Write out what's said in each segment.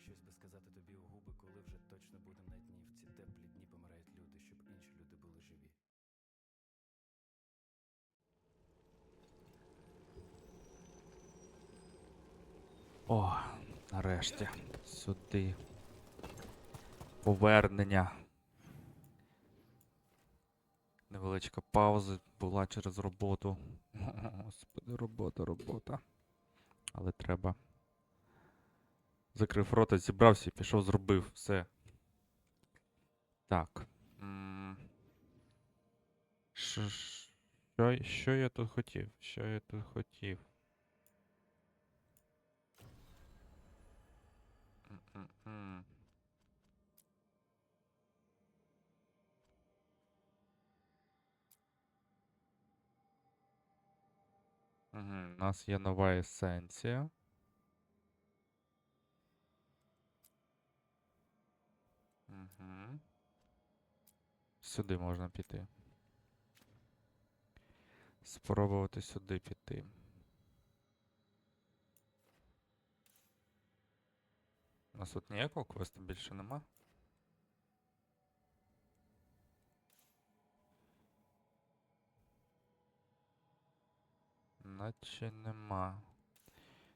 щось би сказати тобі у губи, коли вже точно будем на дні. В ці теплі дні помирають люди, щоб інші люди були живі. О, нарешті. Сюди. Повернення. Невеличка пауза була через роботу. Господи, робота. Але треба. Закрив рота, зібрався, пішов, зробив. Все. Так. Що я тут хотів? Що я тут хотів? М-м-м. У нас є нова есенція. Угу. Сюди можна піти. Спробувати сюди піти. У нас тут ніякого квесту більше нема. Наче нема.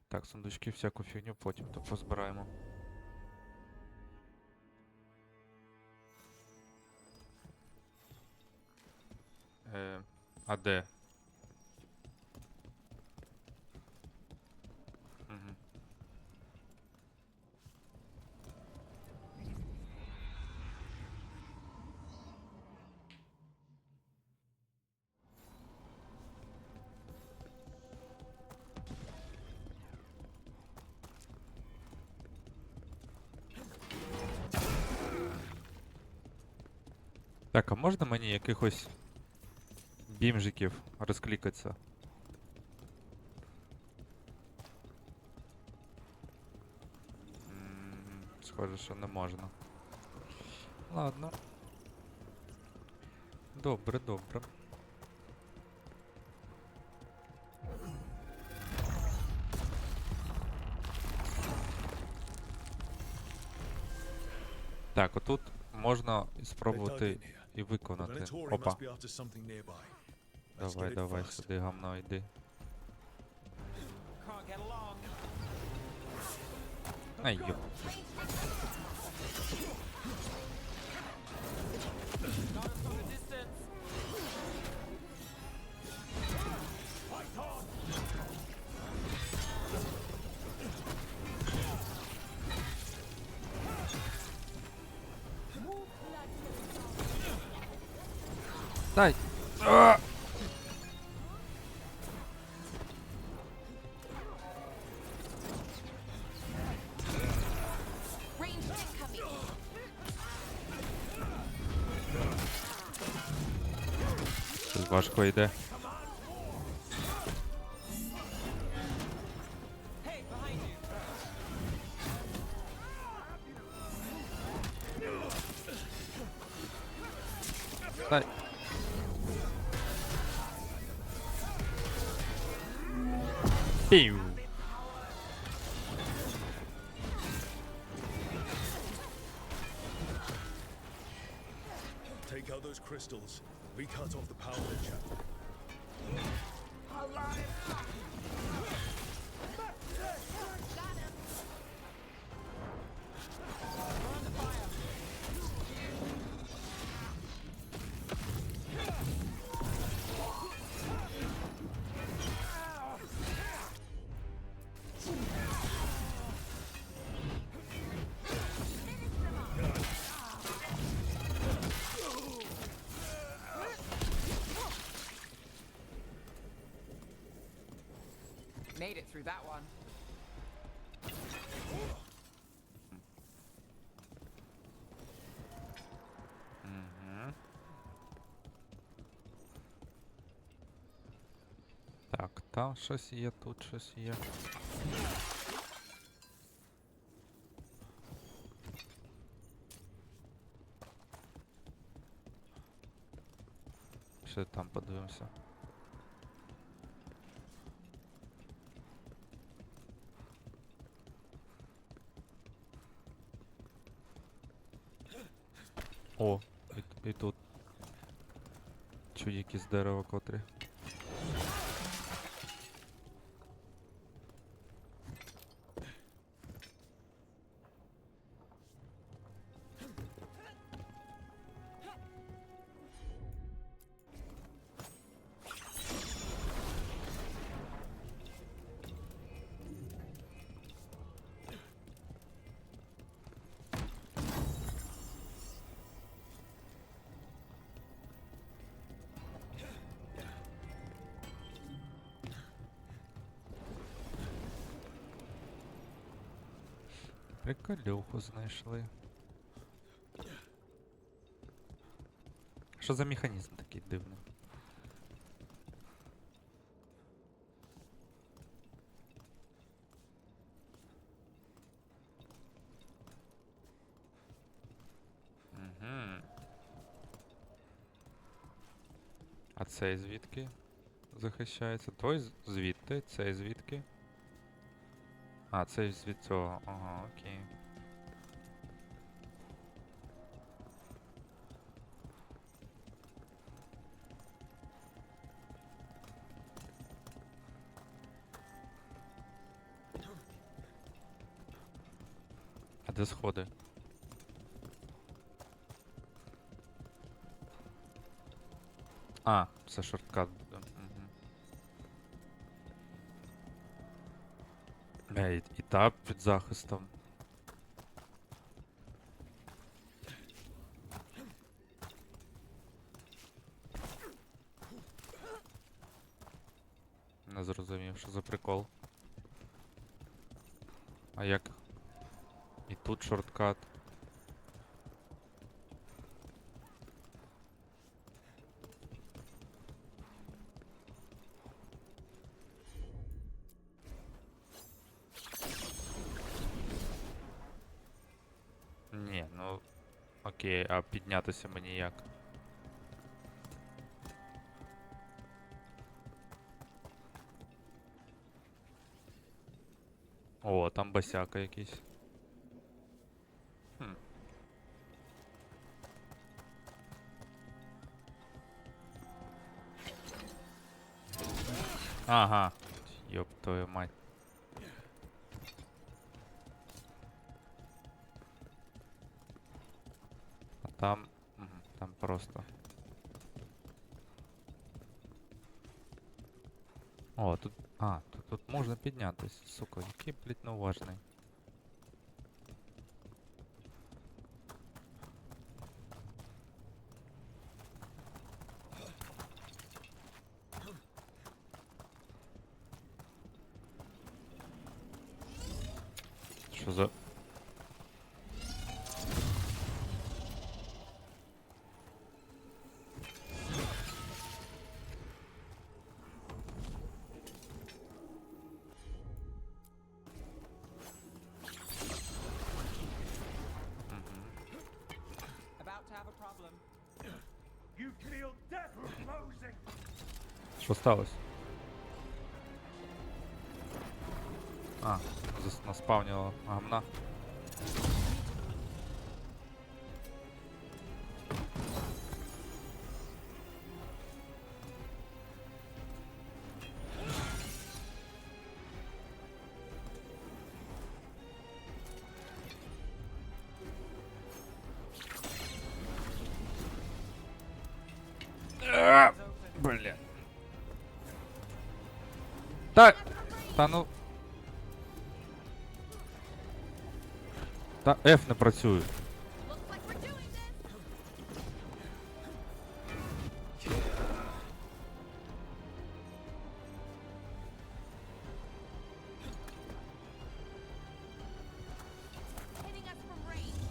Так, сундучки, всяку фігню потім то позбираємо. А де? Угу. Так, а можна мені якихось бімжиків розклікатися? Схоже, що не можна. Ладно. Добре. Так, отут можна спробувати і виконати. Опа. Давай, сюди гамно йди. Ай, йоп. Дай! А! Щось важко йде. Дай! Пів! Take out those crystals. We cut off the power channel. Made it through that one. Угу. Так, там щось є, тут щось є. Ще там подивимося. О, і тут. Чудики з дерева котрі. Приколюху знайшли. Що за механізм такий дивний? Угу. А цей звідки захищається? Той звідти, цей звідки? А, цей звід цього. Ага, окей. А де сходи? А, це шорткат буде. Угу. І та під захистом. Не зрозумів, що за прикол. А як? І тут шорткат. Ні, ну окей, а піднятися мені як? О, там босяка якийсь. Хм. Ага. Ёб твою мать. А там... Мгм, там просто... О, тут... А, тут можна піднятись. Сука, який, блядь, неуважний. Що за... About to have a problem. You feel death closing. Що сталося? А, наспавнило гамна. Бля. Та ну. Та F не працює. Looks like we're doing this. Hitting us from range.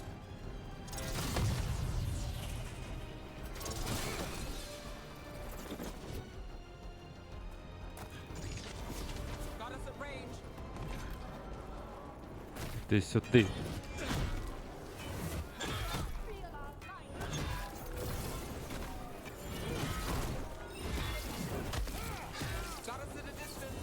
Got us at range. Ти сюди. Feel our fight. Got us at a distance.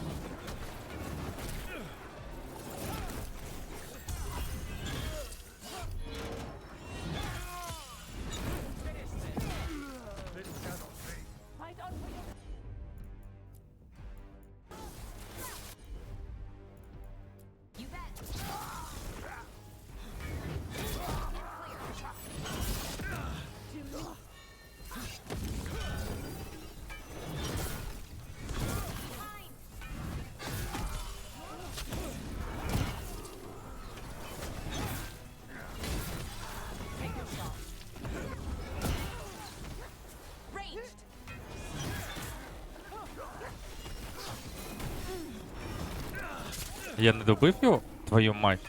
Я не добив його? Твою мать.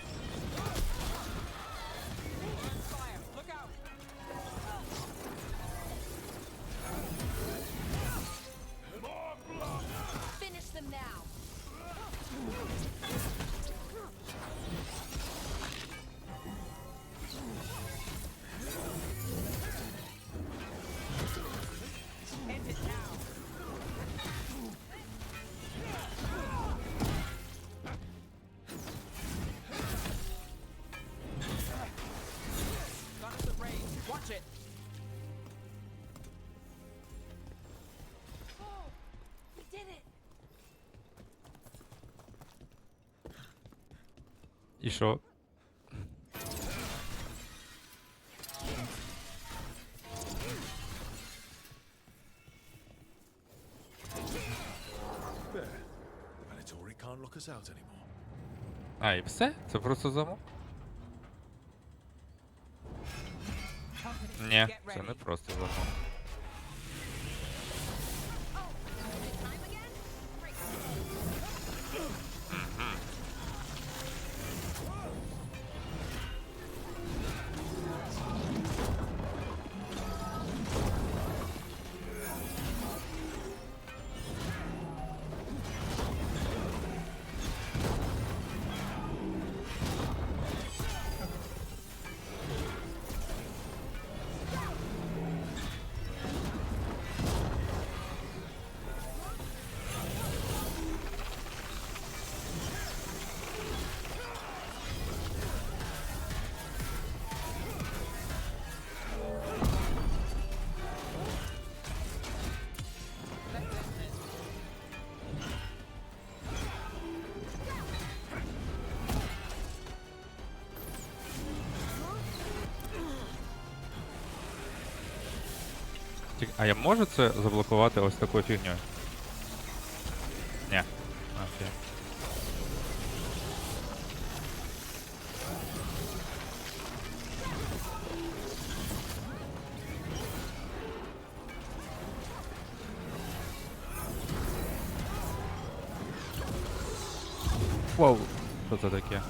Fire! Look out! Finish them now. End it now! Got us at range. Watch it! Oh, we did it. І що? There. The Venatori can't lock us out anymore. А, і все? Це просто замок? Company, Ні, get це ready. не просто замок. Oh, time again? Great. А я можу це заблокувати ось такою фігньою? Ні. Окей. Воу, що це таке?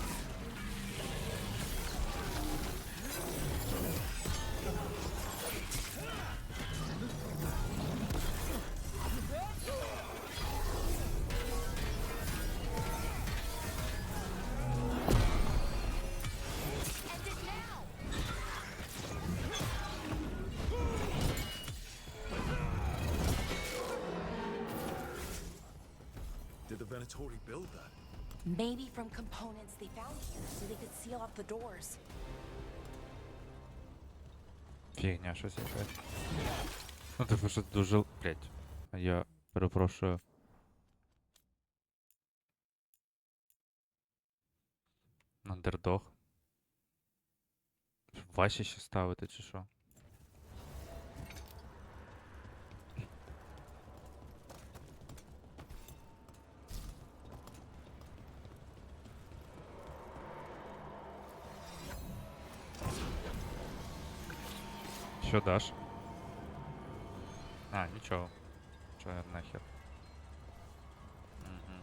End it now. Did the Venatori build that? Maybe from components they found here, so they could seal off the doors. Фігня, щось якась. Ну, типу, що дуже... Блять. Я перепрошую. Андердог. Ваші ще ставити, чи що? Що даш? А, нічого. Що я нахер. Угу.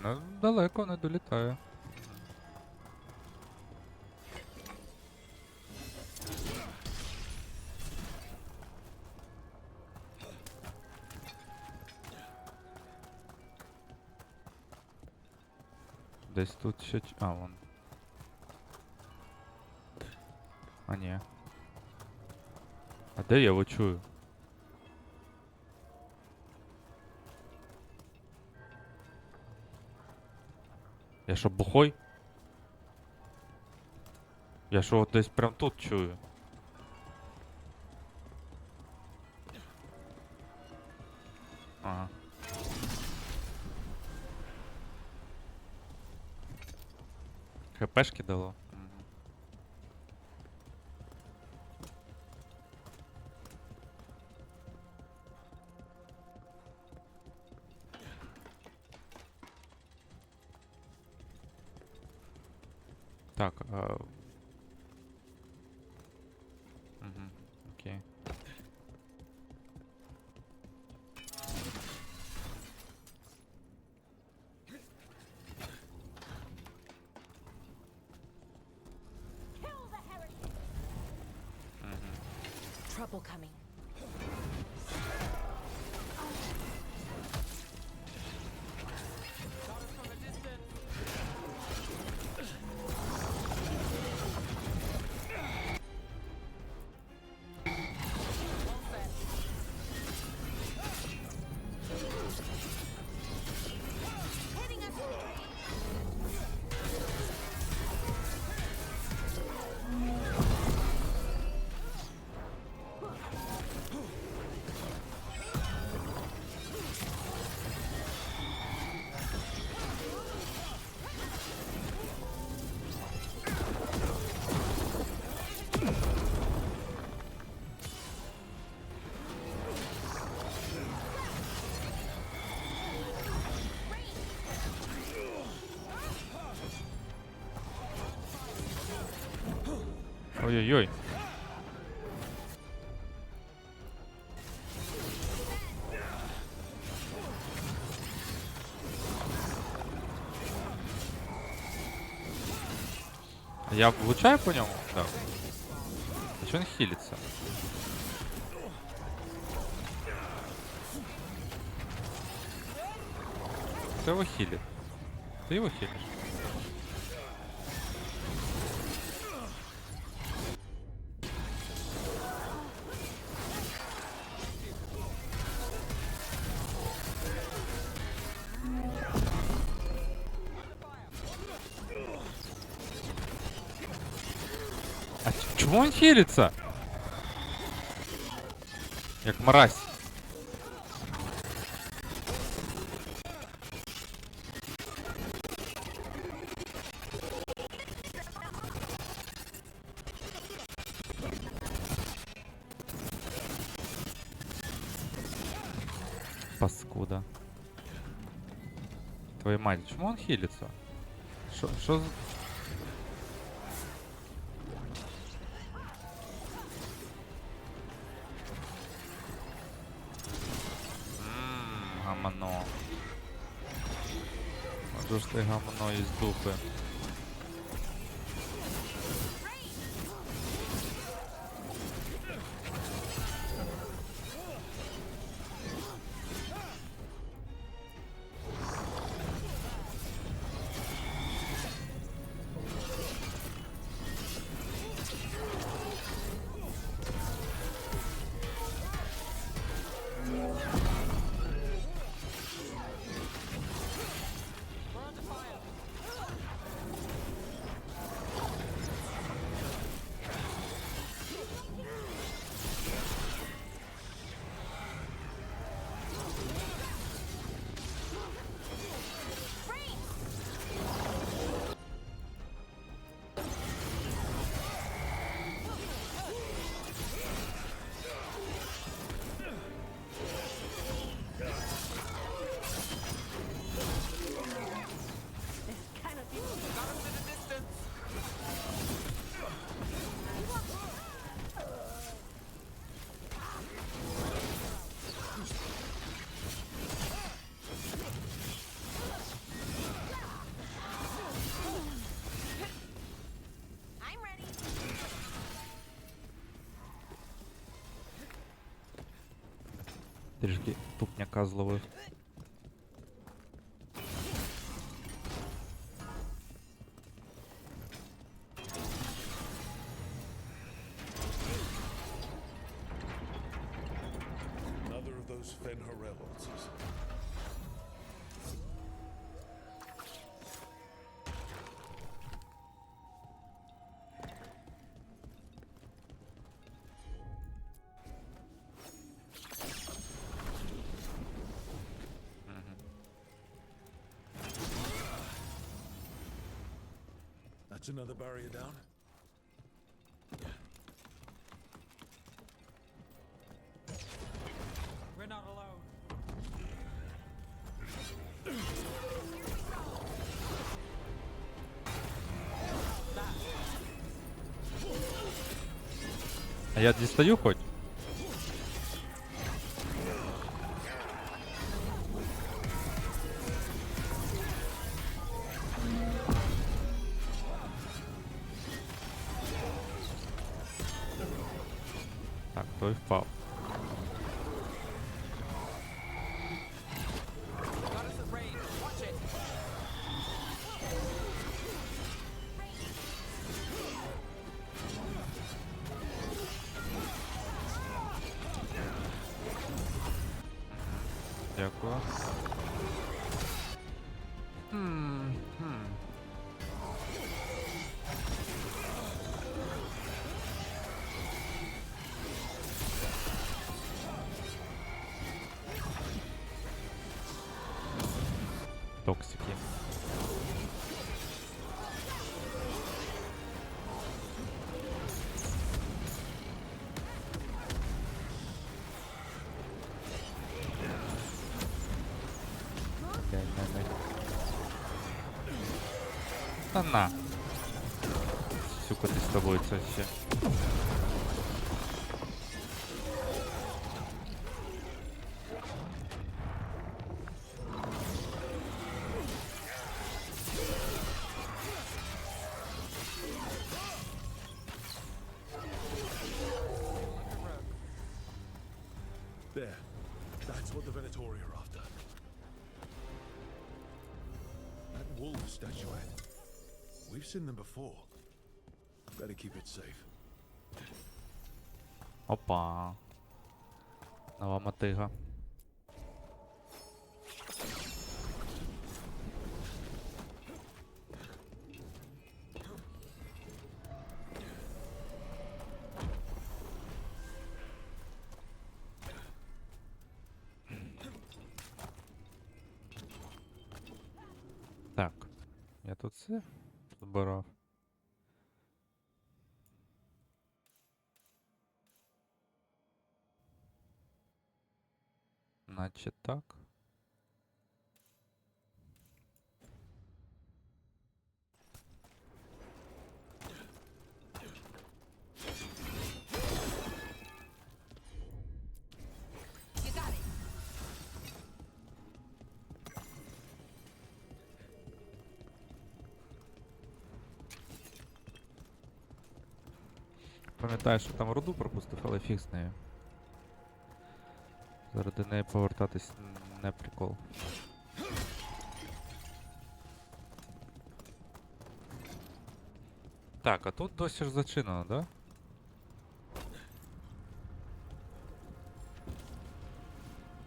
Ну, далеко не долітаю. Десь тут ще... А, вон. А, ні. А де я його чую? Я що, бухой? Я що, от десь прям тут чую? Ага. ХПшки дало. Мгм. Так, мгм, окей. Trouble coming. Shot us from a distance. All set. Hitting us. Ой-ой-ой. Я влучаю по ньому? Так. А чого він хілиться? Хто його хілить? Ти його хілиш? А чому він хілиться? Як мразь. Паскуда. Твою мать, чему он хилится? Шо за... Гамно. Можу ж ти гамно із дупи. We're under fire. Got us in the distance. I'm ready. Трішки тупняка зловив. Another of those Fen'Harel altars. That's another barrier down. We're not alone. А я дістаю хоч? Так, той впав. Got us at range. Watch it. Дякую. Токсики. Та на. Сука, ти з тобою це ще. There. That's what the Venatori are after. That wolf statuette. We've seen them before. Better keep it safe. Опа. Нова мотига. Так, я тут все збирав. Наче так. You got it. Пам'ятаю, що там руду пропустив, але фіг з нею. Заради неї повертатись не прикол. Так, а тут досі ж зачинено, да?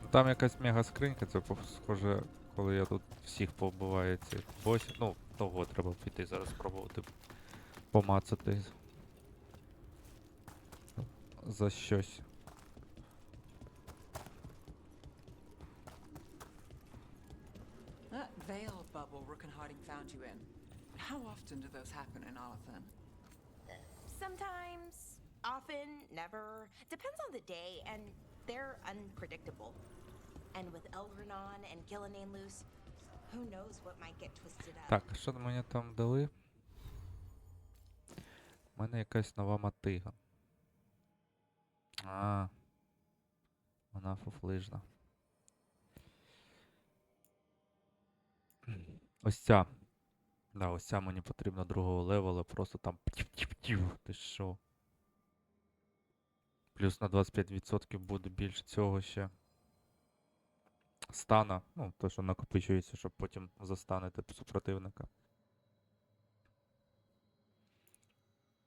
Ну, там якась мега скринька, це схоже, коли я тут всіх повбиваю цих босів. Ну, того треба піти зараз спробувати помацати за щось. That veil bubble Rook and Harding found you in. How often do those happen in Arthan? Sometimes, often, never. Depends on the day, and they're unpredictable. And with Elgranon and Gillinan loose, who knows what might get twisted up. Так, а що мені там дали? У мене якась нова мотига. А, вона фуфлижна. Ось ця. Да, ось ця мені потрібна другого левела, просто там птів-птів-птів. Ти що? Плюс на 25% буде більше цього ще. Стана. Ну, то, що накопичується, щоб потім застанете супротивника.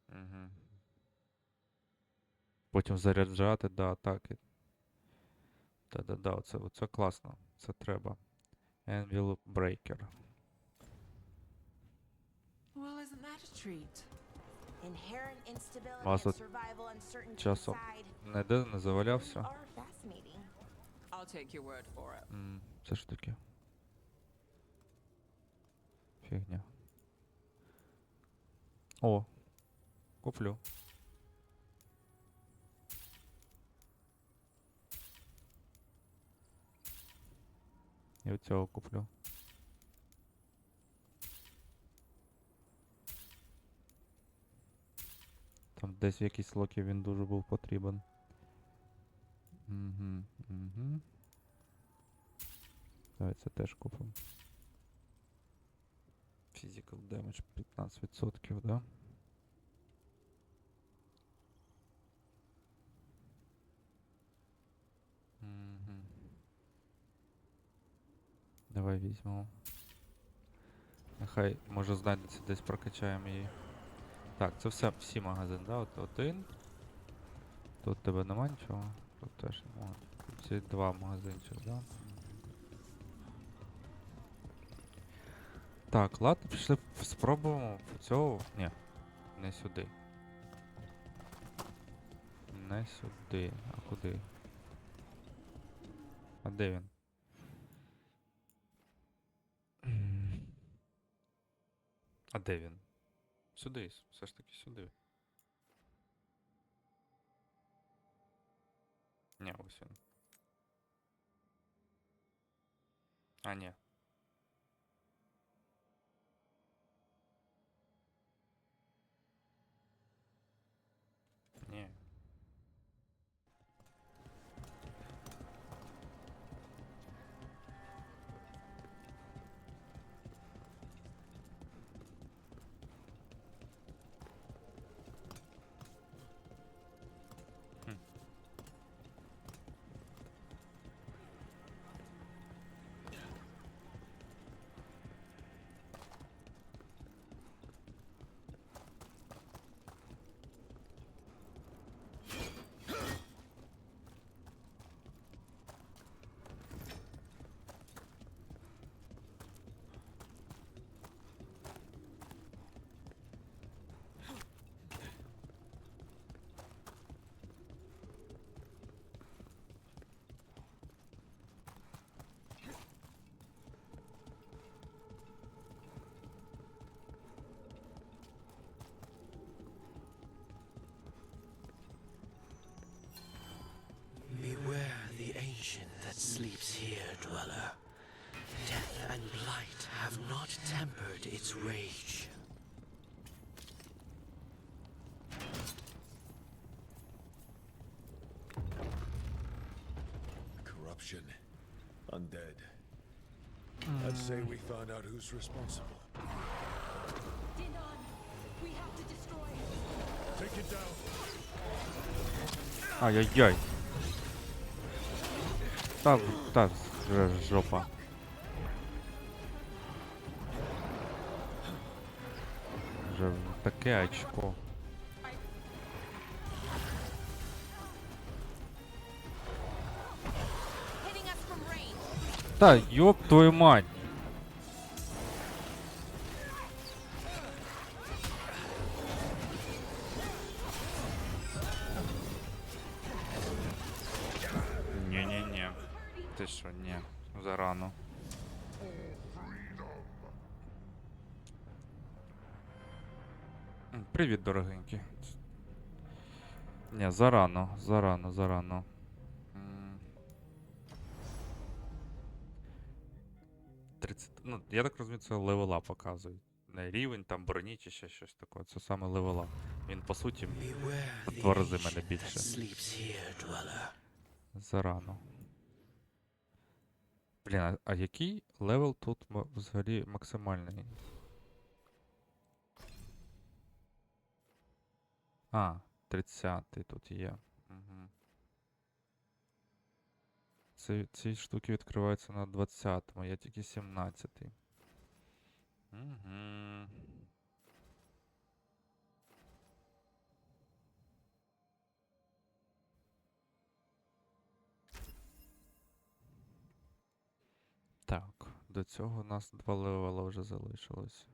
Угу. Потім заряджати, да, атаки. Да-да-да, оце класно. Це треба. Anvil Breaker. Well, isn't that a treat? Inherent instability Вас and от survival uncertainty часом inside ніде не завалявся. are fascinating. I'll take your word for it. Це ж таке. Фігня. О, куплю. І оцього куплю. Там десь в якійсь локі він дуже був потрібен. Угу, угу. Давай це теж купимо. Physical damage 15%, да? Угу. Давай візьмемо. Нехай, може, знайдеться, десь прокачаємо її. Так, це всі магазини, да? От один. Тут тебе нема нічого. Тут теж нема. Ці два магазинчика, да? Так, ладно, пішли спробуємо цього. Ні, не сюди. Не сюди. А куди? А де він? А де він? Сюди, все ж таки сюди. Ні, ось він. А, ні. Ні. Хм. Beware the ancient that sleeps here, dweller. Death and blight have not tempered its rage. Corruption. Undead. I'd say we found out who's responsible. Dinon, we have to destroy it. Take it down. Ай-яй-яй. Та, та, жопа. Вже таке очко. Hitting us from range. Та, ёб твою мать. Ні-ні-ні. Ти що, ні, зарано. Привіт, дорогенькі. Ні, зарано. 30, ну, я так розумію, це левела показують. Не рівень, там броні чи ще щось таке. Це саме левела. Він, по суті, Beware в the 2 рази мене ancient that більше. sleeps here, dweller. Зарано. Блін, а який левел тут взагалі максимальний? А, 30-й тут є. Угу. Ці штуки відкриваються на 20-му, я тільки 17-й. Угу. Так, до цього у нас 2 левела вже залишилось.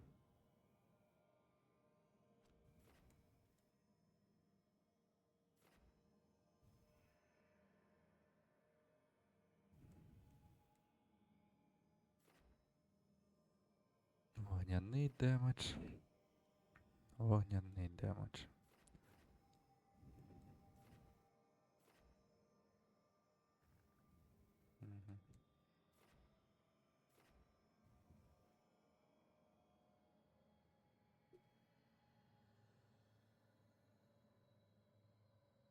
Вогняний демедж. Вогняний демедж. Мгм.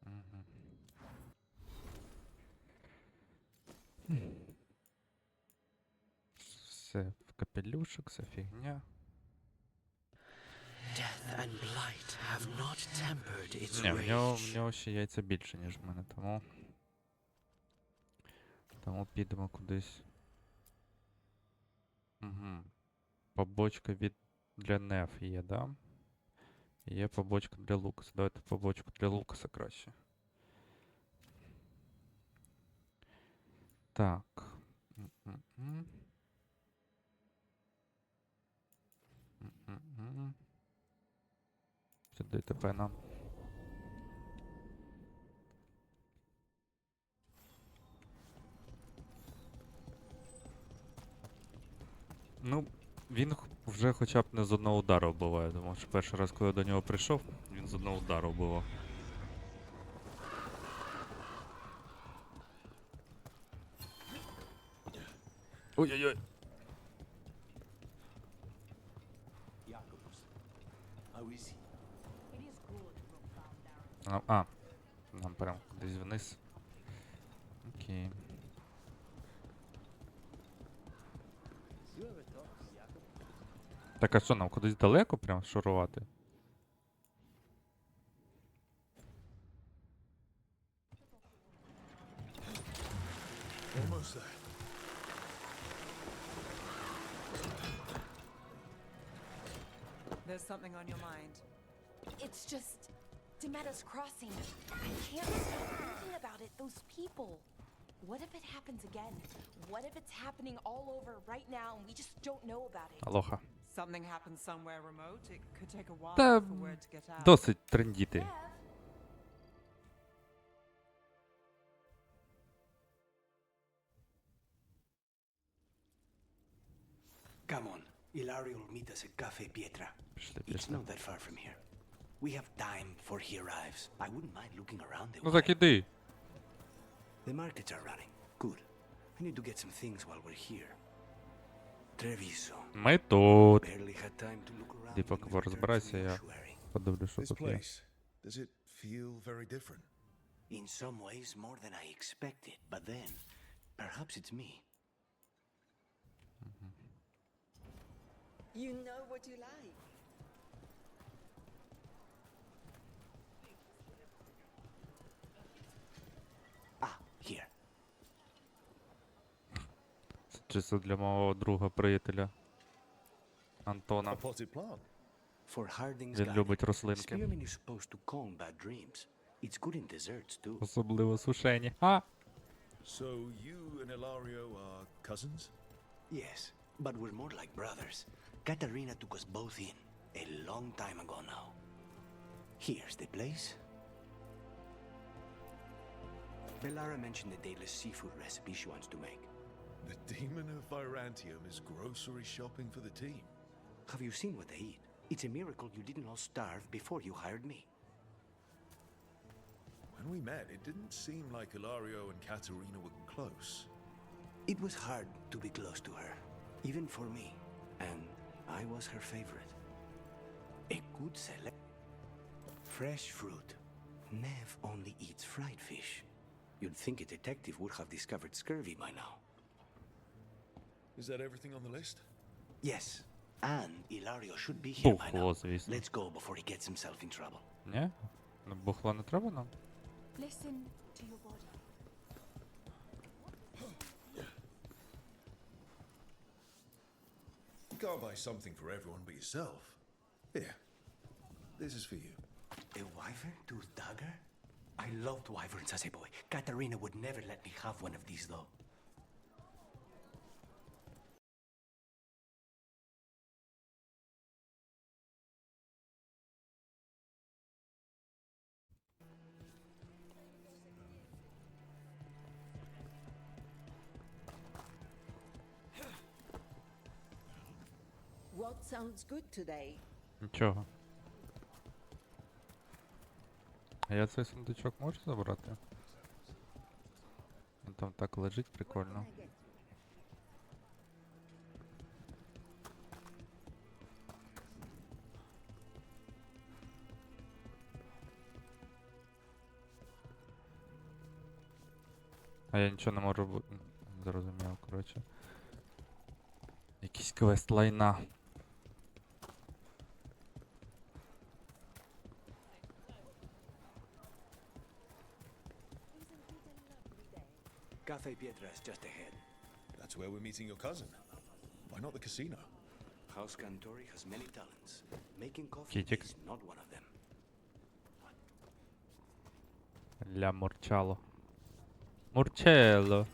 Мгм. Все в капелюшок, все фігня. Death and blight have not tempered its Не, в rage. нього ще яйця більше, ніж в мене, тому. Тому підемо кудись. Угу. Побочка для Неф є, да? Є побочка для Лукаса. Давайте побочку для Лукаса краще. Так. М-м-м. М-м-м. Сюди тепер нам. Ну, він вже хоча б не з одного удару вбиває, тому що перший раз, коли я до нього прийшов, він з одного удару вбивав. Ой-ой-ой. Нам прям кудись вниз. Окей. Так, а що, нам кудись далеко прям шурувати? Almost there. There's something on your mind. It's just Demeter's Crossing. I can't stop thinking about it. Those people. What if it happens again? What if it's happening all over right now and we just don't know about it? Алоха. Something happens somewhere remote. It could take a while Та for word to get out. досить трендіти. Come on. Ilario will meet us at Cafe Pietra. Пішли, It's пішли. not that far from here. We have time before he arrives. I wouldn't mind looking around the Ну так іди. The markets are running. Good. I need to get some things while we're here. Treviso. Ми тут. Barely had time to look around. Ти when поки we returned розбирайся, from the я ossuary. подивлюсь, що This тут є. place, does it feel very different? In some ways, more than I expected. But then, perhaps it's me. You know what you like. Ah, here. Це чисто для мого друга приятеля Антона. A potted plant. For Harding's Він garden. любить рослинки. Spearmint is supposed to calm bad dreams. It's good in desserts, too. Особливо сушені. А! So you and Ilario are cousins? Yes, but we're more like brothers. Katarina took us both in, a long time ago now. Here's the place. Bellara mentioned the daily seafood recipe she wants to make. The demon of Virantium is grocery shopping for the team. Have you seen what they eat? It's a miracle you didn't all starve before you hired me. When we met, it didn't seem like Ilario and Katerina were close. It was hard to be close to her, even for me, and I was her favorite. A good select. Fresh fruit. Nev only eats fried fish. You'd think a detective would have discovered scurvy by now. Is that everything on the list? Yes, and Ilario should be here by now. Бухло, звісно. Let's go before he gets himself in trouble. Ні? Ну, бухла не треба нам? Listen to your body. You can't buy something for everyone but yourself. Here, this is for you. A wyvern tooth dagger? I loved wyverns as a boy. Katarina would never let me have one of these, though. What sounds good today? Нічого. А я цей сундучок можу забрати? Він там так лежить прикольно. А я нічого не можу зрозумів, коротше. Якийсь квест лайна. Cafe Pietra's just ahead. That's where we're meeting your cousin. Why not the casino? House Cantori has many talents. Making coffee Китик. is not one of them. Ля Мурчало. Мурчелло.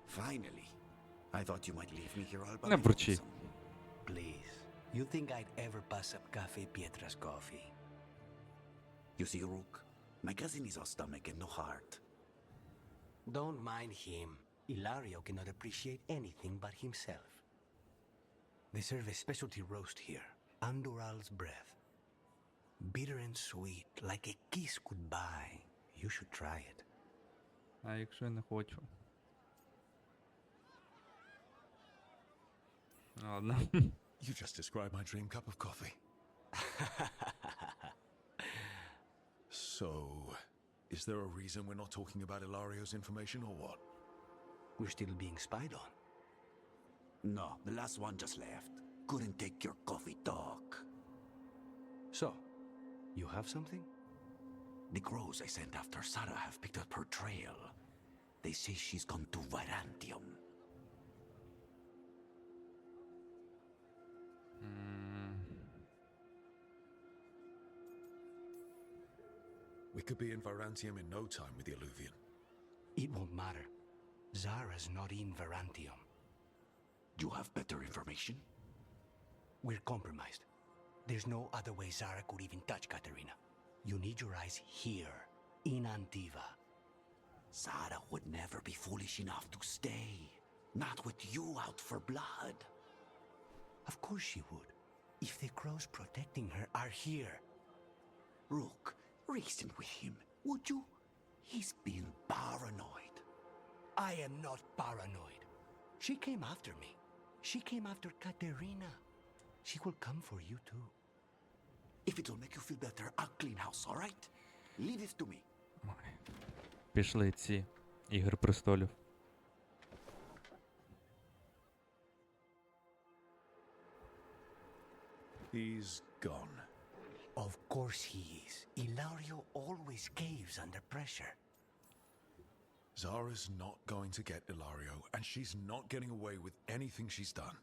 Finally. I thought you might leave me here all by Не my бурчи. lonesome. Please, you think I'd ever pass up Cafe Pietra's coffee? You see, Rook, my cousin is all stomach and no heart. Don't mind him. Ilario cannot appreciate anything but himself. They serve a specialty roast here, Andoral's breath. Bitter and sweet, like a kiss goodbye. You should try it. А якщо я не хочу? Ладно. You just described my dream cup of coffee. So, is there a reason we're not talking about Ilario's information or what? We're still being spied on. No, the last one just left. Couldn't take your coffee talk. So, you have something? The crows I sent after Sarah have picked up her trail. They say she's gone to Virantium. We could be in Virantium in no time with the Alluvian. It won't matter. Zara's not in Verantium. You have better information? We're compromised. There's no other way Zara could even touch Katerina. You need your eyes here, in Antiva. Sarah would never be foolish enough to stay. Not with you out for blood. Of course she would. If the crows protecting her are here. Rook, reason with him, would you? He's being paranoid. I am not paranoid. She came after me. She came after Katerina. She will come for you too. If it'll make you feel better, I'll clean house, all right? Leave this to me. Пішли ці Ігри престолів. He's gone. Of course he is. Ilario always caves under pressure. Zara's not going to get Ilario, and she's not getting away with anything she's done.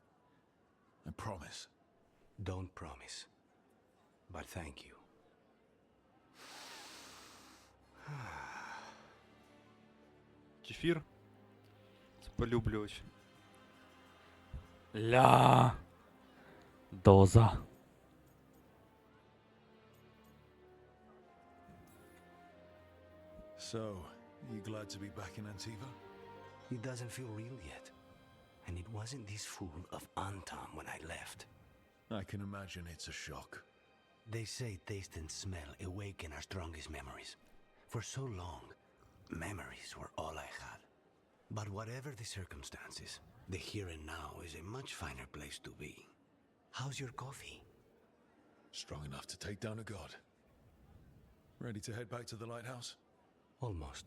I promise. Don't promise. But thank you. Кефір. Це полюблю очень. Ля. Доза. So, you glad to be back in Antiva? It doesn't feel real yet. And it wasn't this fool of Anton when I left. I can imagine it's a shock. They say taste and smell awaken our strongest memories. For so long, memories were all I had. But whatever the circumstances, the here and now is a much finer place to be. How's your coffee? Strong enough to take down a god. Ready to head back to the lighthouse? Almost.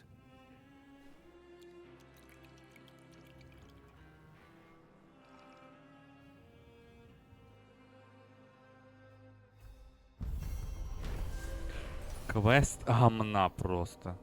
Квест гамна просто.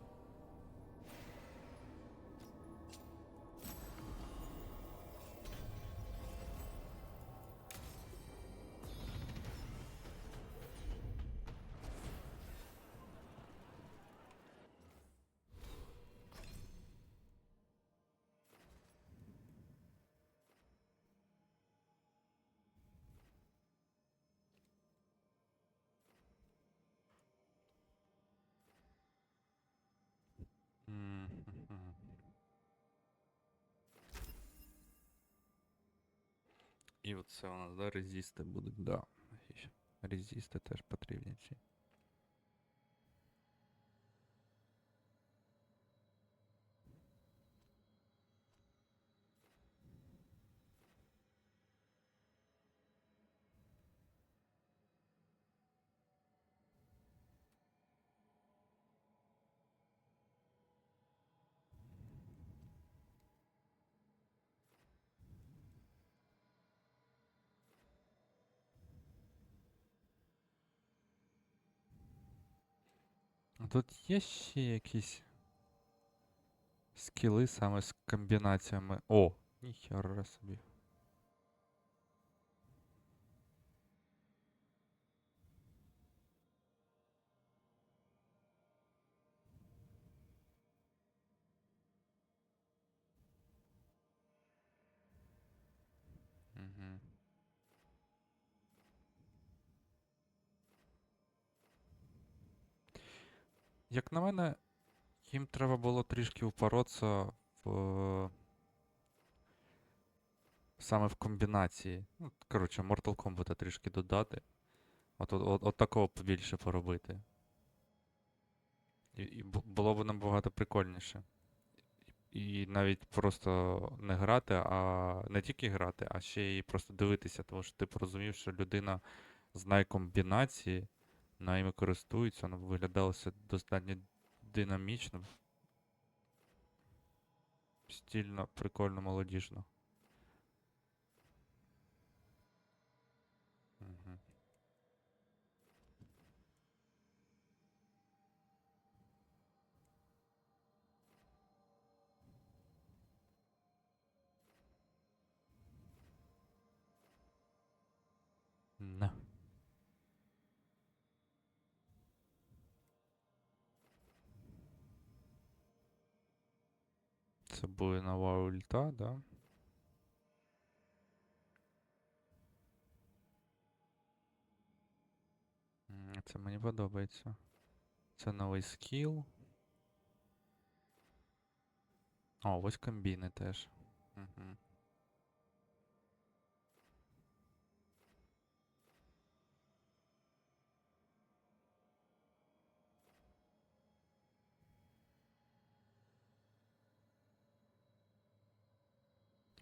І оце у нас, да, резисти будуть, да. Резисти теж потрібні ці. Тут є ще якісь скіли саме з комбінаціями. О! Ніхера собі. Угу. Як на мене, їм треба було трішки впоротися в саме в комбінації. Ну, коротше, Mortal Kombat трішки додати. От такого побільше поробити. І було б набагато прикольніше. І навіть просто не грати, а не тільки грати, а ще й просто дивитися, тому що ти порозумів, що людина знає комбінації, ними користується, воно виглядалося достатньо динамічно, стильно, прикольно, молодіжно. Угу. На. Це буде нова ульта, да? Це мені подобається. Це новий скіл. О, ось комбіни теж. Угу.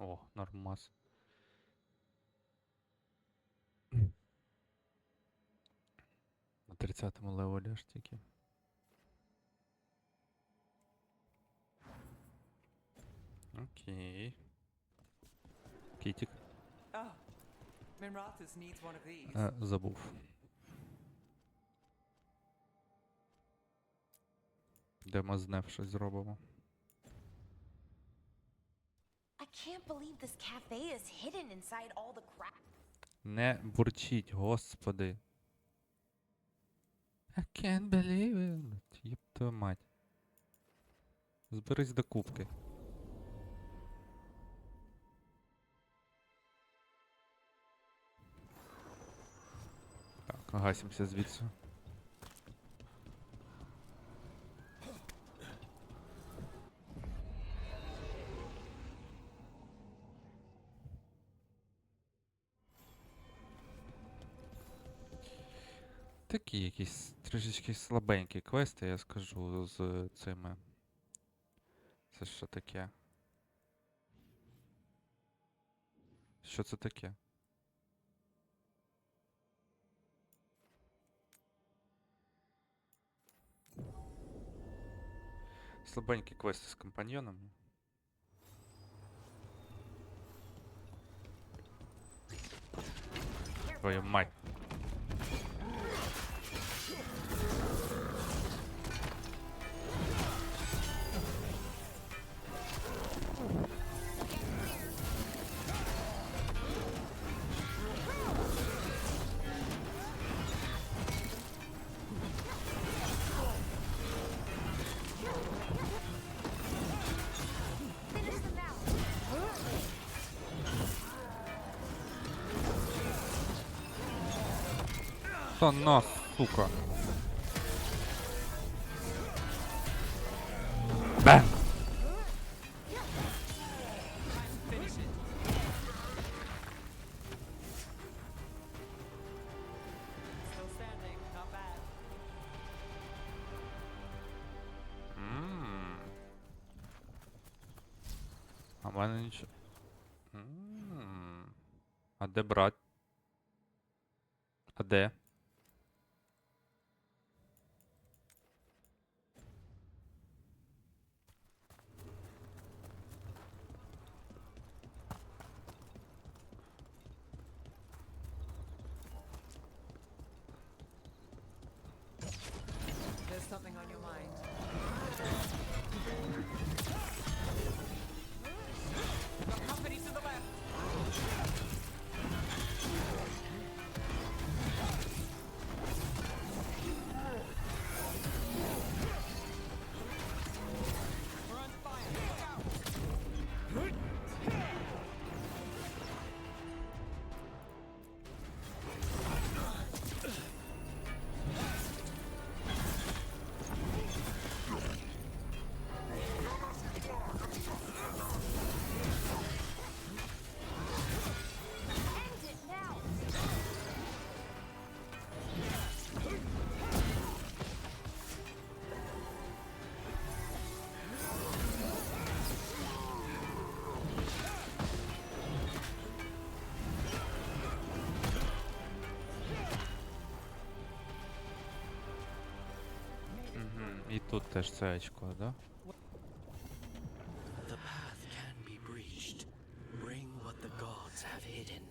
О, нормас. На 30-му левелі аж тільки. Окей. Кітік. Oh, Minrathous needs one of these. Забув. Йдемо з Неф щось зробимо. I can't believe this cafe is hidden inside all the crap. Не бурчіть, господи. I can't believe it. Єб твою мать. Зберись до кубки. Так, гасимося звідси. Такі якісь трішечки слабенькі квести, я скажу, з цими. Це що таке? Що це таке? Слабенькі квести з компаньйонами. Твою мать. Та на, сука. Бам! А в мене нічого. А де брат? А де? There's something on your mind. Got company to the left. We're under fire. Look out. End it now! І тут теж це очко, да? The path can be breached. Bring what the gods have hidden.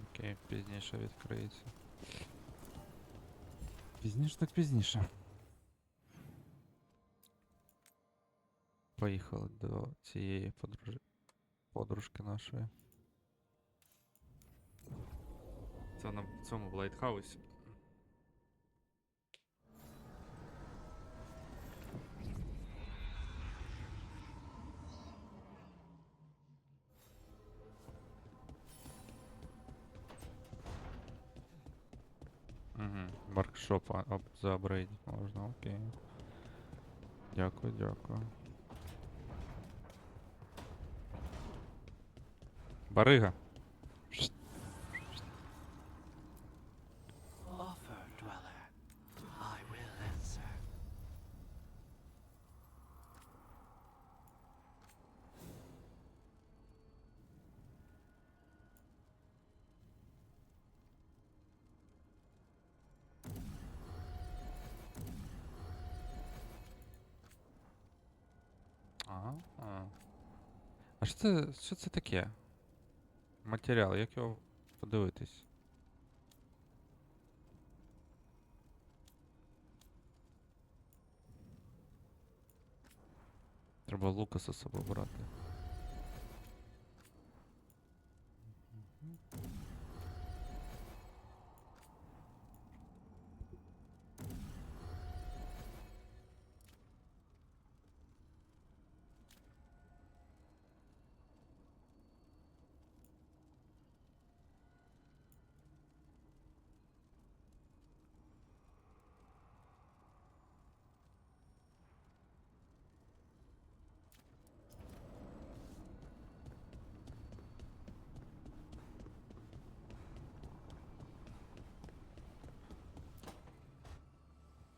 Окей, пізніше відкриється. Пізніше так пізніше. Поїхали до цієї подружки нашої. Це на цьому в лайтхаусі. Воркшоп заапгрейдити можна, окей. Дякую, дякую. Барига. Offer, dweller. I will answer. Ага. А що це таке? Матеріал, як його подивитись? Треба Лукаса з собою брати.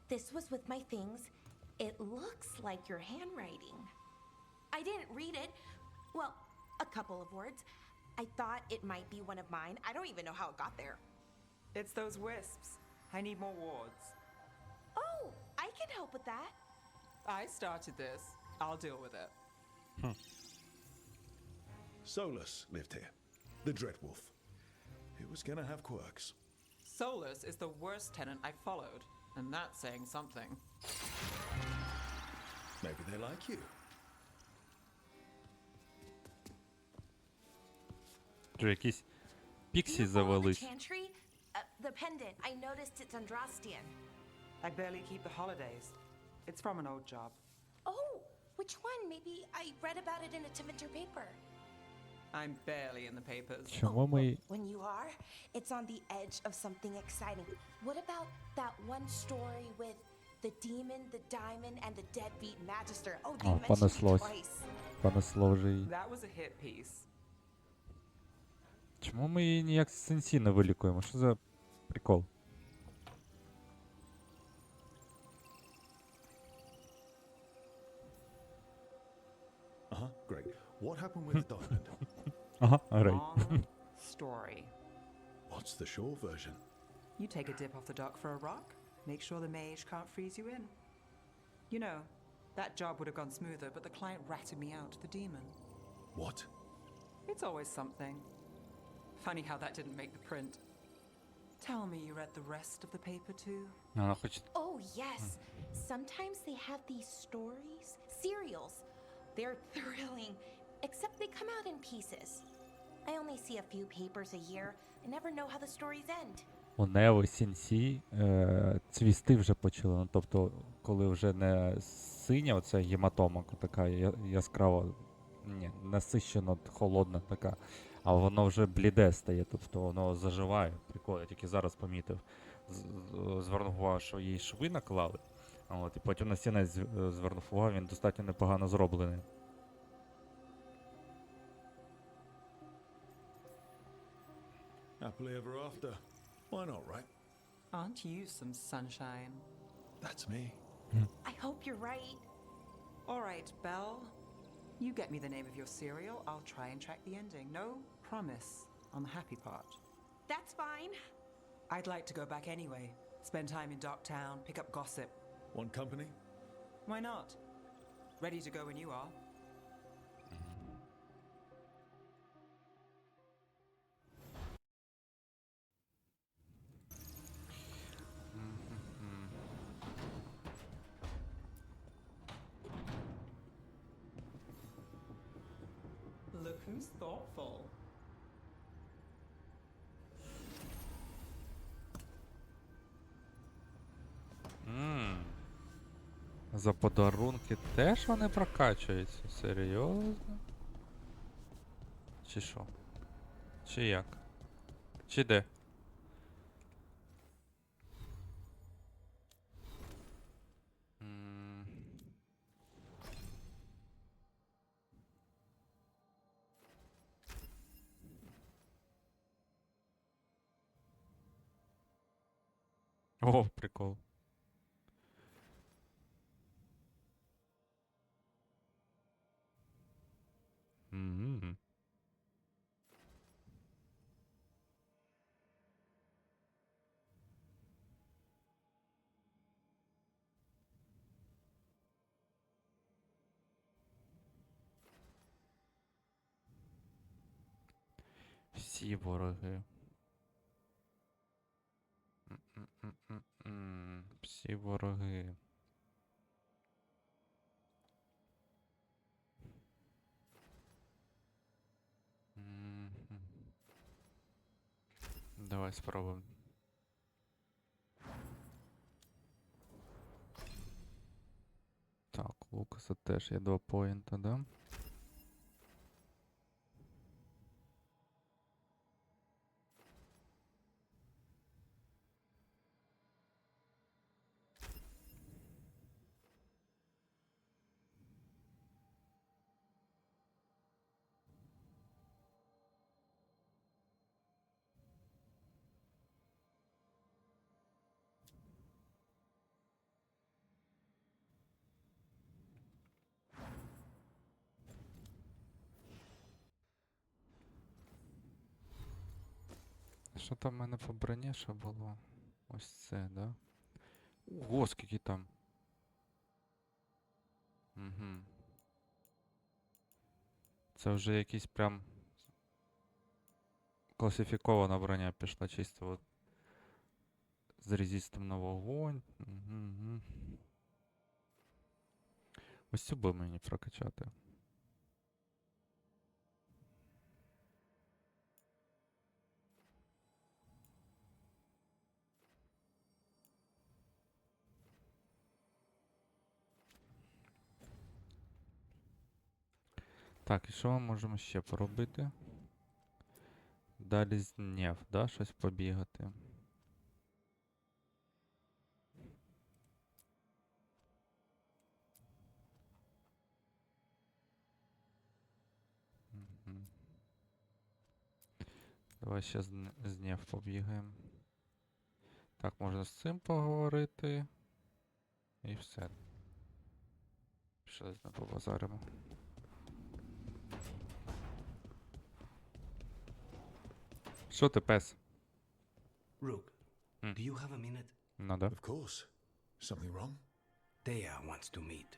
This was with my things. It looks like your handwriting. I didn't read it. Well, a couple of words. I thought it might be one of mine. I don't even know how it got there. It's those wisps. I need more wards. Oh, I can help with that. I started this. I'll deal with it. Solus lived here. The Dreadwolf. He was gonna have quirks. Solus is the worst tenant I followed, and that's saying something. Maybe they like you. Вже якісь піксі Do you follow the завелись. chantry? The pendant. I noticed it's Andrastian. I barely keep the holidays. It's from an old job. Oh, which one? Maybe I read about it in a Tevinter paper. I'm barely in the papers. Чому ми... When you are, it's on the edge of something exciting. What about that one story with the demon, the diamond, and the deadbeat magister? Oh, they О, mentioned it понеслось. twice. Понесло вже її. That was a hit piece. Чому ми її ніяк з сенсі не вилікуємо? Що за прикол? Uh-huh, great. What happened with the diamond? Ага, грей. Long story. What's the short version? You take a dip off the dock for a rock, make sure the mage can't freeze you in. You know, that job would have gone smoother, but the client ratted me out to the demon. What? It's always something. Funny how that didn't make the print. Tell me you read the rest of the paper too? Вона хоче. Oh, yes. Sometimes they have these stories, serials. They're thrilling, except they come out in pieces. I only see a few papers a year. I never know how the stories end. У Нео Сінсі цвісти вже почали. Ну, тобто, коли вже не синя оця гематома, така яскрава, ні, насищена, холодна така, а воно вже бліде стає, тобто воно заживає. Прикольно, я тільки зараз помітив. Звернув увагу, що їй шви наклали. От, і потім на стіни звернув увагу, він достатньо непогано зроблений. Happily ever after. Why not, right? Aren't you some sunshine? That's me. I hope you're right. All right, Belle. You get me the name of your cereal, I'll try and track the ending. No promise on the happy part. That's fine. I'd like to go back anyway. Spend time in Docktown, pick up gossip. Want company? Why not? Ready to go when you are. Look who's thoughtful. За подарунки теж вони прокачуються? Серйозно? Чи що? Чи як? Чи де? О, прикол. Мгм. Всі вороги. Всі вороги. Давай спробуємо. Так, у Лукаса теж є 2 поінта, да? Що там в мене по броні ще було? Ось це, да? Ого, скільки там. Угу. Це вже якийсь прям класифікована броня пішла чисто от з резистом на вогонь. Угу. Ось цю би мені прокачати. Так, і що ми можемо ще поробити? Далі з Нєв, да? Щось побігати. Мгм. Давай ще з Нєв побігаємо. Так, можна з цим поговорити. І все. Пішли з ним побазаримо. Що ти, пес? Rook, do you have a minute? Ну да. Of course. Something wrong? Thea wants to meet.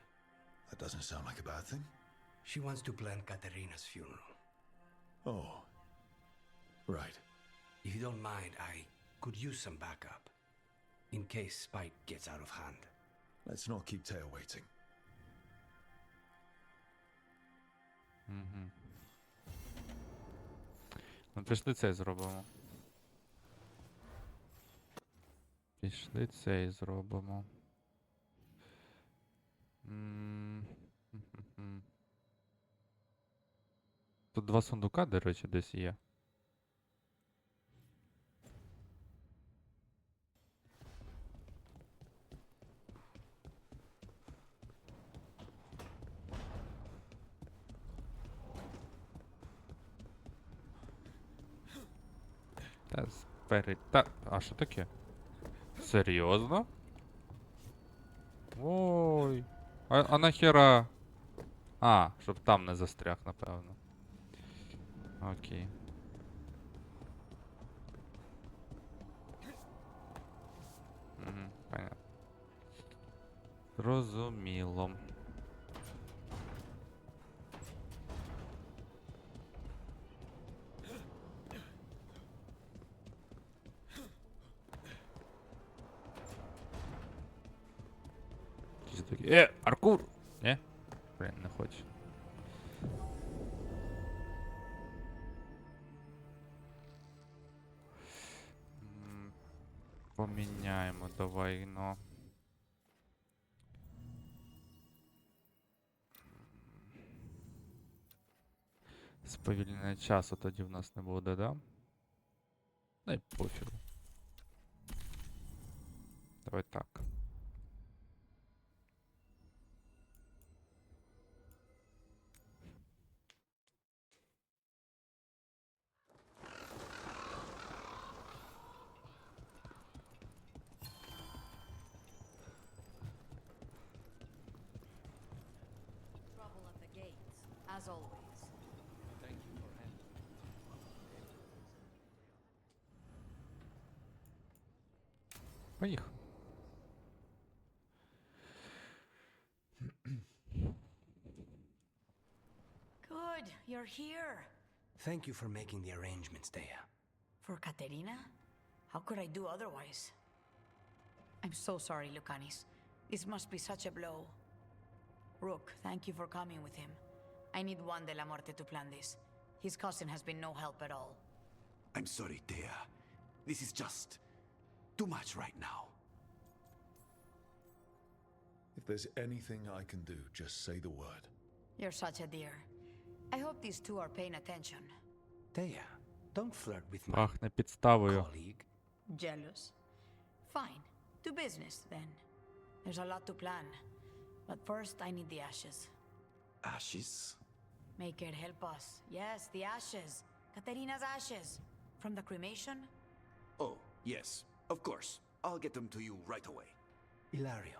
That doesn't sound like a bad thing. She wants to plan Katerina's funeral. Oh. Right. If you don't mind, I could use some backup. In case Spike gets out of hand. Let's not keep Taya waiting. Ну, пішли цей зробимо. Пішли цей зробимо. Тут 2 сундука, до речі, десь є. Та, а що таке? Серйозно? Ой. А нахера? А, щоб там не застряг, напевно. Окей. Понятно. Зрозуміло. Аркур! Не? Блін, не хоче. Поміняємо, давай, ну. Сповільнення часу тоді в нас не буде, да? Да й пофігу. Давай так. As always. Поїхали. Good, you're here. Thank you for making the arrangements, Thea. For Katerina? How could I do otherwise? I'm so sorry, Lucanis. This must be such a blow. Rook, thank you for coming with him. I need Juan de la Muerte to plan this. His cousin has been no help at all. I'm sorry, Thea. This is just too much right now. If there's anything I can do, just say the word. You're such a dear. I hope these two are paying attention. Thea, don't flirt with my Пахне підставою. colleague. Jealous? Fine. To business, then. There's a lot to plan. But first, I need the ashes. Ashes? Make it help us. Yes, the ashes. Katerina's ashes. From the cremation? Oh, yes, of course. I'll get them to you right away. Ilario,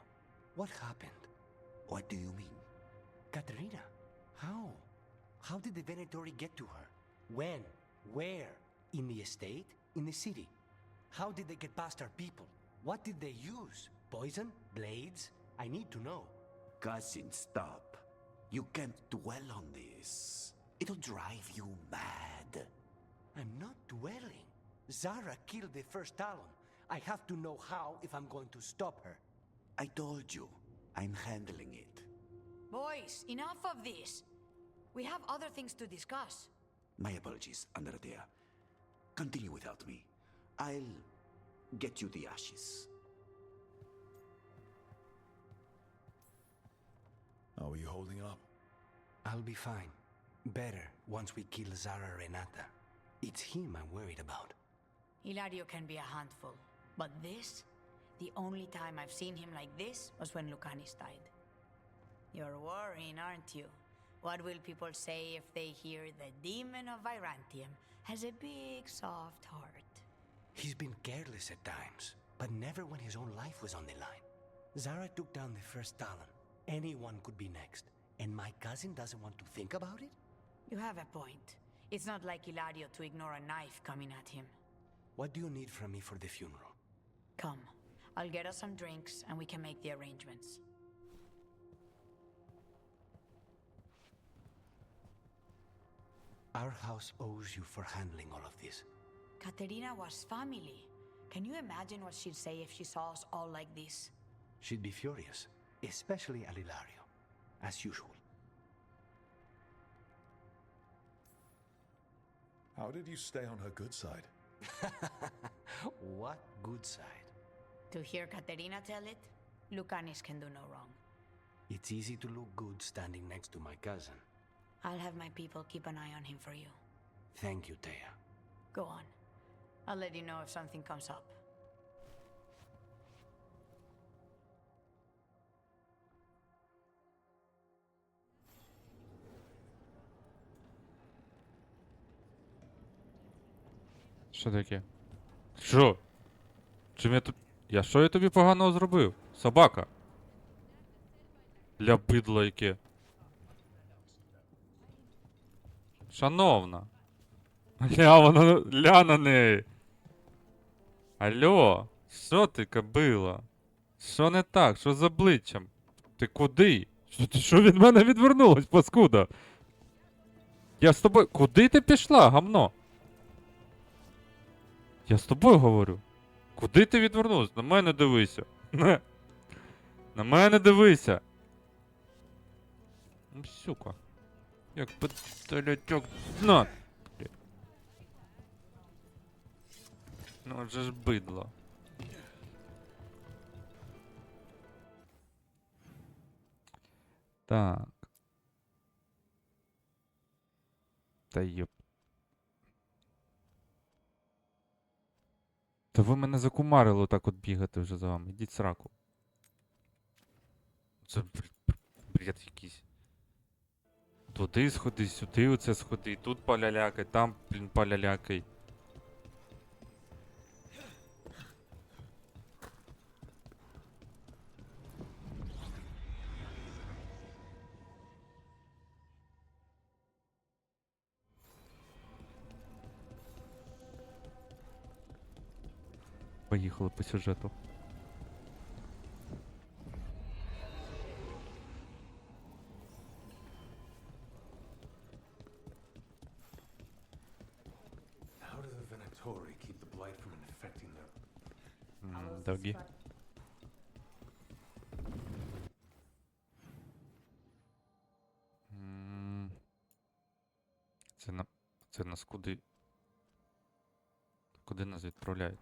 what happened? What do you mean? Katerina, how? How did the Venatori get to her? When? Where? In the estate? In the city? How did they get past our people? What did they use? Poison? Blades? I need to know. Cousin, stop. You can't dwell on this. It'll drive you mad. I'm not dwelling. Zara killed the first Talon. I have to know how if I'm going to stop her. I told you, I'm handling it. Boys, enough of this. We have other things to discuss. My apologies, Andradea. Continue without me. I'll get you the ashes. How are you holding up? I'll be fine. Better once we kill Zara Renata. It's him I'm worried about. Hilario can be a handful. But this? The only time I've seen him like this was when Lucanis died. You're worrying, aren't you? What will people say if they hear the demon of Virantium has a big, soft heart? He's been careless at times, but never when his own life was on the line. Zara took down the first Talon. Anyone could be next. And my cousin doesn't want to think about it? You have a point. It's not like Hilario to ignore a knife coming at him. What do you need from me for the funeral? Come, I'll get us some drinks and we can make the arrangements. Our house owes you for handling all of this. Katerina was family. Can you imagine what she'd say if she saw us all like this? She'd be furious, especially at Hilario, as usual. How did you stay on her good side? What good side? To hear Katerina tell it, Lucanis can do no wrong. It's easy to look good standing next to my cousin. I'll have my people keep an eye on him for you. Thank you, Thea. Go on. I'll let you know if something comes up. Що таке? Що? Чим я тут. Що я тобі поганого зробив? Собака. Ля бидло яке. Шановна. Ля на неї. Алло, що ти, кобила? Що не так? Що з обличчям? Ти куди? Що від мене відвернулось, паскуда? Я з тобою. Куди ти пішла, гамно? Я з тобою говорю. Куди ти відвернулась? На мене дивися. На мене дивися. Ну, сука. Як пистолеток. На! Ну, отже ж бидло. Так. Та йоп. Та ви мене закумарили так от бігати вже за вами. Ідіть сраку. Це бред якийсь. Туди сходи, сюди оце сходи, тут полялякай, там, блін, полялякай. Поїхали по сюжету. How do the Venatori keep the blight from infecting them? Довгі. Це нас куди? Куди нас відправляють?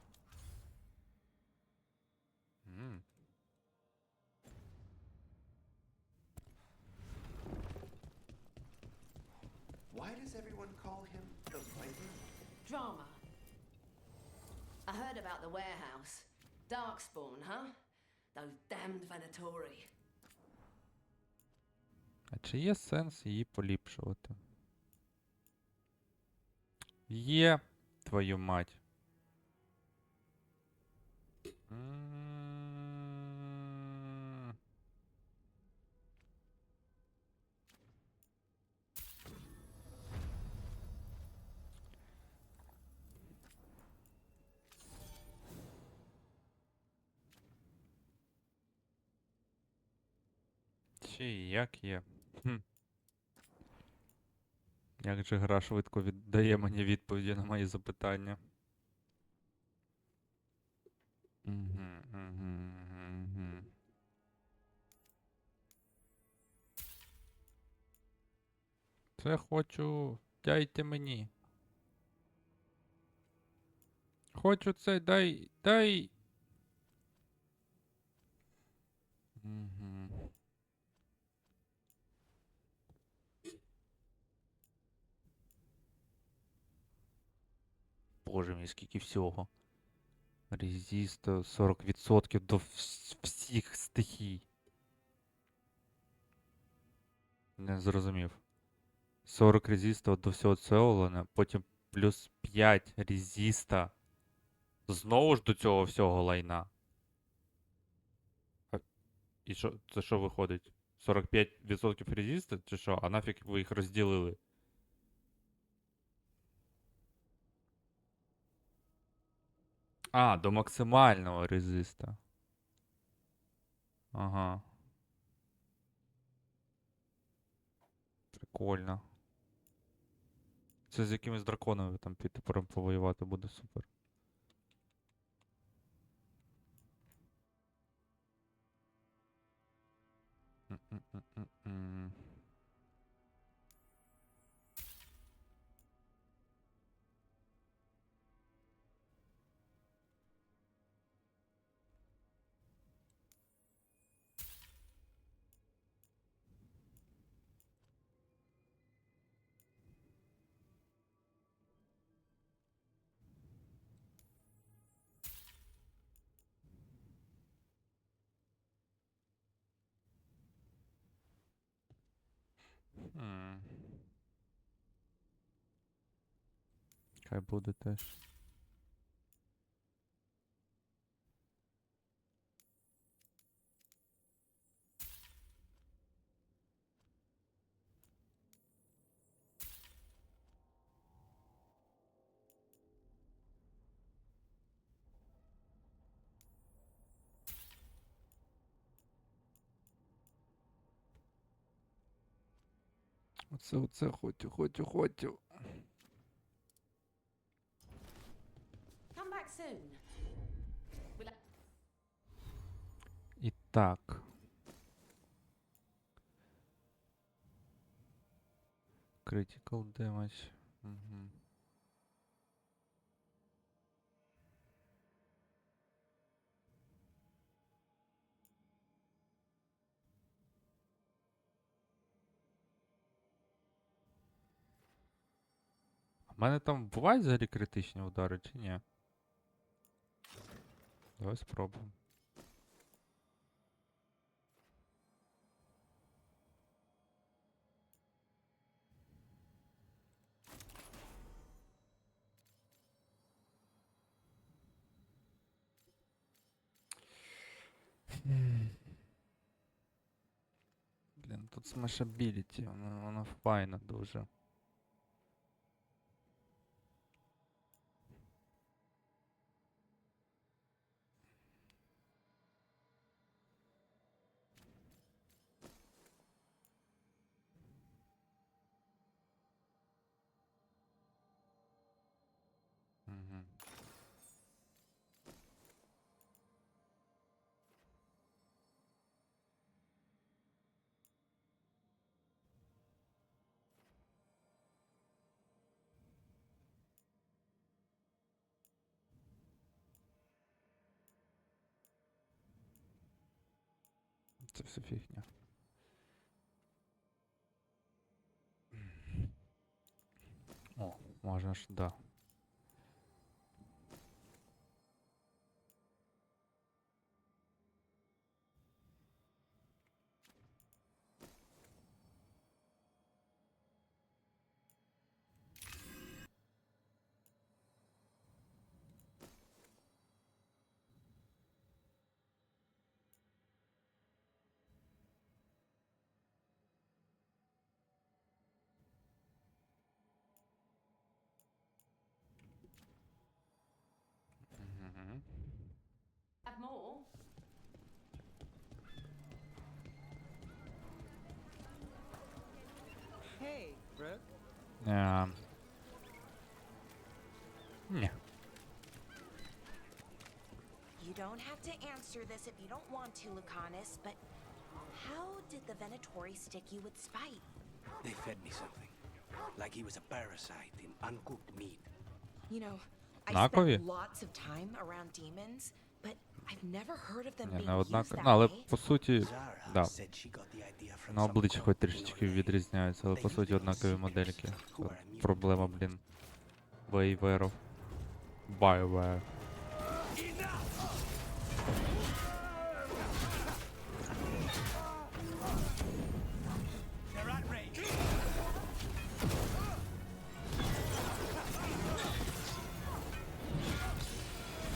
Why does everyone call him the Viper? Drama. I heard about the warehouse. Darkspawn, huh? Those damned Venatori. А чи є сенс її поліпшувати? Є, твою мать. Чи як є? Як же гра швидко віддає мені відповіді на мої запитання. Це хочу. Дайте мені. Хочу це, дай. Боже мій, скільки всього. Резіст 40% до всіх стихій. Не зрозумів. 40 резиста до всього цього, потім плюс 5 резиста. Знову ж до цього всього лайна. І що, це що виходить? 45% резиста? Чи що? А нафіг ви їх розділили? А, до максимального резиста. Ага. Прикольно. Це з якимись драконами там піти повоювати буде супер. М-м-м-м-м. М. Хай буде теж. Оце хочу. Come back soon. We'll І так. Critical damage. Угу. У мене там бувають взагалі критичні удари чи ні? Давай спробуємо. Блін, тут смешабіліті, вона файна дуже. Угу. Це все фігня. О, можна ж, да. Угу. have more. Hey, Brooke. Ні. You don't have to answer this if you don't want to, Lucanus, but how did the Venatori stick you with spite? They fed me something. Like he was a parasite in uncooked meat. You know, I Однакові? spent lots of time around demons, but I've never heard of them Ні, being не used однакові. that Ну, але way. по суті, Zara да. said she got the idea from На some обличчі cult хоч we трішечки were late. відрізняються, але по суті однакові модельки. От проблема, блін. Вейверов. BioWare.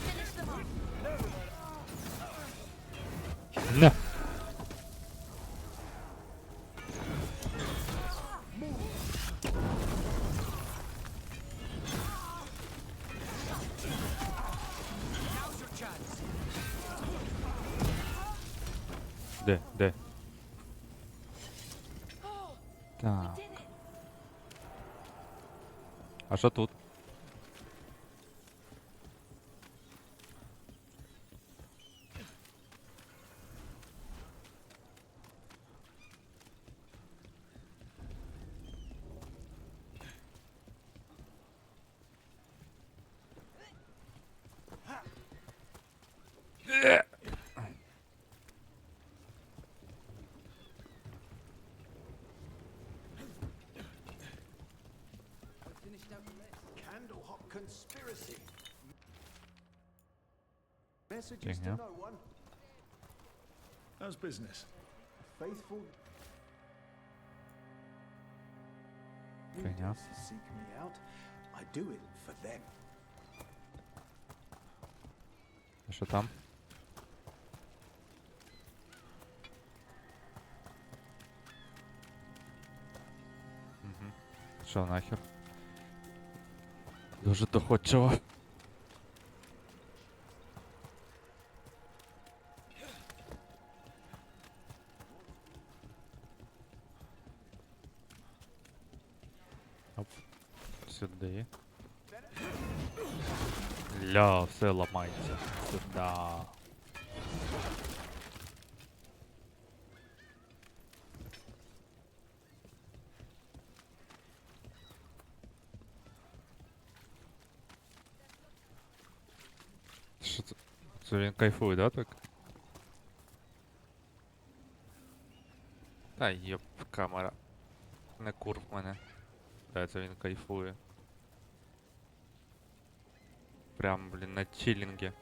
Finish them off. Не. Де? Так. А що тут? Candlehop conspiracy. Messages to Фігня. no one. How's business? Faithful Фігня. readers seek me out. I do it for them. А що там? Угу. Що нахер? Дуже доходчиво. Оп. Сюди. Ля, все ламається. Сюда. Що це? Це він кайфує, да, так? Та йоп, камера. Не курв мене. Да, це він кайфує. Прям, блін, на чиллинге.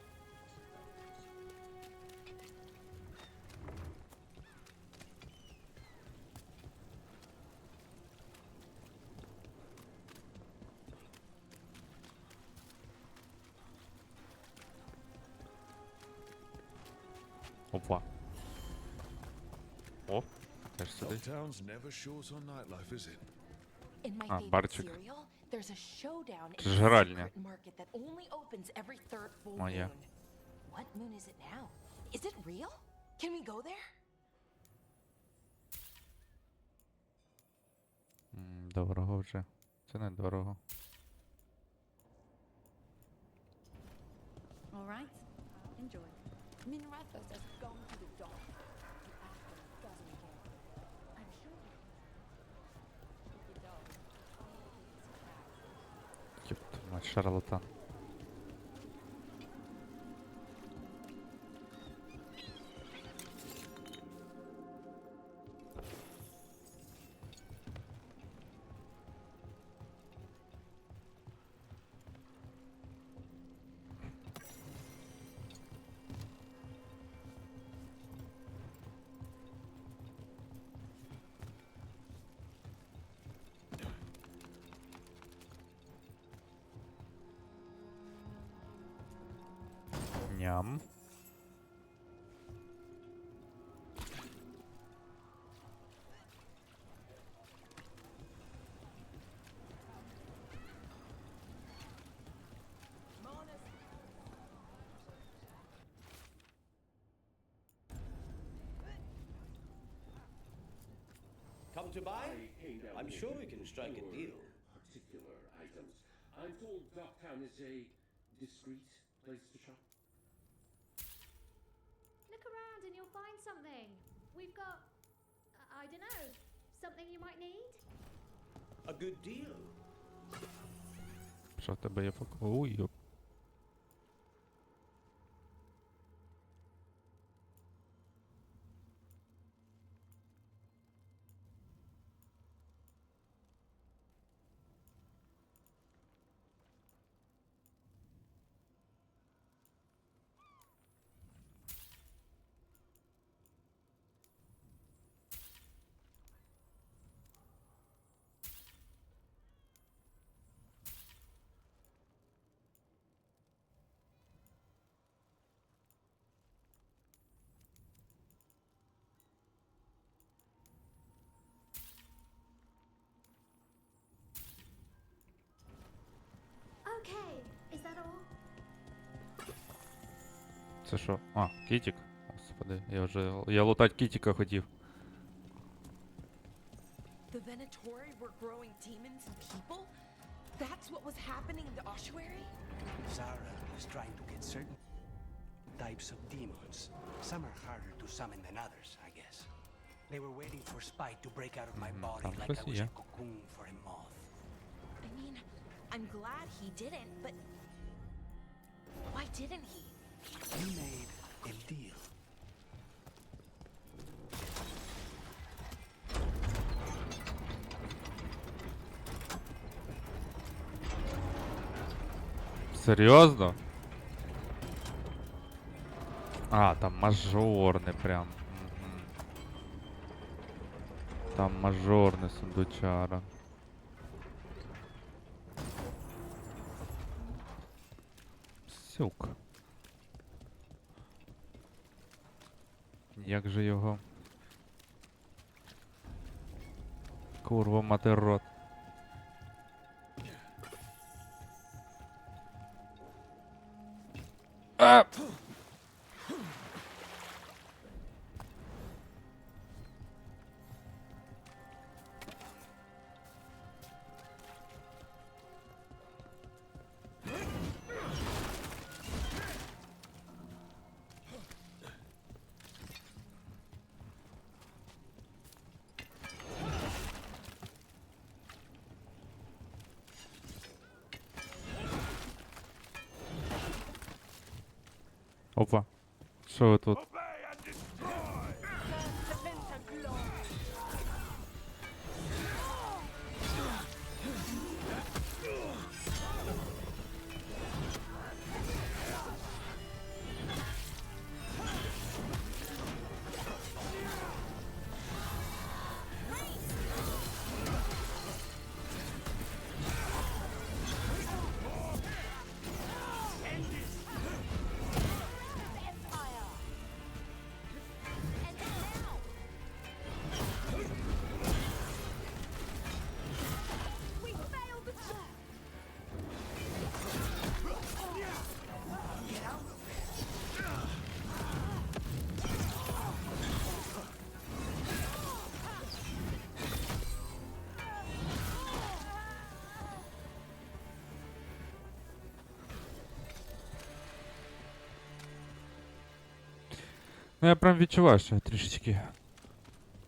Опа. О, теж сюди. Dogtown's never short on nightlife, is it? In my Ah, favorite barчик. cereal, there's a showdown in Жральня. a secret market that only opens every third full Моя. moon. What moon is it now? Is it real? Can we go there? Дорого вже. Це не дорого. All right. Enjoy. Minrathos has gone to the dock. The Aspen doesn't care. I'm sure the dog. Ёпта мать, шарлатан. Ням. Come to buy? I'm sure we can strike a deal. Particular items. I'm told Dogtown is a discreet place to shop. Look around and you'll find something. We've got, I don't know, something you might need. A good deal. Що в тебе є поки? Ой, йоп. Okay, is that all? Це що? А, кітік. Господи. Господи, я лутать кітіка хотів. The Venatori were growing demons and people? That's what was happening in the ossuary? Zara was trying to get certain types of demons. Some are harder to summon than others, I guess. They were waiting for Spike to break out of my body там like I щось was є. a cocoon for a moth. I mean, I'm glad he didn't, but why didn't he? We made a deal. Серйозно? А, там мажорне прям. Мгм. Там мажорне сундучара. Сюк. Як же його? Курва мати рот. А! Опа. Що ви тут? Ну я прям відчуваю, що я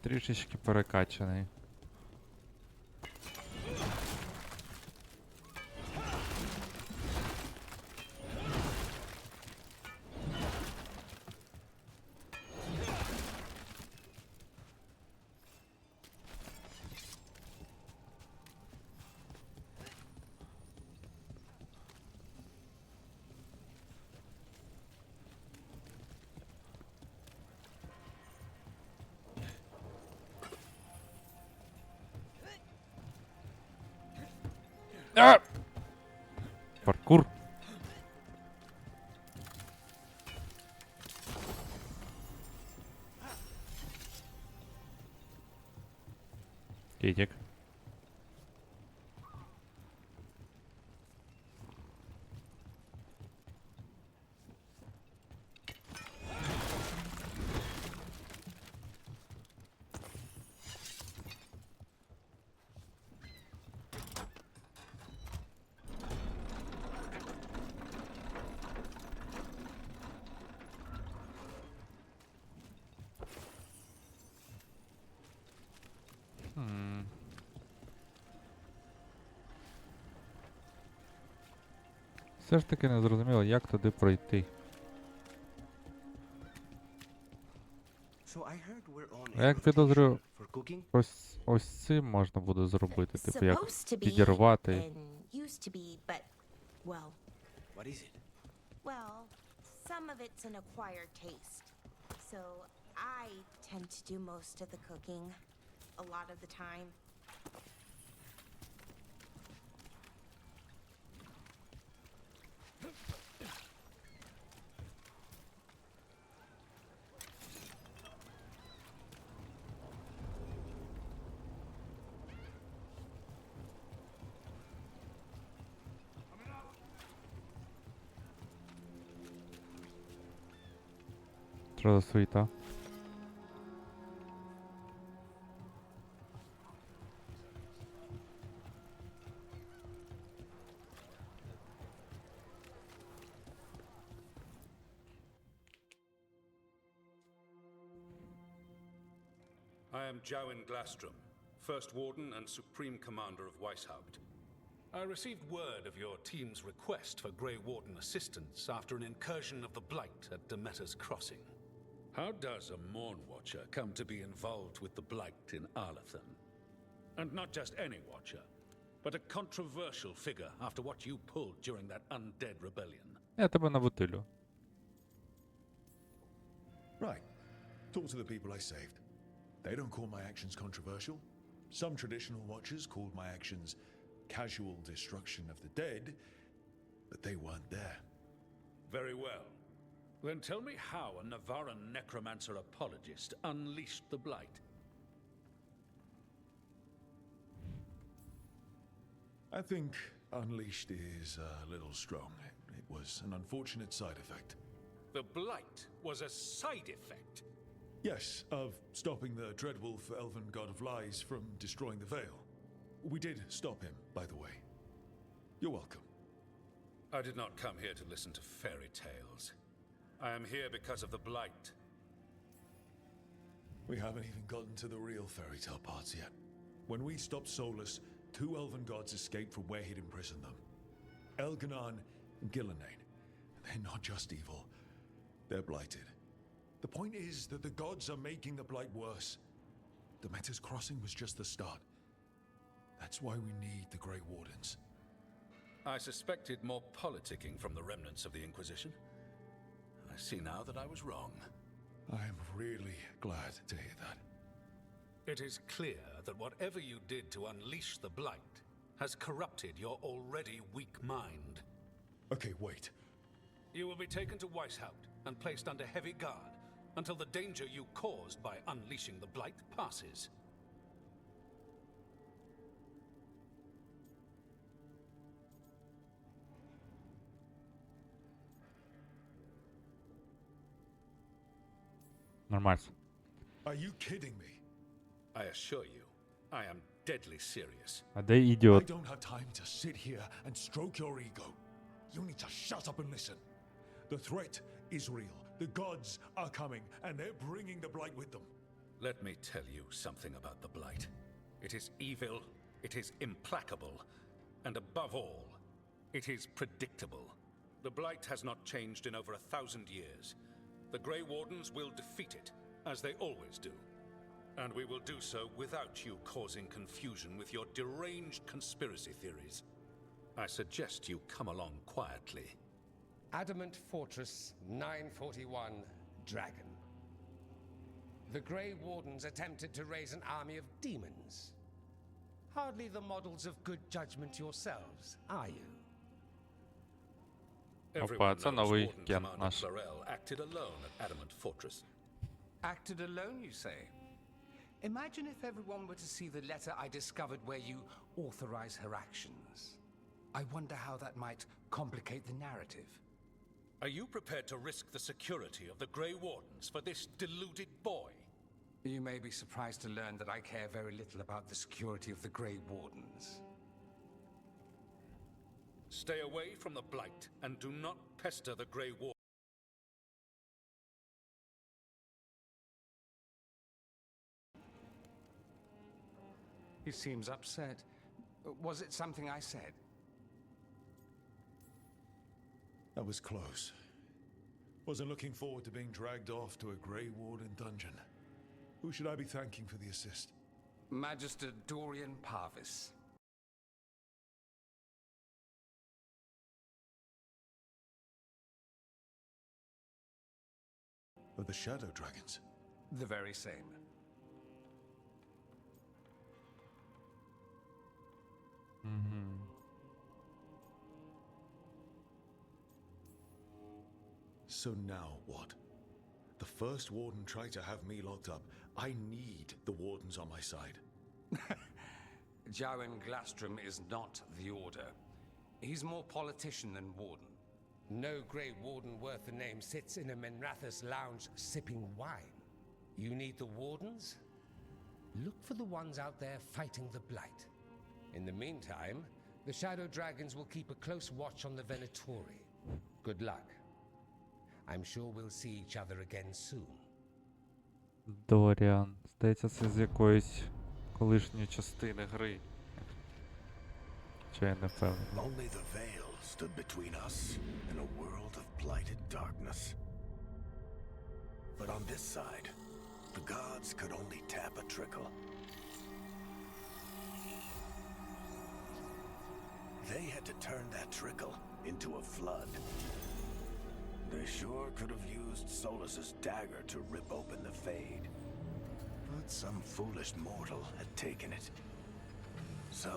трішечки перекачаний. А! Паркур. Китик. Все ж таки не зрозуміло, як туди пройти. So I heard we're on А як a підозрюю, rotation for cooking. ось цим можна буде зробити, типу як Supposed to be підірвати. and used to be, but well, What is it? well, some of it's an acquired taste. So I tend to do most of the cooking a lot of the time. Що за суєта? I am Jowin Glastrom, First Warden and Supreme Commander of Weishaupt. I received word of your team's request for Grey Warden assistance after an incursion of the Blight at Demeter's Crossing. How does a Morn Watcher come to be involved with the Blight in Arlathan? And not just any Watcher, but a controversial figure after what you pulled during that undead rebellion. Я тебе на бутилю. Right. Talk to the people I saved. They don't call my actions controversial. Some traditional watchers called my actions casual destruction of the dead, but they weren't there. Very well. Then tell me how a Navaran necromancer apologist unleashed the Blight. I think unleashed is a little strong. It was an unfortunate side effect. The Blight was a side effect. Yes, of stopping the Dreadwolf Elven God of Lies from destroying the Veil. We did stop him, by the way. You're welcome. I did not come here to listen to fairy tales. I am here because of the Blight. We haven't even gotten to the real fairy tale parts yet. When we stopped Solus, 2 elven gods escaped from where he'd imprisoned them. Elganon and Gillenane. They're not just evil. They're blighted. The point is that the gods are making the Blight worse. Demeter's Crossing was just the start. That's why we need the Grey Wardens. I suspected more politicking from the remnants of the Inquisition. I see now that I was wrong. I'm really glad to hear that. It is clear that whatever you did to unleash the Blight has corrupted your already weak mind. Okay, wait. You will be taken to Weishaupt and placed under heavy guard until the danger you caused by unleashing the Blight passes. Нормально. Are you kidding me? I assure you, I am deadly serious. А де I ідіот? don't have time to sit here and stroke your ego. You need to shut up and listen. The threat is real. The gods are coming, and they're bringing the Blight with them. Let me tell you something about the Blight. It is evil, it is implacable, and above all, it is predictable. The Blight has not changed in over 1,000 years. The Grey Wardens will defeat it, as they always do. And we will do so without you causing confusion with your deranged conspiracy theories. I suggest you come along quietly. Adamant Fortress 941 Dragon. The Grey Wardens attempted to raise an army of demons. Hardly the models of good judgment yourselves, are you? Опа, це новий Warden кент Commander наш. Clarel acted alone at Adamant Fortress. Acted alone, you say? Imagine if everyone were to see the letter I discovered where you authorize her actions. I wonder how that might complicate the narrative. Are you prepared to risk the security of the Grey Wardens for this deluded boy? You may be surprised to learn that I care very little about the security of the Grey Wardens. Stay away from the Blight and do not pester the Grey Wardens. He seems upset. Was it something I said? That was close. Wasn't looking forward to being dragged off to a Grey Warden dungeon. Who should I be thanking for the assist? Magister Dorian Parvis. Of the Shadow Dragons. The very same. So now what? The First Warden tried to have me locked up. I need the Wardens on my side. Jowin Glastrom is not the Order. He's more politician than Warden. No Grey Warden worth the name sits in a Menrathus lounge sipping wine. You need the Wardens? Look for the ones out there fighting the Blight. In the meantime, the Shadow Dragons will keep a close watch on the Venatori. Good luck. I'm sure we'll see each other again soon. Доріан. Здається, це з якоїсь колишньої частини гри. Чи я не впевнений. Only the veil stood between us and a world of blighted darkness. But on this side, the gods could only tap a trickle. They had to turn that trickle into a flood. They sure could have used Solus's dagger to rip open the Fade. But some foolish mortal had taken it. So,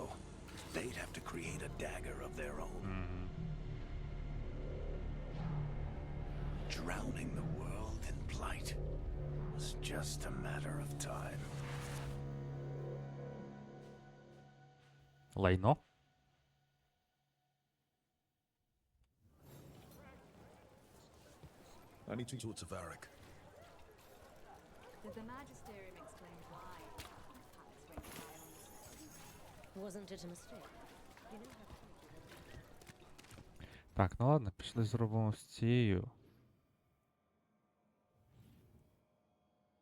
they'd have to create a dagger of their own. Drowning the world in blight was just a matter of time. Лайно? I need to talk to Varric. Did the Magisterium explain why Pax went silent? Wasn't it a mistake? You know how Так, ну ладно, пішли зробимо з цією.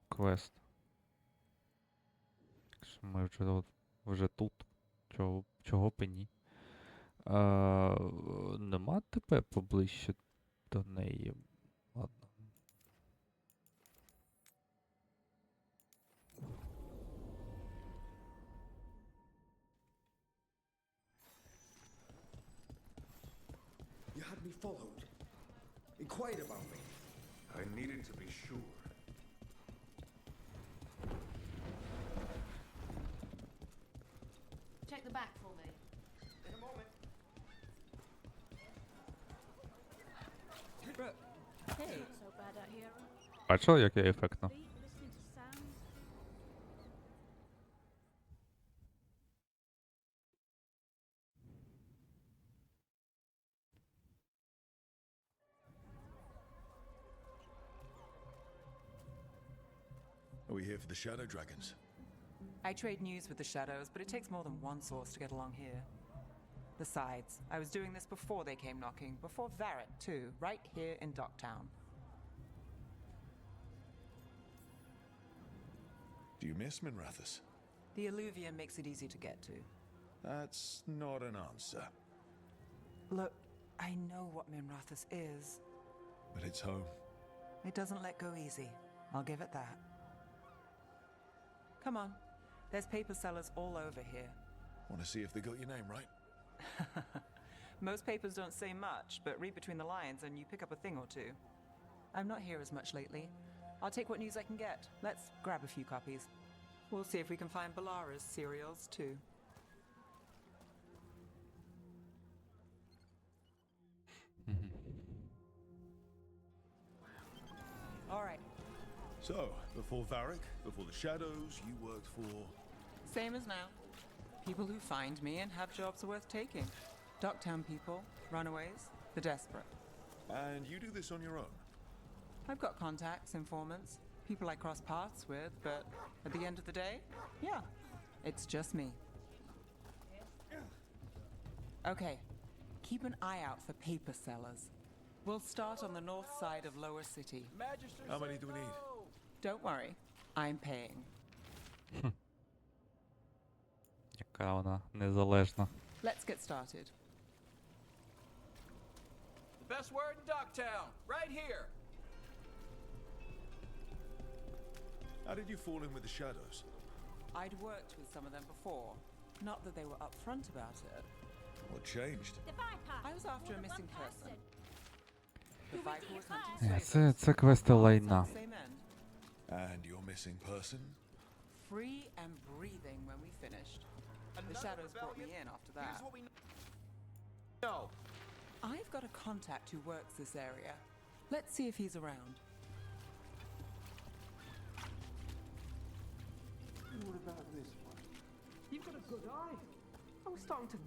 Квест. Якщо ми вже тут. Чого б і ні. Нема ТП поближче до неї. Ладно. You had me followed. Inquired about me. I needed to be sure. Check the back for me. In a moment. Hey. So bad out here. Бачили, як я ефектно? Listening to sounds. Are we here for the Shadow Dragons? I trade news with the Shadows, but it takes more than one source to get along here. Besides, I was doing this before they came knocking, before Varric too, right here in Docktown. Do you miss Minrathous? The Alluvium makes it easy to get to. That's not an answer. Look, I know what Minrathous is. But it's home. It doesn't let go easy. I'll give it that. Come on. There's paper sellers all over here. Want to see if they got your name right? Most papers don't say much, but read between the lines and you pick up a thing or two. I'm not here as much lately. I'll take what news I can get. Let's grab a few copies. We'll see if we can find Balara's serials too. All right. So, before Varric, before the Shadows, you worked for... Same as now. People who find me and have jobs worth taking. Docktown people, runaways, the desperate. And you do this on your own? I've got contacts, informants, people I cross paths with, but at the end of the day, yeah, it's just me. Okay, keep an eye out for paper sellers. We'll start on the north side of Lower City. How many do we need? Don't worry, I'm paying. Яка вона незалежна. Let's get started. The best word in Docktown, right here. How did you fall in with the Shadows? I'd worked with some of them before. Not that they were upfront about it. What changed? The Viper. I was after a missing person. The Who Viper was was it? hunting Це квести лайна. Same end. And your missing person? Free and breathing when we finished. The Shadows brought me in after that. Here's what we know. I've got a contact who works this area. Let's see if he's around. What about this one? You've got a good eye. I was starting to...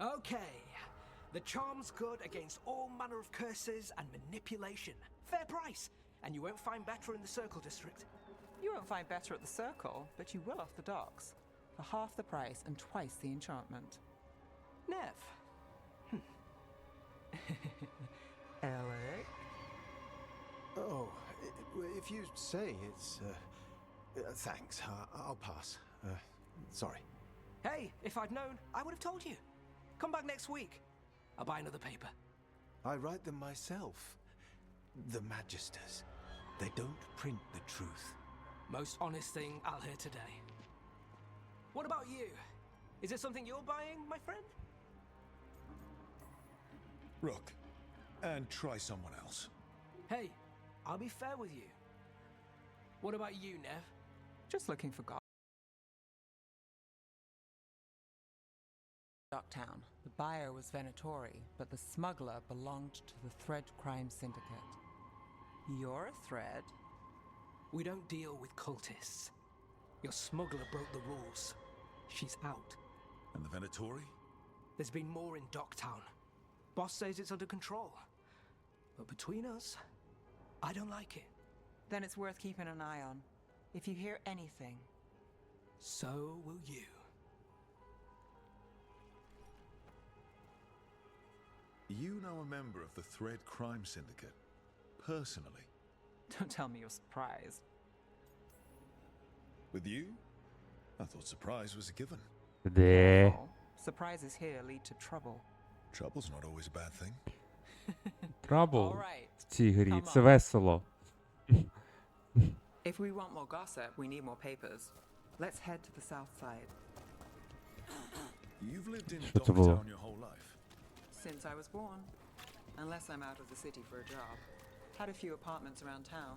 Okay. The charm's good against all manner of curses and manipulation. Fair price. And you won't find better in the Circle District. You won't find better at the Circle, but you will off the docks. For half the price and twice the enchantment. Nev. Alec? Oh, if you say it's... thanks. I'll pass. Sorry. Hey, if I'd known, I would have told you. Come back next week. I'll buy another paper. I write them myself. The Magisters. They don't print the truth. Most honest thing I'll hear today. What about you? Is it something you're buying, my friend? Rook, and try someone else. Hey, I'll be fair with you. What about you, Nev? Just looking for God. Docktown. The buyer was Venatori, but the smuggler belonged to the Thread Crime Syndicate. You're a Thread? We don't deal with cultists. Your smuggler broke the rules. She's out. And the Venatori? There's been more in Docktown. Boss says it's under control. But between us, I don't like it. Then it's worth keeping an eye on. If you hear anything. So will you. You know a member of the Thread Crime Syndicate, personally. Don't tell me you're surprised. With you? I thought surprise was a given. Де? Surprises here lead to trouble. Trouble's not always a bad thing. Trouble Alright, в цій грі. come Це on. весело. If we want more gossip, we need more papers. Let's head to the south side. You've lived in Що це було? Docktown your whole life. Since I was born. Unless I'm out of the city for a job. Had a few apartments around town.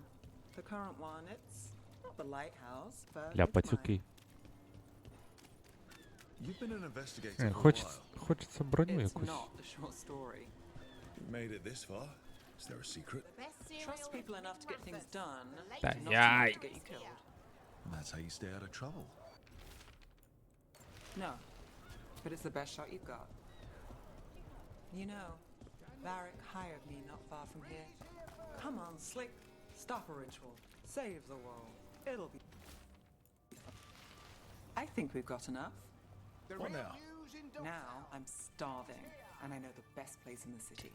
The current one, it's not the lighthouse, but Ля, it's mine. пацюки. You've been an investigator for a Хочеться, while. хочеться броню It's якусь. not a short story. You made it this far. Is there a secret? Trust people enough to get things done, Та not яй. enough to get you killed. And that's how you stay out of trouble. No, but it's the best shot you've got. You know, Varric hired me not far from here. Come on, Slick. Stop a ritual. Save the world. It'll be fun. I think we've got enough. What now? Now I'm starving, and I know the best place in the city.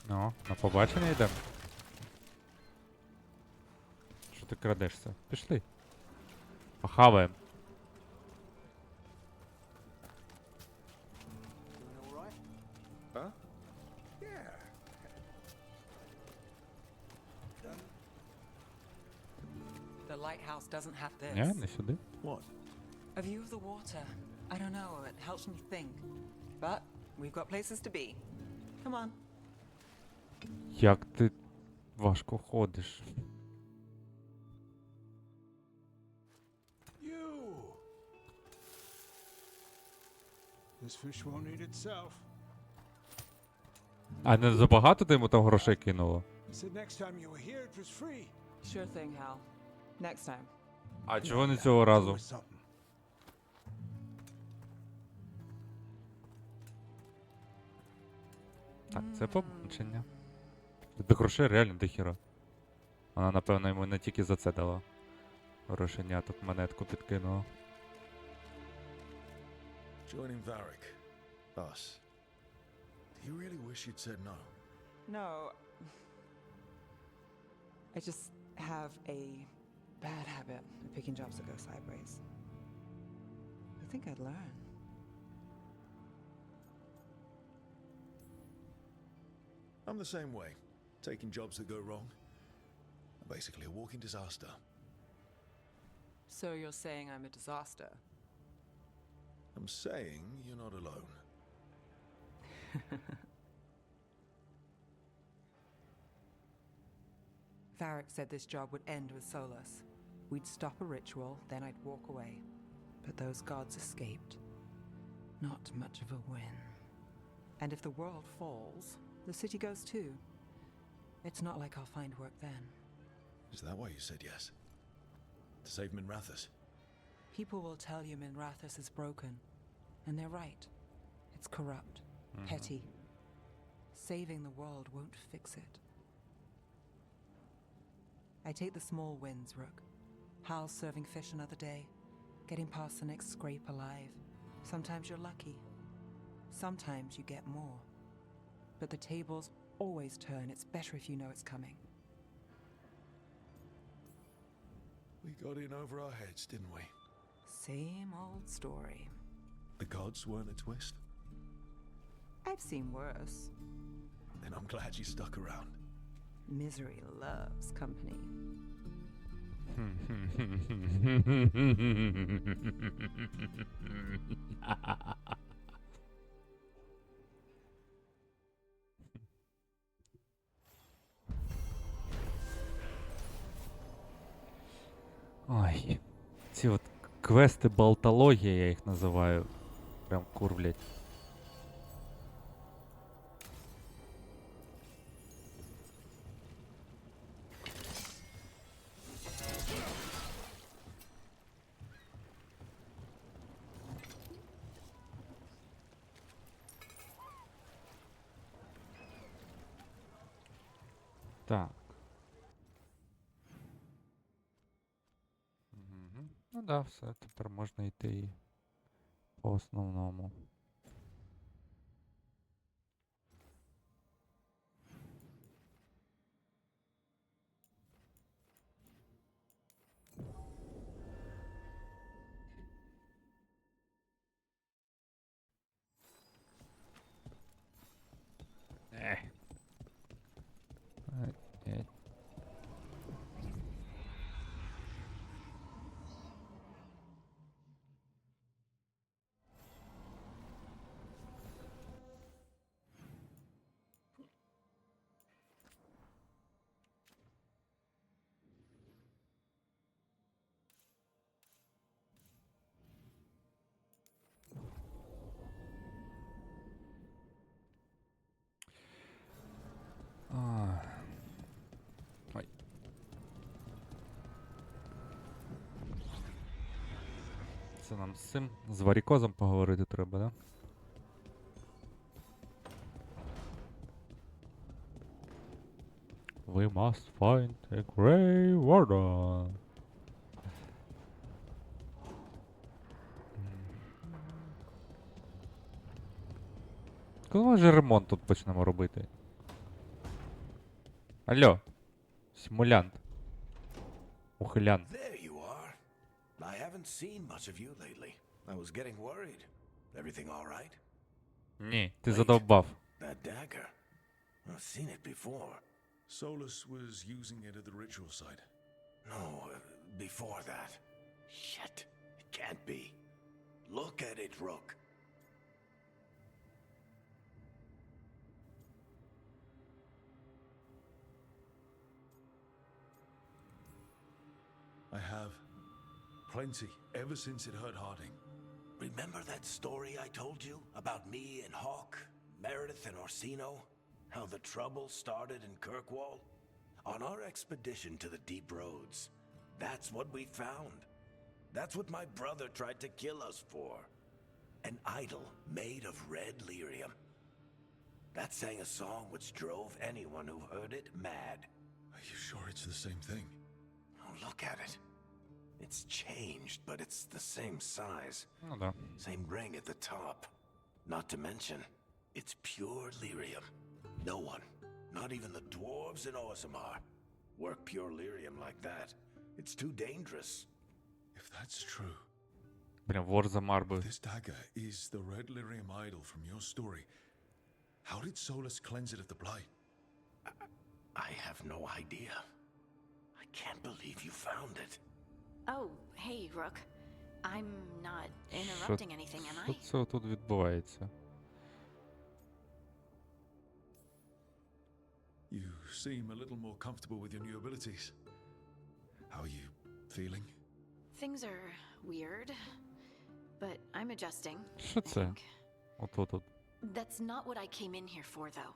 Ну, на побачення йдемо. Що ти крадешся? Пішли. Похаваємо. Huh? Yeah. The lighthouse doesn't have this. Ні, не сюди. What? A view of the water. I don't know, it helps me think. But we've got places to be. Come on. Як ти важко ходиш. You! This fish won't eat itself. А не забагато ти йому там грошей кинуло? I said next time you were here it was free. Sure thing, Hal. Next time. А чого не цього разу? Or something. Так, це побачення. До грошей реально дохіра. Вона, напевно, йому не тільки за це дала. Грошеня тут монетку підкинула. Joining Varric. Us. Do you really wish you'd said no? No. I just have a bad habit of picking jobs that go sideways. I think I'd learn. I'm the same way. Taking jobs that go wrong. I'm basically a walking disaster. So you're saying I'm a disaster? I'm saying you're not alone. Varric said this job would end with Solus. We'd stop a ritual, then I'd walk away. But those gods escaped. Not much of a win. And if the world falls, the city goes too. It's not like I'll find work then. Is that why you said yes? To save Minrathous? People will tell you Minrathous is broken. And they're right. It's corrupt, petty. Saving the world won't fix it. I take the small wins, Rook. Hal serving fish another day, getting past the next scrape alive. Sometimes you're lucky. Sometimes you get more. But the tables always turn. It's better if you know it's coming. We got in over our heads, didn't we? Same old story. The gods weren't a twist? I've seen worse. Then I'm glad you stuck around. Misery loves company. Ой, ці от квести болтологія, я їх називаю. Прям курвлять. Так. Ну да, все, тепер можна йти і по основному. Ой. Це нам з цим, з варікозом поговорити треба, да? We must find a Grey Warden. Коли ми вже ремонт тут почнемо робити? Алло, симулянт. Ухилян. There you are. I haven't seen much of you lately. I was getting worried. Everything all right? Ні, ти задовбав. That dagger. I've seen it before. Solus was using it at the ritual site. No, before that. Shit. It can't be. Look at it, Rook. I have. Plenty, ever since it hurt Harding. Remember that story I told you about me and Hawk, Meredith and Orsino? How the trouble started in Kirkwall? On our expedition to the Deep Roads, that's what we found. That's what my brother tried to kill us for. An idol made of red lyrium. That sang a song which drove anyone who heard it mad. Are you sure it's the same thing? Oh, look at it. It's changed, but it's the same size. Ну да. Same ring at the top. Not to mention, it's pure lyrium. No one, not even the dwarves in Orzammar, work pure lyrium like that. It's too dangerous. If that's true, Блін, в Орзамар би. this dagger is the red lyrium idol from your story. How did Solus cleanse it of the blight? I have no idea. I can't believe you found it. Oh, hey, Rook. I'm not interrupting anything, am I? Що це тут відбувається? You seem a little more comfortable with your new abilities. How are you feeling? Things are weird, but I'm adjusting. Що це? Отут. That's not what I came in here for, though.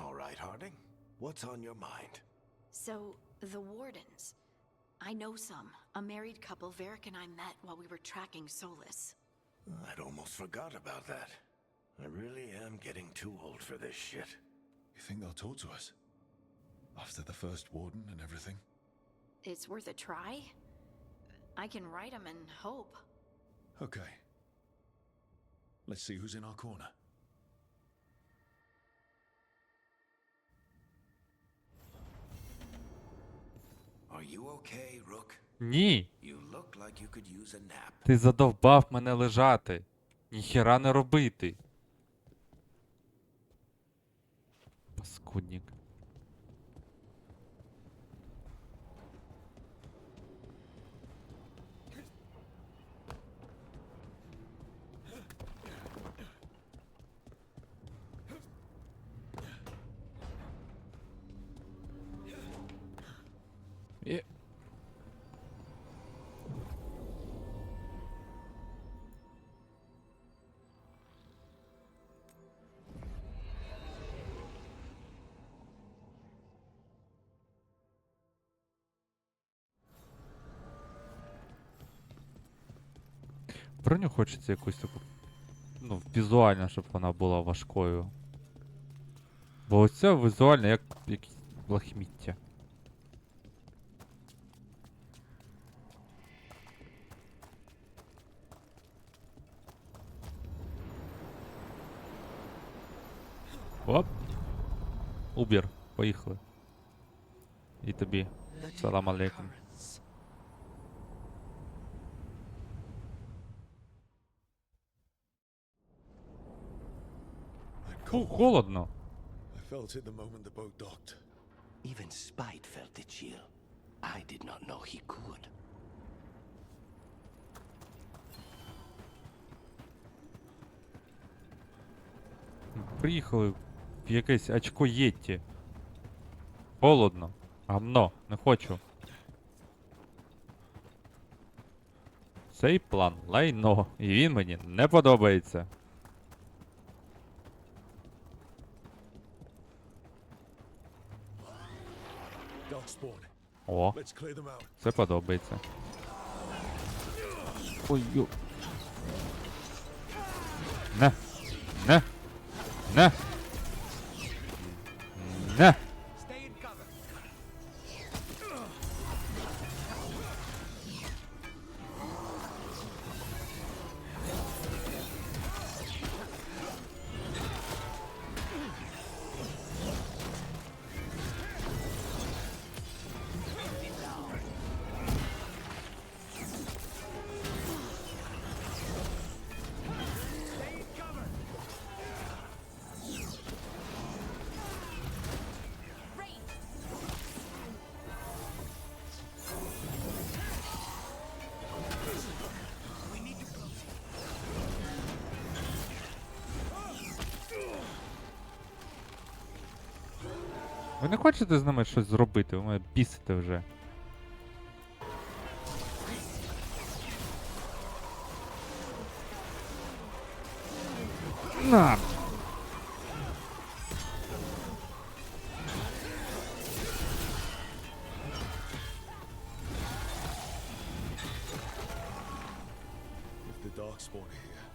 All right, Harding. What's on your mind? So, the Wardens. I know some. A married couple Varric and I met while we were tracking Solus. I'd almost forgot about that. I really am getting too old for this shit. You think they'll talk to us? After the first warden and everything? It's worth a try. I can write them and hope. Okay. Let's see who's in our corner. Are you okay, Rook? Ні. You look like you could use a nap. Ти задовбав мене лежати. Ніхіра не робити. Паскудник. І... Броню хочеться якусь таку, ну, візуально, щоб вона була важкою. Бо оця візуально як якісь лахміття. Оп! Убер, поїхали. І тобі. Салам алейкум. Фу, холодно. I felt it the moment the boat docked. Even Spite felt the chill. I did not know he could. Приїхали в якесь очко Єтті. Холодно. Гамно. Не хочу. Цей план лайно. І він мені не подобається. О, це подобається. Ой-ю. Не. Не. Не. Не. Ви не хочете з ними щось зробити? Ви мене бісите вже. На! If the Darkspawn are here,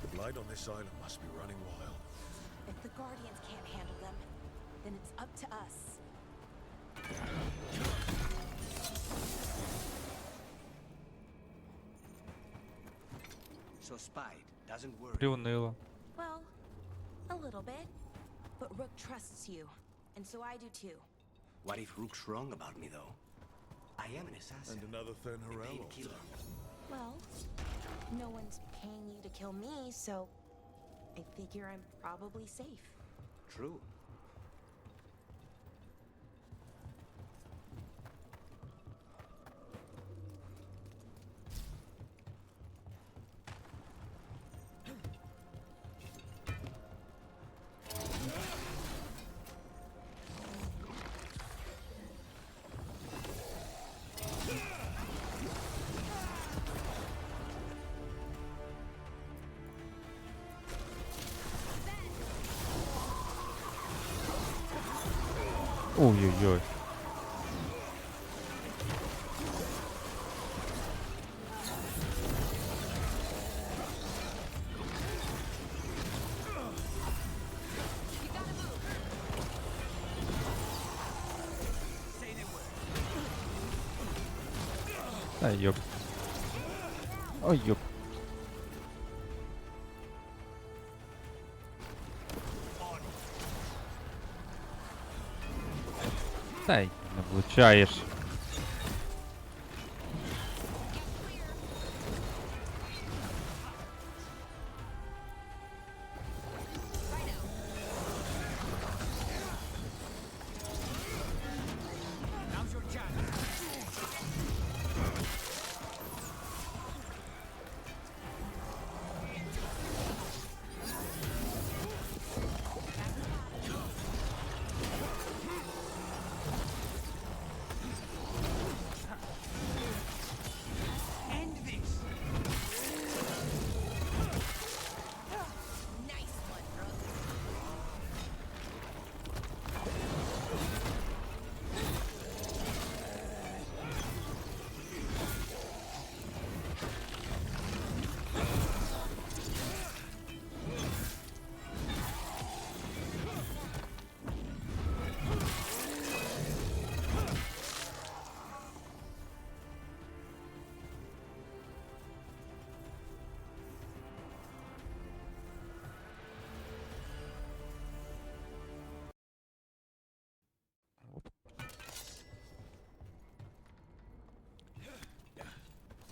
the blight on this island must be running wild. If the Guardians can't handle them, then it's up to us. So Spite doesn't worry. Приунило. Well, a little bit. But Rook trusts you, and so I do too. What if Rook's wrong about me, though? I am an assassin. And another Fen A Harel paid also. killer. Well, no one's paying you to kill me, so I figure I'm probably safe. True. Ой-ой-ой. Ай, йоп. Ой, йоп. Дай, не влучаєш.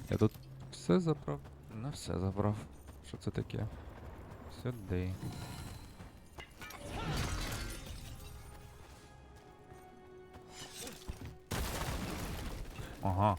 Я тут все забрав? Не все забрав. Що це таке? Сюди. Ага.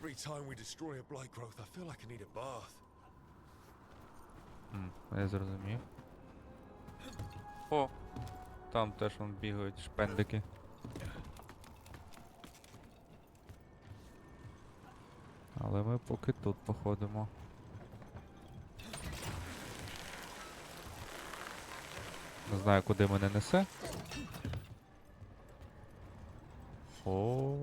Every time we destroy a blight growth, I feel like I need a bath. Я зрозумів. О! Там теж вон бігають шпендики. Але ми поки тут походимо. Не знаю, куди мене несе. О.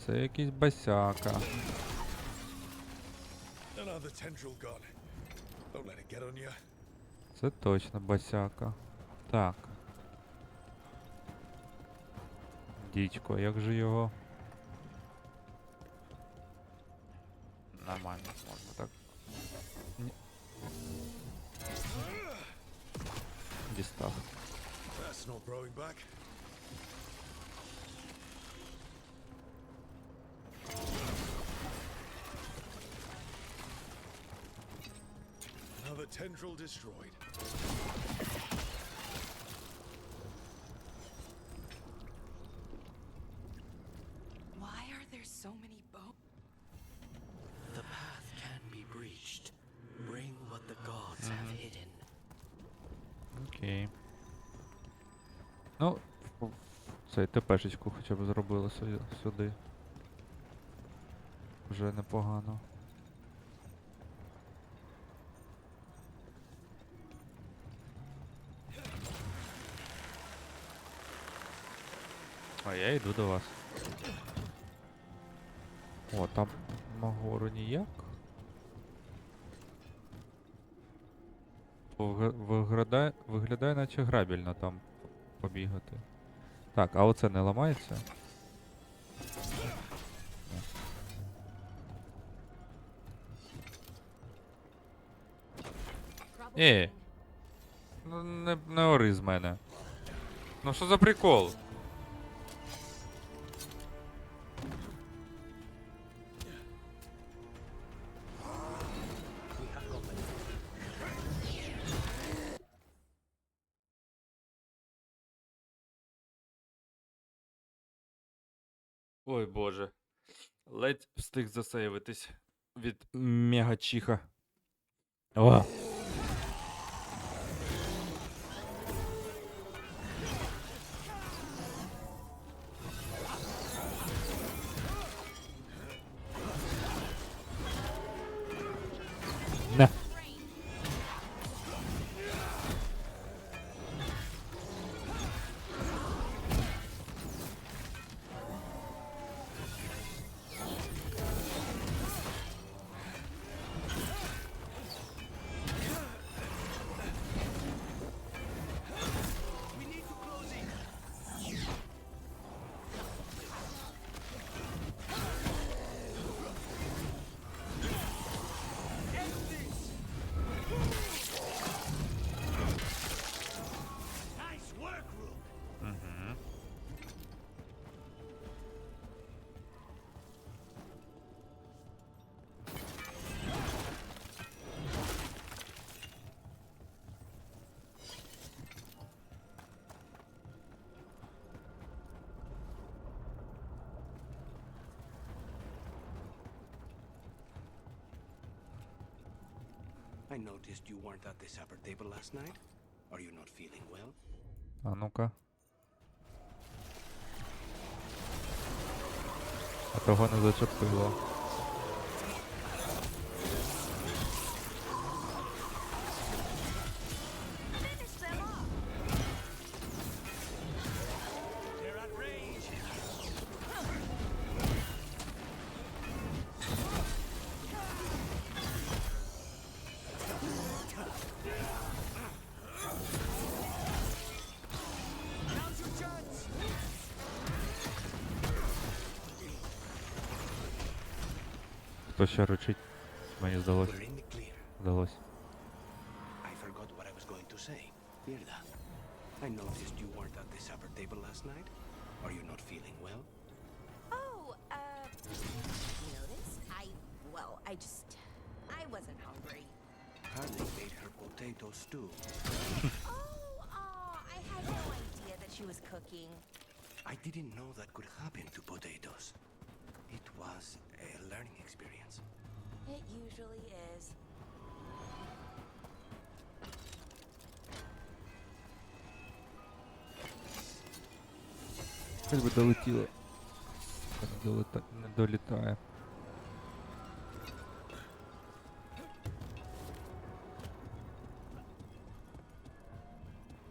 Це якийсь басяка. Another tendril gun. Don't let it get on you. Це точно басяка. Так. Дідько, як же його? Нормально, можна так. Ні. Дістав. That's not growing back. Another tendril destroyed. Why are there so many bones? The path can be breached. Bring what the gods have hidden. Окей. Ну, цей ТПшечку хоча б зробили сюди. Вже непогано. А я йду до вас. О, там нагору ніяк. Виглядає, наче грабельно там побігати. Так, а оце не ламається? Ну не ори з мене. Ну що за прикол? Ой боже. Ледь встиг засейвитись від мегачиха. О! Не. I noticed you weren't at the supper table last night. Are you not feeling well? А ну-ка. А того не зачепило. They're at range. Now's your chance. Хто ще речить? Мені здалось. We're in the clear. Здалось. I forgot what I was going to say. Mirda, I noticed you weren't at the supper table last night. Are you not feeling well? Oh, noticed? I wasn't hungry. Harley made her potato stew. I had no idea that she was cooking. I didn't know that could happen to potatoes. It was a learning experience. It usually is. Хоч би долетіло. Не долітає.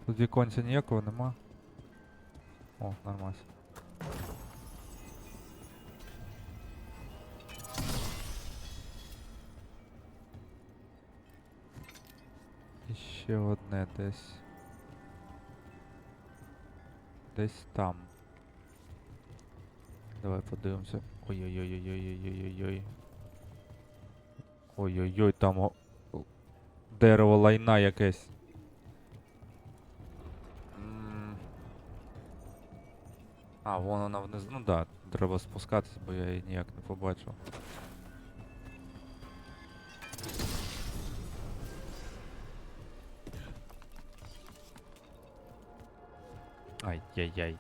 Тут віконця ніякого нема. О, нормально. І ще одне десь. Десь там. Давай подивимося. Ой-ой-ой-ой-ой-ой-ой-ой. Ой-ой-ой, там дерево лайна якесь. А, вон вона внизу. Ну да, треба спускатися, бо я її ніяк не побачив. Ай-яй-яй.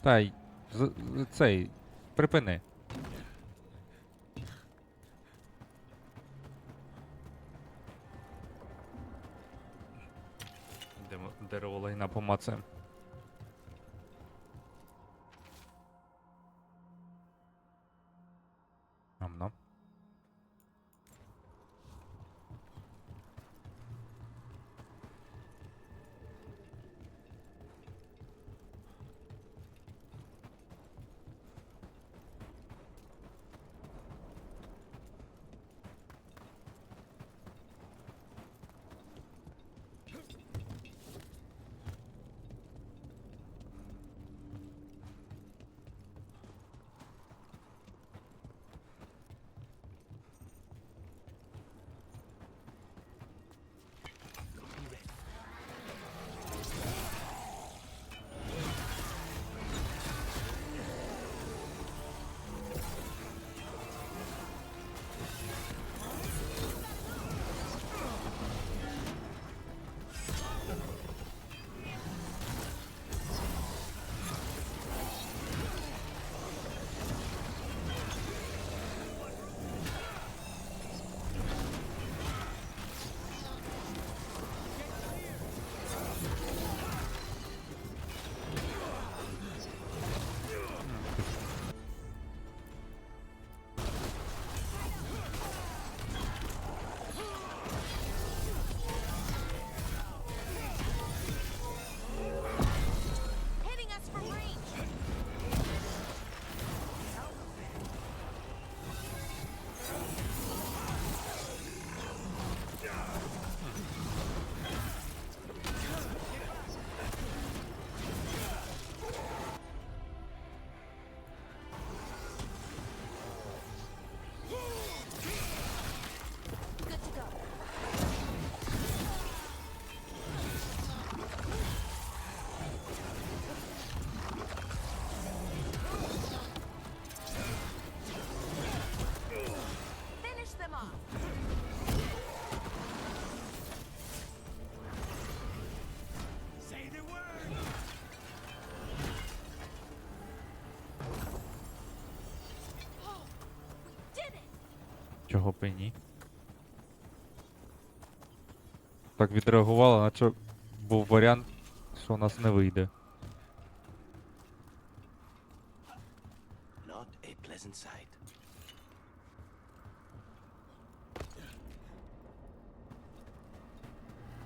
Та й цей, припини. Дерево лайна помацаємо. Нам. Чого б і ні? Так відреагувала, наче був варіант, що у нас не вийде. Not a pleasant sight.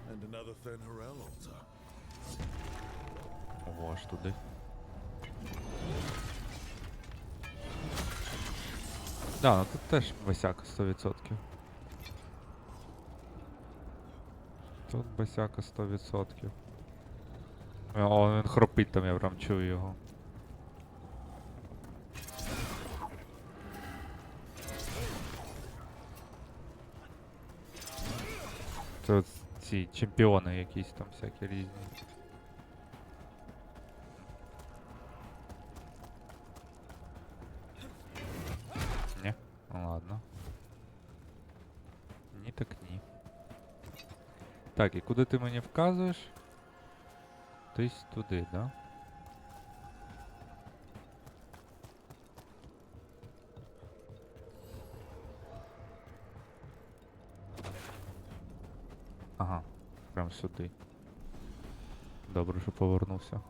And another Thenharel altar. Ого, аж туди. Да, ну тут теж босяка 100%. Тут босяка 100%. О, він хропить там, я прям чую його. Це от ці чемпіони якісь там всякі різні. Ні? Ну ладно. Ні, так ні. Так, і куди ти мені вказуєш? Десь туди, да? Ага, прям сюди. Добре, що повернувся.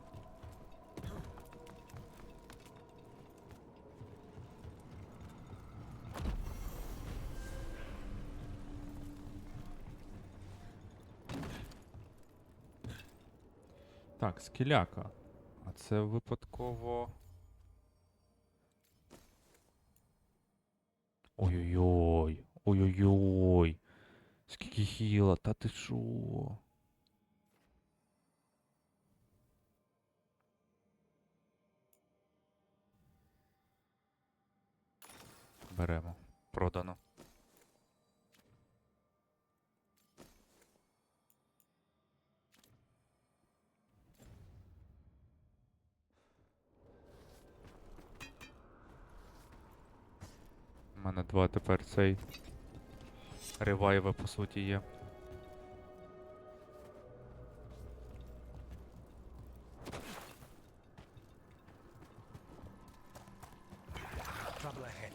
Так, скеляка. А це випадково. Ой-ой-ой. Ой-ой-ой. Скільки хіла, та ти шо? Беремо. Продано. У мене два тепер цей ревайва по суті є.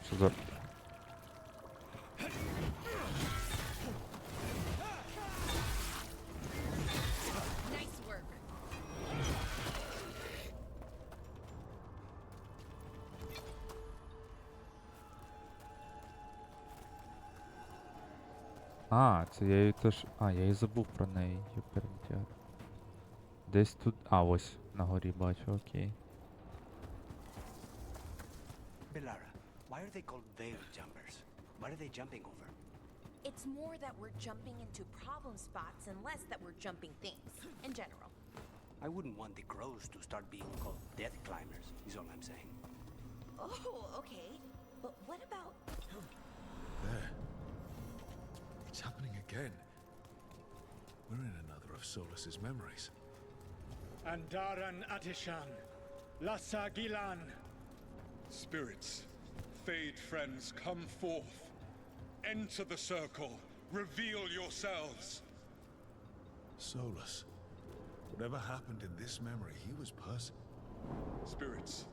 Що за... А, це я її теж... А, я і забув про неї, юпермтяр. Десь тут... А, ось, на горі бачу, окей. Belara, why are they called veil jumpers? What are they jumping over? It's more that we're jumping into problem spots and less that we're jumping things, in general. I wouldn't want the crows to start being called death climbers, is all I'm saying. Oh, okay. But what about... There. It's happening again. We're in another of Solus's memories. Andaran Atishan, Lassa Gilan. Spirits, Fade friends, come forth. Enter the circle. Reveal yourselves. Solus. Whatever happened in this memory, he was Spirits,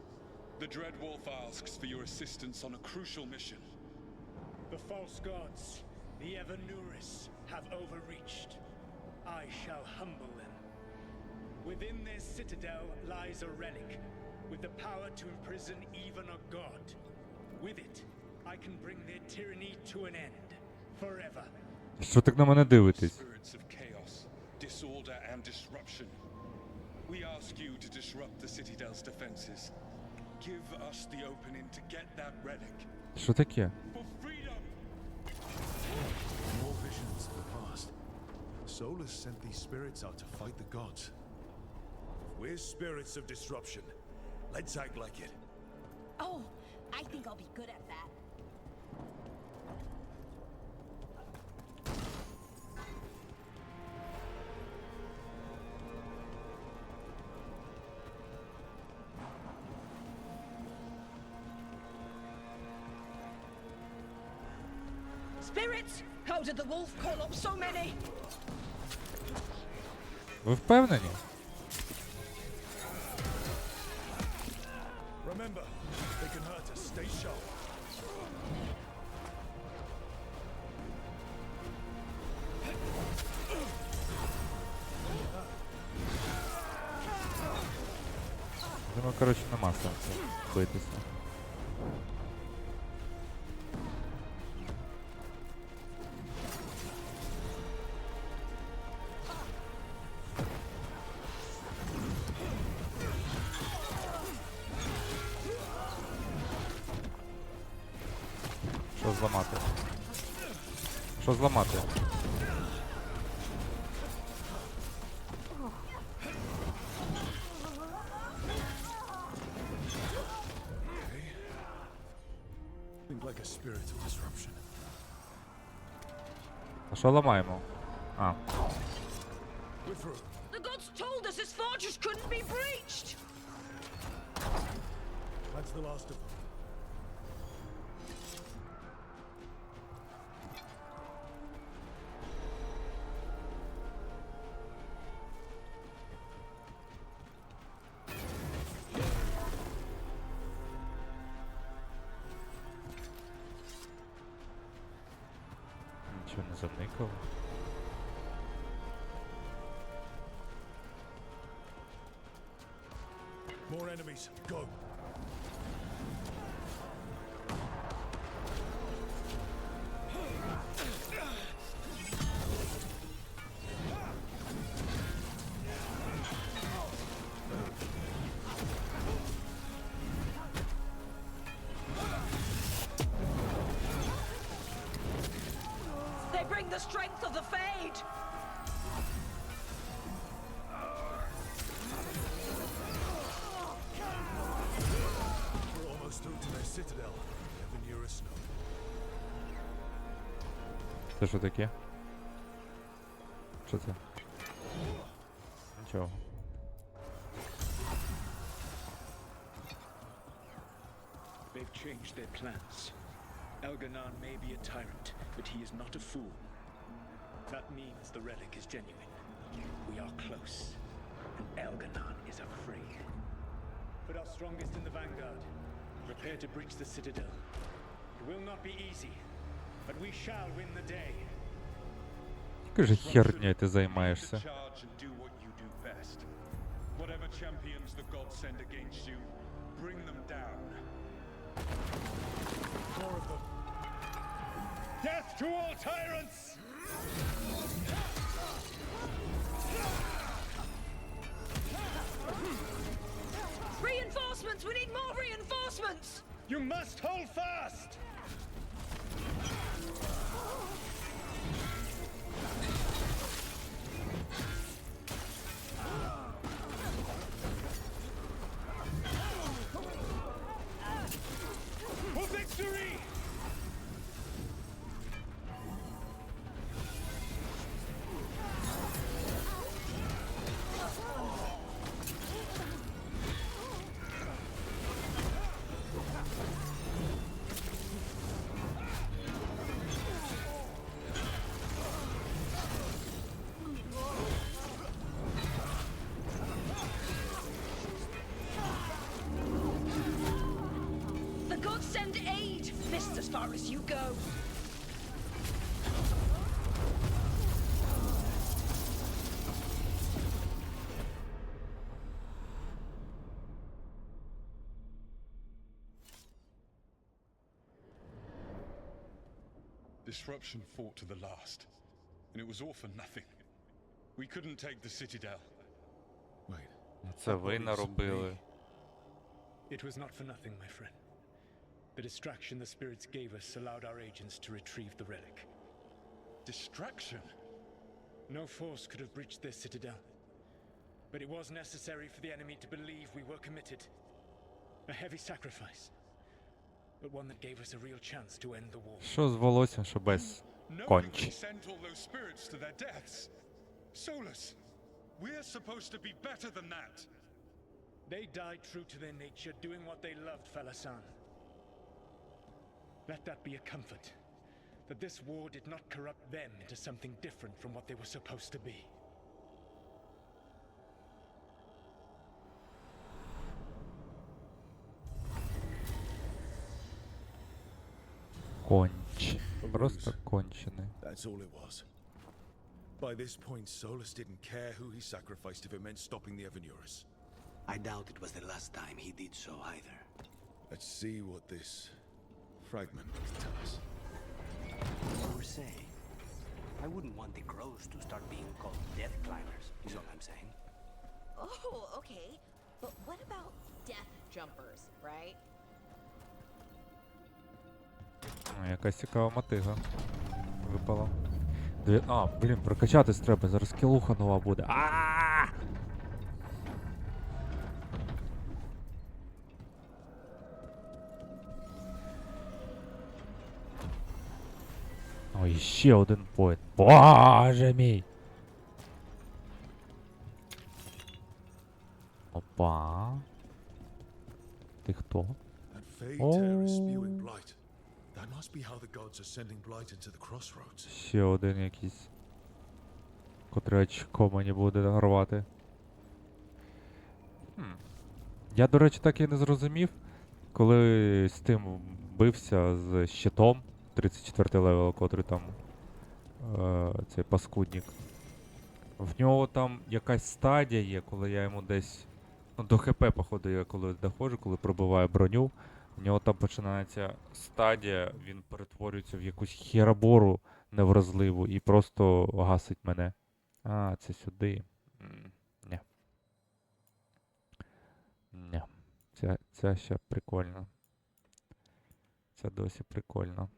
the Dread Wolf asks for your assistance on a crucial mission. The false gods, the Evanuris, have overreached. I shall humble them. Within their citadel lies a relic, with the power to imprison even a god. With it, I can bring their tyranny to an end, forever. Що так на мене дивитесь? Spirits of chaos, disorder and disruption. We ask you to disrupt the Citadel's defenses. Give us the opening to get that relic. Що таке? For freedom! More visions of the past. Solus sent these spirits out to fight the gods. We're spirits of disruption. Let's act like it. Oh, I think I'll be good at that. Spirits! How did the wolf call up so many? Ви впевнені? Remember, they can hurt us. Stay sharp. Ну, коротше, нема сенсу битися. Що зламати? Що зламати? Seemed like a spiritual disruption. А що ламаємо? А. We're through. The gods told us this fortress couldn't be breached! That's the last of them. Нічого не заникало. More enemies. Go. They bring the strength of the Fade! We're almost through to their citadel. Never near us now. Це що таке? Що це? Нічого. They've changed their plans. Elganon may be a tyrant, but he is not a fool. That means the relic is genuine. We are close, and Elganon is afraid. Put our strongest in the vanguard. Prepare to breach the citadel. It will not be easy, but we shall win the day. Якою же хернёй ти займаєшся? Charge and do what you do best. Whatever champions the gods send against you, bring them down. More of them. Death to all tyrants! Reinforcements! We need more reinforcements! You must hold fast! For victory! The gods send aid! Fist as far as you go! Disruption fought to the last, and it was all for nothing. We couldn't take the citadel. Wait. Це ви наробили. It was not for nothing, my friend. The distraction the spirits gave us allowed our agents to retrieve the relic. Distraction? No force could have breached this citadel. But it was necessary for the enemy to believe we were committed. A heavy sacrifice. But one that gave us a real chance to end the war. Що з волоссям, що без Nobody кончі? sent all those spirits to their deaths. Solus, we're supposed to be better than that. They died true to their nature, doing what they loved, Falasan. Let that be a comfort. That this war did not corrupt them into something different from what they were supposed to be. Конч. Просто кончений. That's all it was. By this point, Solus didn't care who he sacrificed if it meant stopping the Evanurus. I doubt it was the last time he did so either. Let's see what this fragment can tell us. Or say, I wouldn't want the crows to start being called death climbers, is all I'm saying. Oh, okay. But what about death jumpers, right? Якась цікава мотига випала. А, блін, прокачатись треба, зараз кілуха нова буде. Ой, ще один поїзд. Боже мій! Опа. Ти хто? That vague terror is spewing blight. That must be how the gods are sending blight into the crossroads. Ще один якийсь. Котрий очко мені буде рвати. Я, до речі, так і не зрозумів, коли з тим бився з щитом, 34 левел, котрий там цей паскудник. В нього там якась стадія є, коли я йому десь, ну, до ХП, походу, я коли доходжу, коли пробиваю броню, в нього там починається стадія, він перетворюється в якусь хіробору невразливу і просто гасить мене. А, це сюди. Ні. Ні. Це ще прикольно. Це досі прикольно.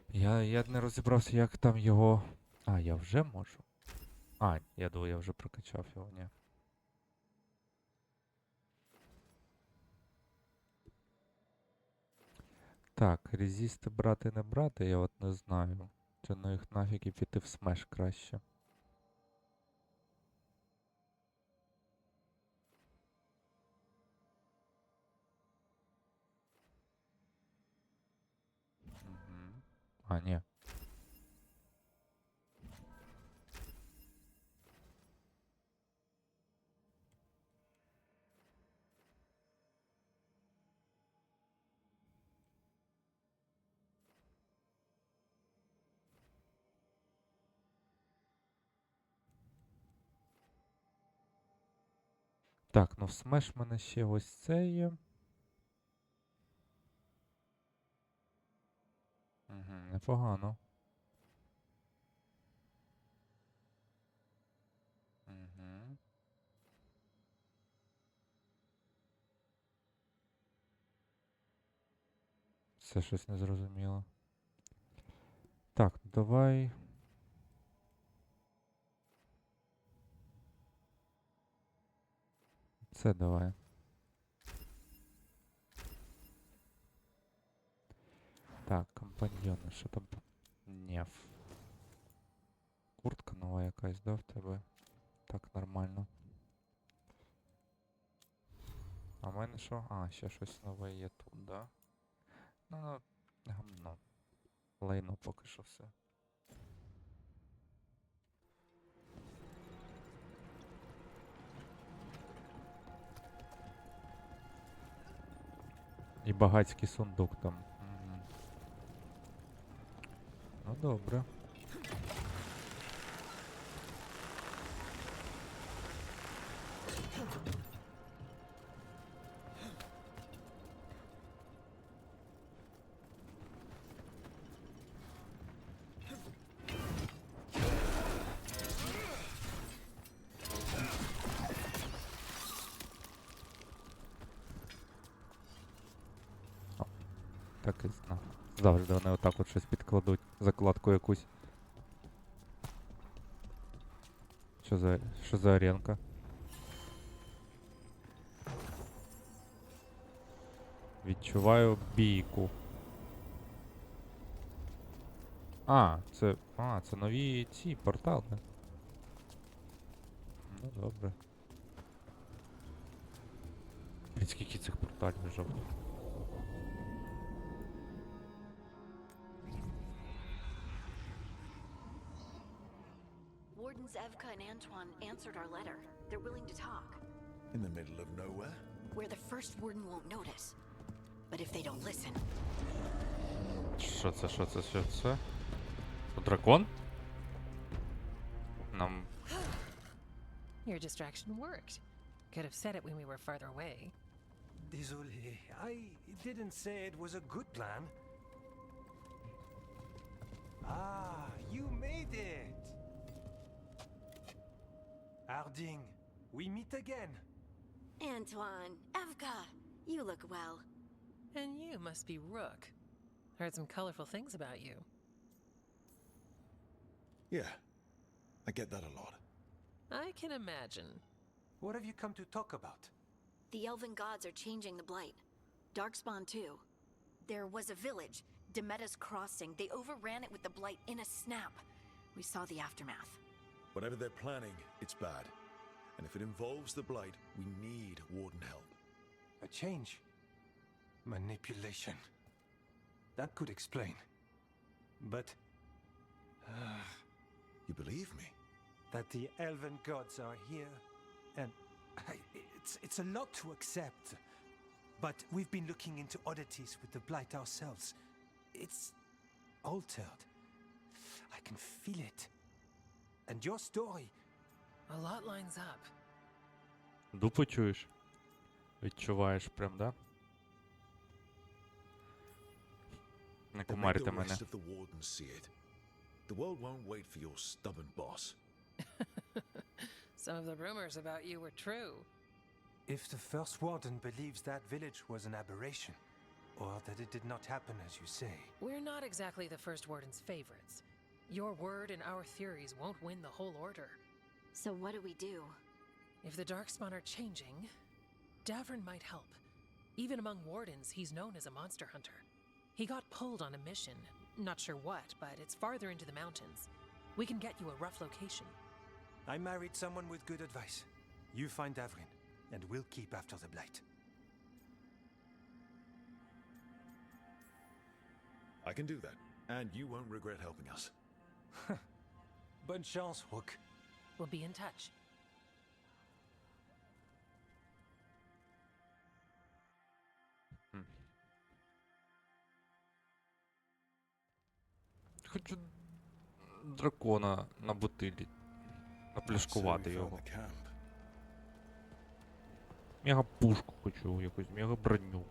Я не розібрався, як там його... А, я вже можу? А, я думаю, я вже прокачав його, ні. Так, резисти брати не брати, я от не знаю. Чи ну їх нафіг і піти в смеш краще. А, ні. Так, ну в смеш в мене ще ось це є. Угу, непогано. Угу. Це щось незрозуміло. Так, давай. Це давай. Так, компаньйони, що там? Неф. Куртка нова якась, да, в тебе? Так, нормально. А в мене що? А, ще щось нове є тут, да? Ну, гамно. Лайно поки що все. І багатський сундук там. Угу. Ну добре. Так і знав. Завжди вони отак от щось підкладуть. Закладку якусь. Що за аренка? Відчуваю бійку. А, це нові ці портали. Ну добре. Скільки цих порталів жовтих? Wardens Evka and Antoine answered our letter. They're willing to talk. In the middle of nowhere? Where the first warden won't notice. But if they don't listen... Що це? Дракон? Нам... Your distraction worked. Could have said it when we were farther away. Désolé, I didn't say it was a good plan. Ah, you made it! Harding, we meet again. Antoine, Evka, you look well. And you must be Rook. Heard some colorful things about you. Yeah, I get that a lot. I can imagine. What have you come to talk about? The Elven gods are changing the Blight. Darkspawn too. There was a village, Demetta's Crossing. They overran it with the Blight in a snap. We saw the aftermath. Whatever they're planning, it's bad. And if it involves the Blight, we need Warden help. A change? Manipulation. That could explain. But... you believe me? That the Elven gods are here, and... It's a lot to accept. But we've been looking into oddities with the Blight ourselves. It's... altered. I can feel it. And your story... A lot lines up. Дупу чуєш? Відчуваєш прям, да? Не Then make the кумарите мене. rest of the Wardens see it. The world won't wait for your stubborn boss. Some of the rumors about you were true. If the First Warden believes that village was an aberration, or that it did not happen as you say... We're not exactly the First Warden's favorites. Your word and our theories won't win the whole order. So what do we do? If the Darkspawn are changing, Davrin might help. Even among Wardens, he's known as a monster hunter. He got pulled on a mission. Not sure what, but it's farther into the mountains. We can get you a rough location. I married someone with good advice. You find Davrin, and we'll keep after the Blight. I can do that, and you won't regret helping us. Bonne chance, Rook. We'll be in touch. Хочу дракона на бутилі. Наплюшкувати його. Мега пушку хочу, якусь мега броню.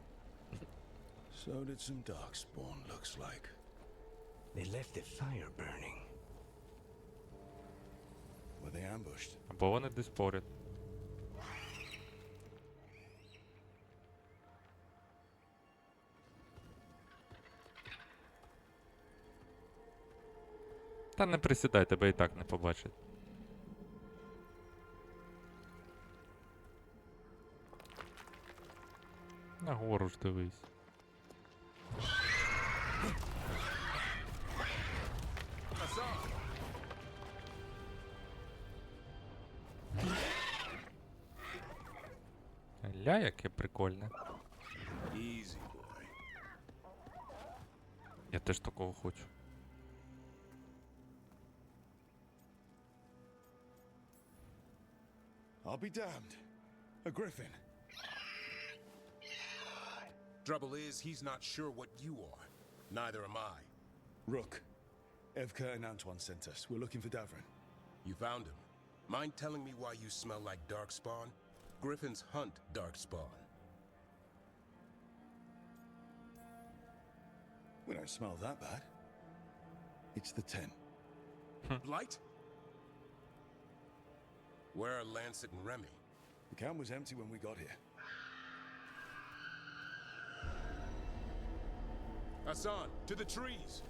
So did some Darkspawn, looks like. They left the fire burning. Were they ambushed? Або вони десь поряд. Та не присідай, тебе і так не побачать. Нагору ж дивись. Ля, яке прикольне. Easy, boy. Я теж такого хочу. I'll be damned. A griffin. Trouble is, he's not sure what you are. Neither am I. Rook. Evka and Antoine sent us. We're looking for Davrin. You found him. Mind telling me why you smell like Darkspawn? Griffins hunt Darkspawn. We don't smell that bad. It's the 10. Blight? Where are Lancet and Remy? The camp was empty when we got here. Hassan, to the trees!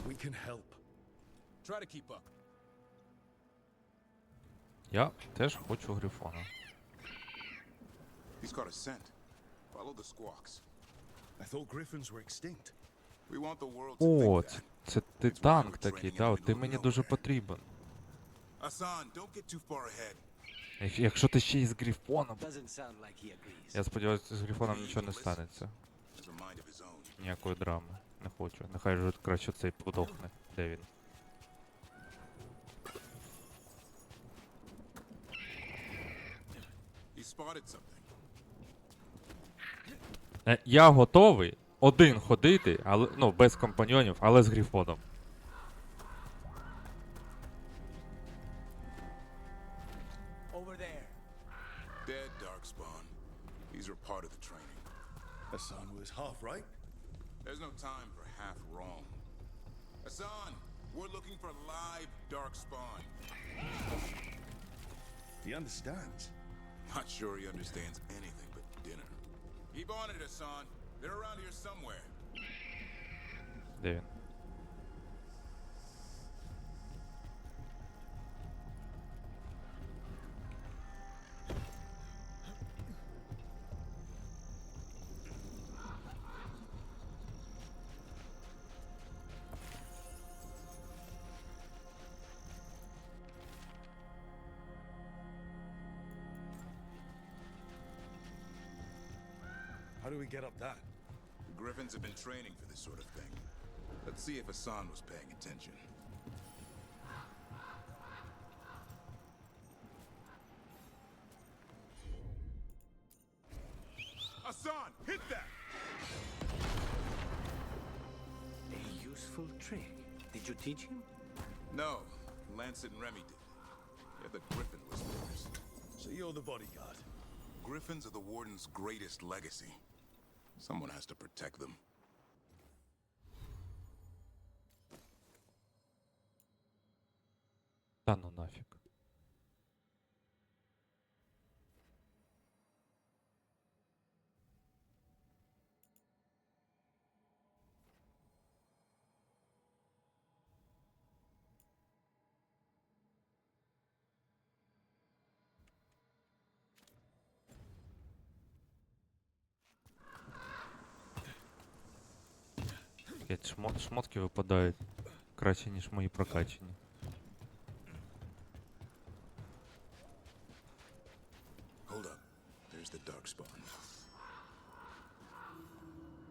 We can help. Try to keep up. Я теж хочу грифона. He's got a scent. Follow the squawks. I thought griffins were extinct. We want the world to О, think that. це ти танк такий, да, от ти мені дуже потрібен. Hassan, don't get too far ahead. Якщо ти ще й з грифоном. Doesn't sound like he agrees. Я сподіваюся, з грифоном нічого не станеться. Has a mind of his own. Ніякої драми. Не хочу. Нехай же краще цей подохне. Де він? He spotted something. Я готовий один ходити, але ну, без компаньйонів, але з грифоном. Hassan was half right. There's no time for half wrong. Hassan, we're looking for live Darkspawn. He understands. Not sure he understands anything but dinner. Keep on it, Hassan. They're around here somewhere. Де він? How do we get up that? The Griffins have been training for this sort of thing. Let's see if Hassan was paying attention. Hassan, hit that! A useful trick. Did you teach him? No, Lancet and Remy did. They're the Griffin Whisperers. So you're the bodyguard? Griffins are the Warden's greatest legacy. Someone has to protect them. Та ну нафіг. Шмотки випадають краще, ніж мої прокачені. Hold up. There's the Darkspawn.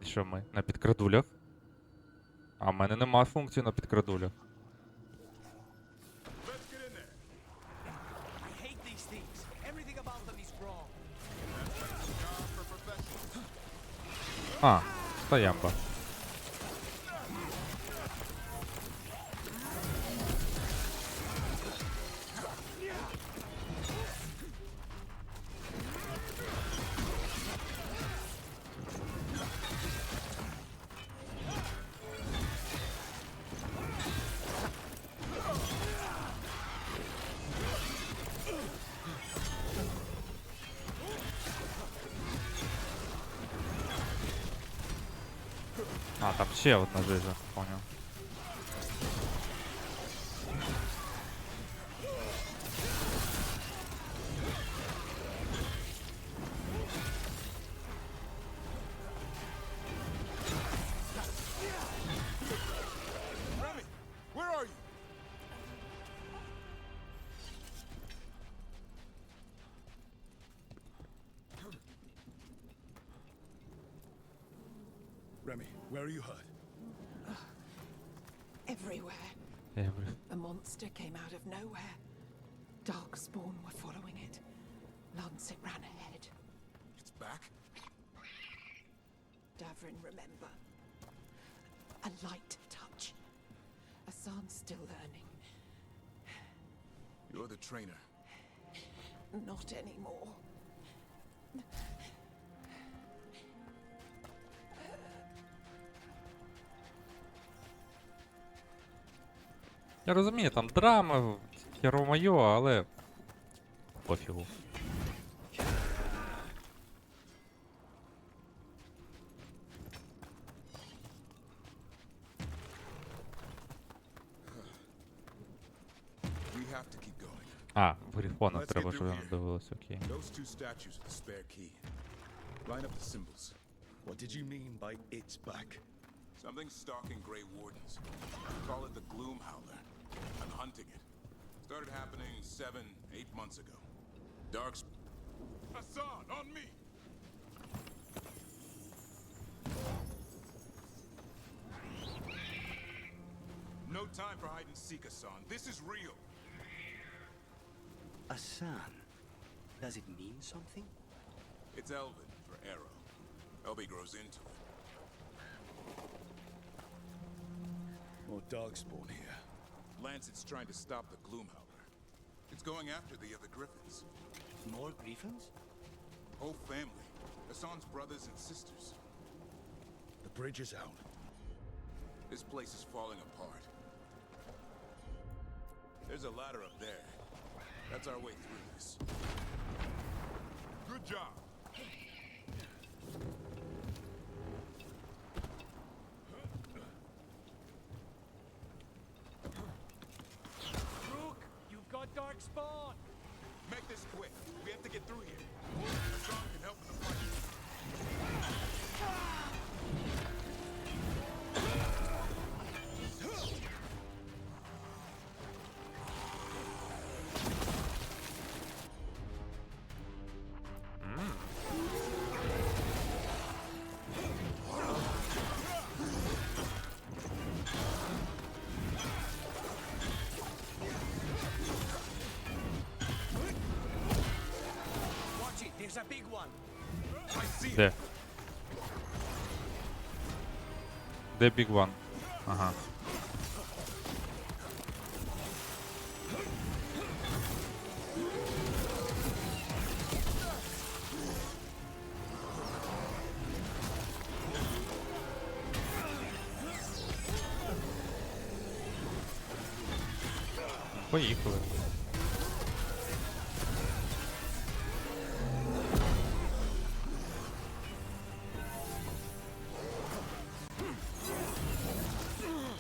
І що ми? На підкрадулях? А в мене нема функції на підкрадулях. I hate these things. Everything about them is wrong. А, стоямба. А, там ще одна жижа, понял. Remy, where are you? Remy, where are you hurt? Everywhere. A monster came out of nowhere. Darkspawn were following it. Lancet ran ahead. It's back? Davrin, remember. A light touch. Hassan's still learning. You're the trainer. Not anymore. Я розумію, там драма, херо моє, але пофігу. We have to keep going. А, в Грифона Let's треба, get щоб through вона here. дивилась, окей. Those two statues are the spare key. Line up the symbols. What did you mean by it's back? Something stalking Grey Wardens. Call it the Gloom Howler. I'm hunting it. Started happening 7-8 months ago. Darks. Hassan, on me! No time for hide and seek, Hassan. This is real. Hassan. Does it mean something? It's Elven for arrow. Elby grows into it. More Darkspawn here. Lancet's trying to stop the Gloomhowler. It's going after the other Griffins. More Griffins? Whole family. Hassan's brothers and sisters. The bridge is out. This place is falling apart. There's a ladder up there. That's our way through this. Good job. Rook, you've got Darkspawn. Make this quick. We have to get through here. Hassan can help in the fight. Watch it, there's a big one. I see it. Де? Де Big One? Ага. Поїхали.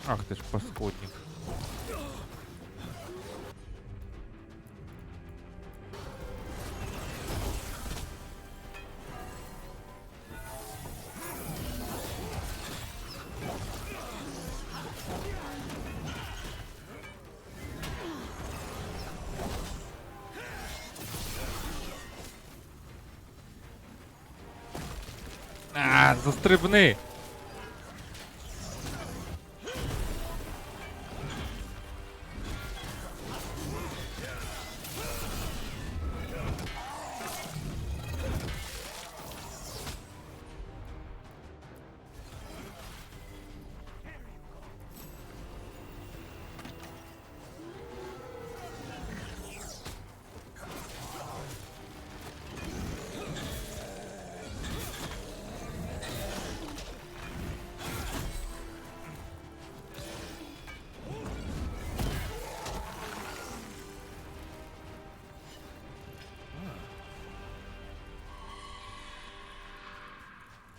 Ах ти ж паскудник. А, застрибни!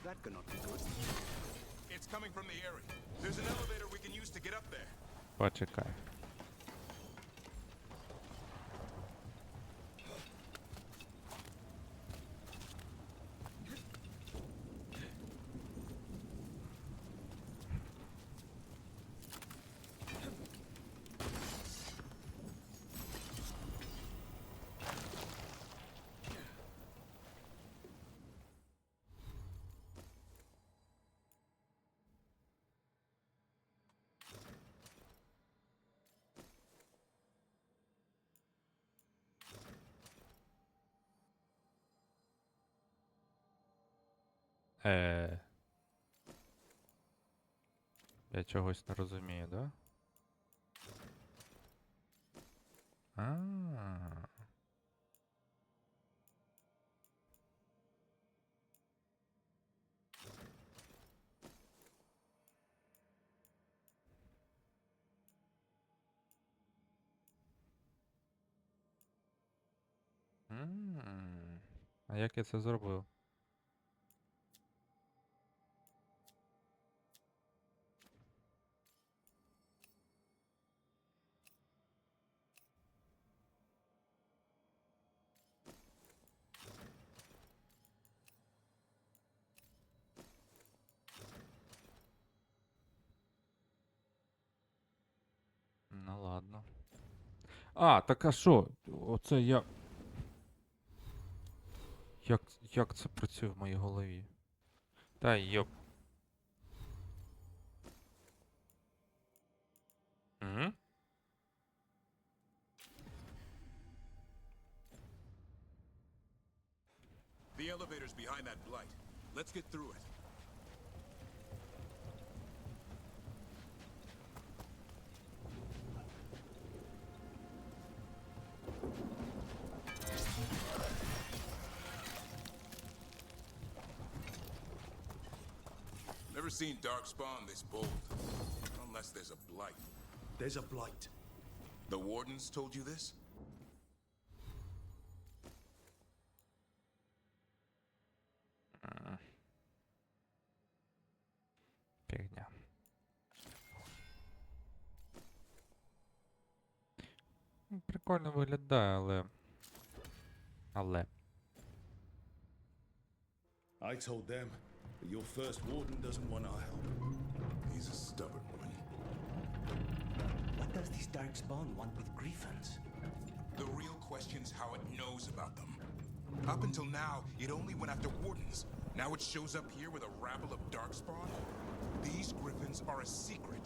That cannot be good. It's coming from the area. There's an elevator we can use to get up there. Почекай. Я чогось не розумію, да? А. А як я це зробив? Ну ладно. А, так а що? Оце я. Як це працює в моїй голові? Та йоп. Угу. The elevator's behind that blight. Let's get through it. Never seen Darkspawn this bold. Unless there's a blight. There's a blight. The Wardens told you this? Фігня. Прикольно виглядає, але... I told them that your first warden doesn't want our help. He's a stubborn one. What does this Darkspawn want with Griffins? The real question's how it knows about them. Up until now, it only went after Wardens. Now it shows up here with a rabble of Darkspawn? These Griffins are a secret.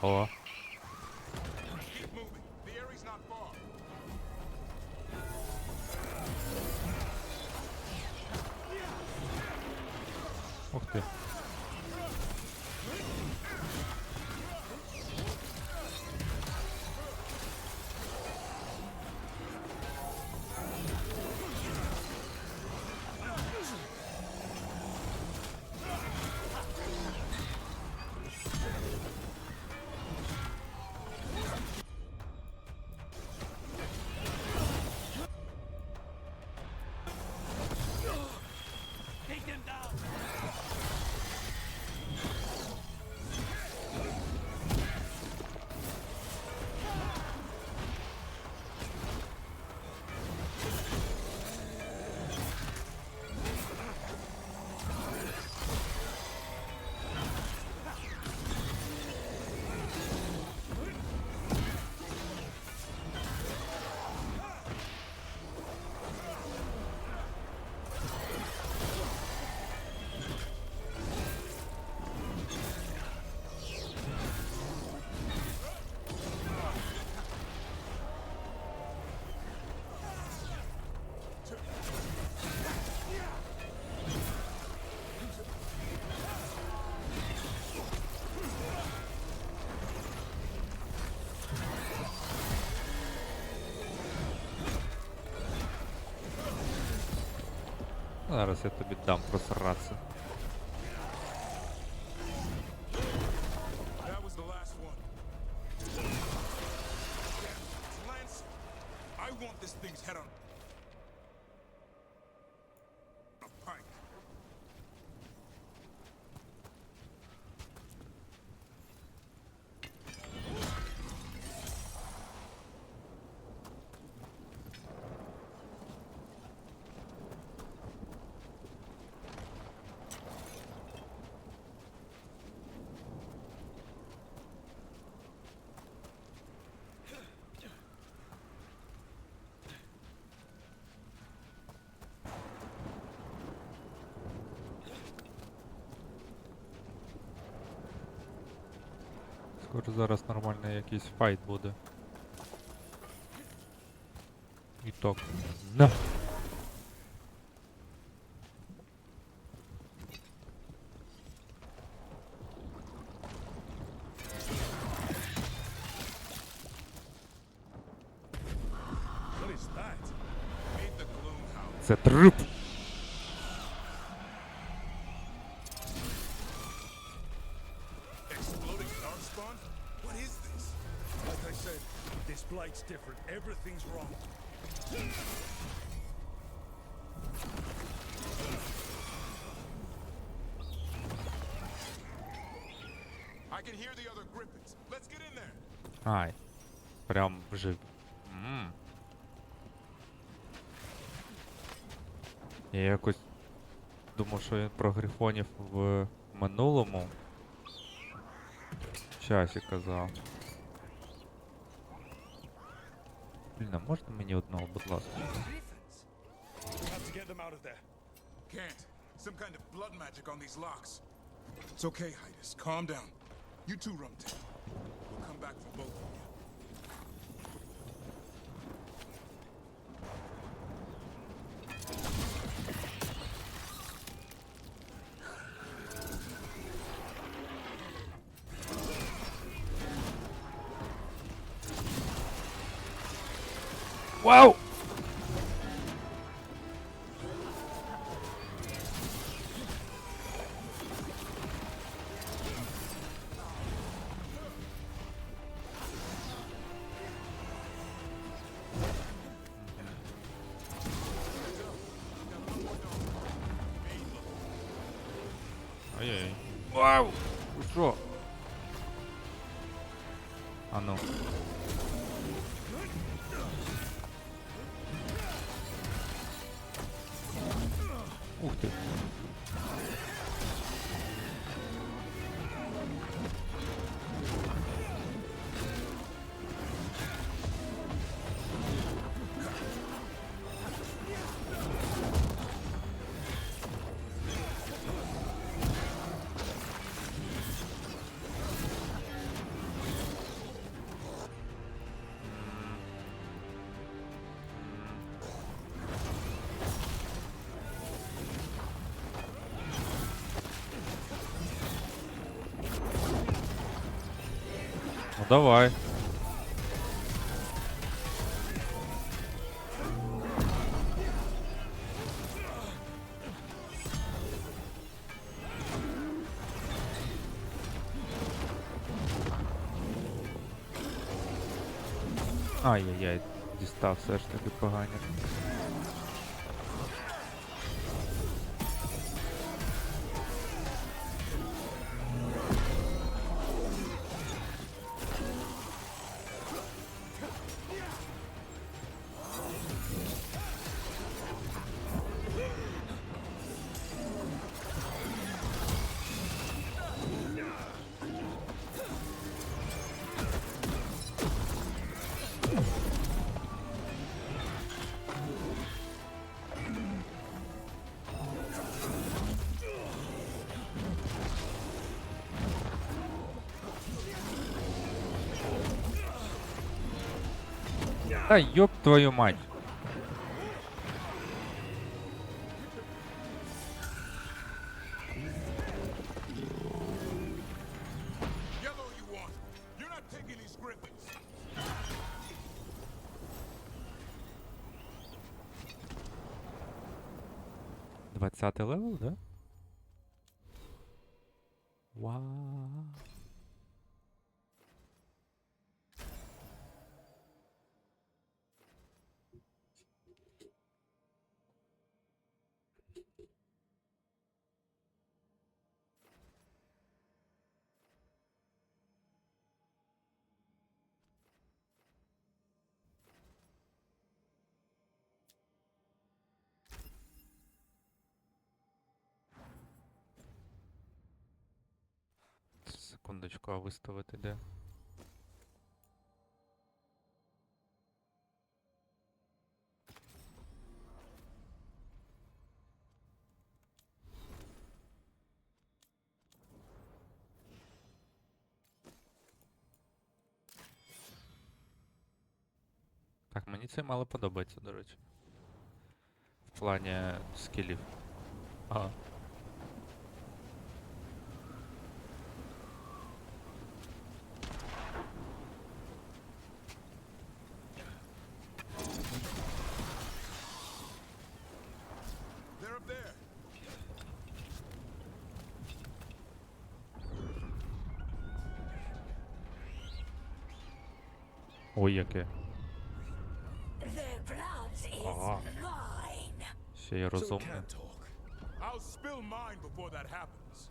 О. Keep moving. The area's not far. Ух ти. Take them down! Зараз я тобі дам просратися. That was the last one. Lance, I want this thing's head on a pike. Скоро зараз нормальний якийсь файт буде. Іток. На! What is that? Made the Gloomhound. Це труп! Exploding Darkspawn? What is this? Like I said, this blight's different. Everything's wrong. I can hear the other Griffins. Let's get in there. Ай. Прям жив. Я якось думав, що він про грифонів в минулому Часі казав. Блін, а можна мені одного, будь ласка? We have to get them out of there. Can't. Some kind of blood magic on these locks. It's okay, Hydas. Calm down. You two, Rumtail. We'll come back for both of you. Вау! Ай-яй. Вау! Ви що? А ну. Ух ти. Ну давай. Ай-яй-яй, дістав все ж таки погані. Та ёб твою мать. Yellow you want. You're not taking these griffins. Двадцятий левел, да? Вау. Секундочку, а виставити де? Так, мені це мало подобається, до речі. В плані скілів. Ага. They're up there. Ой, яке. Their blood is Ага. mine. Ще й розумне. I'll spill mine before that happens.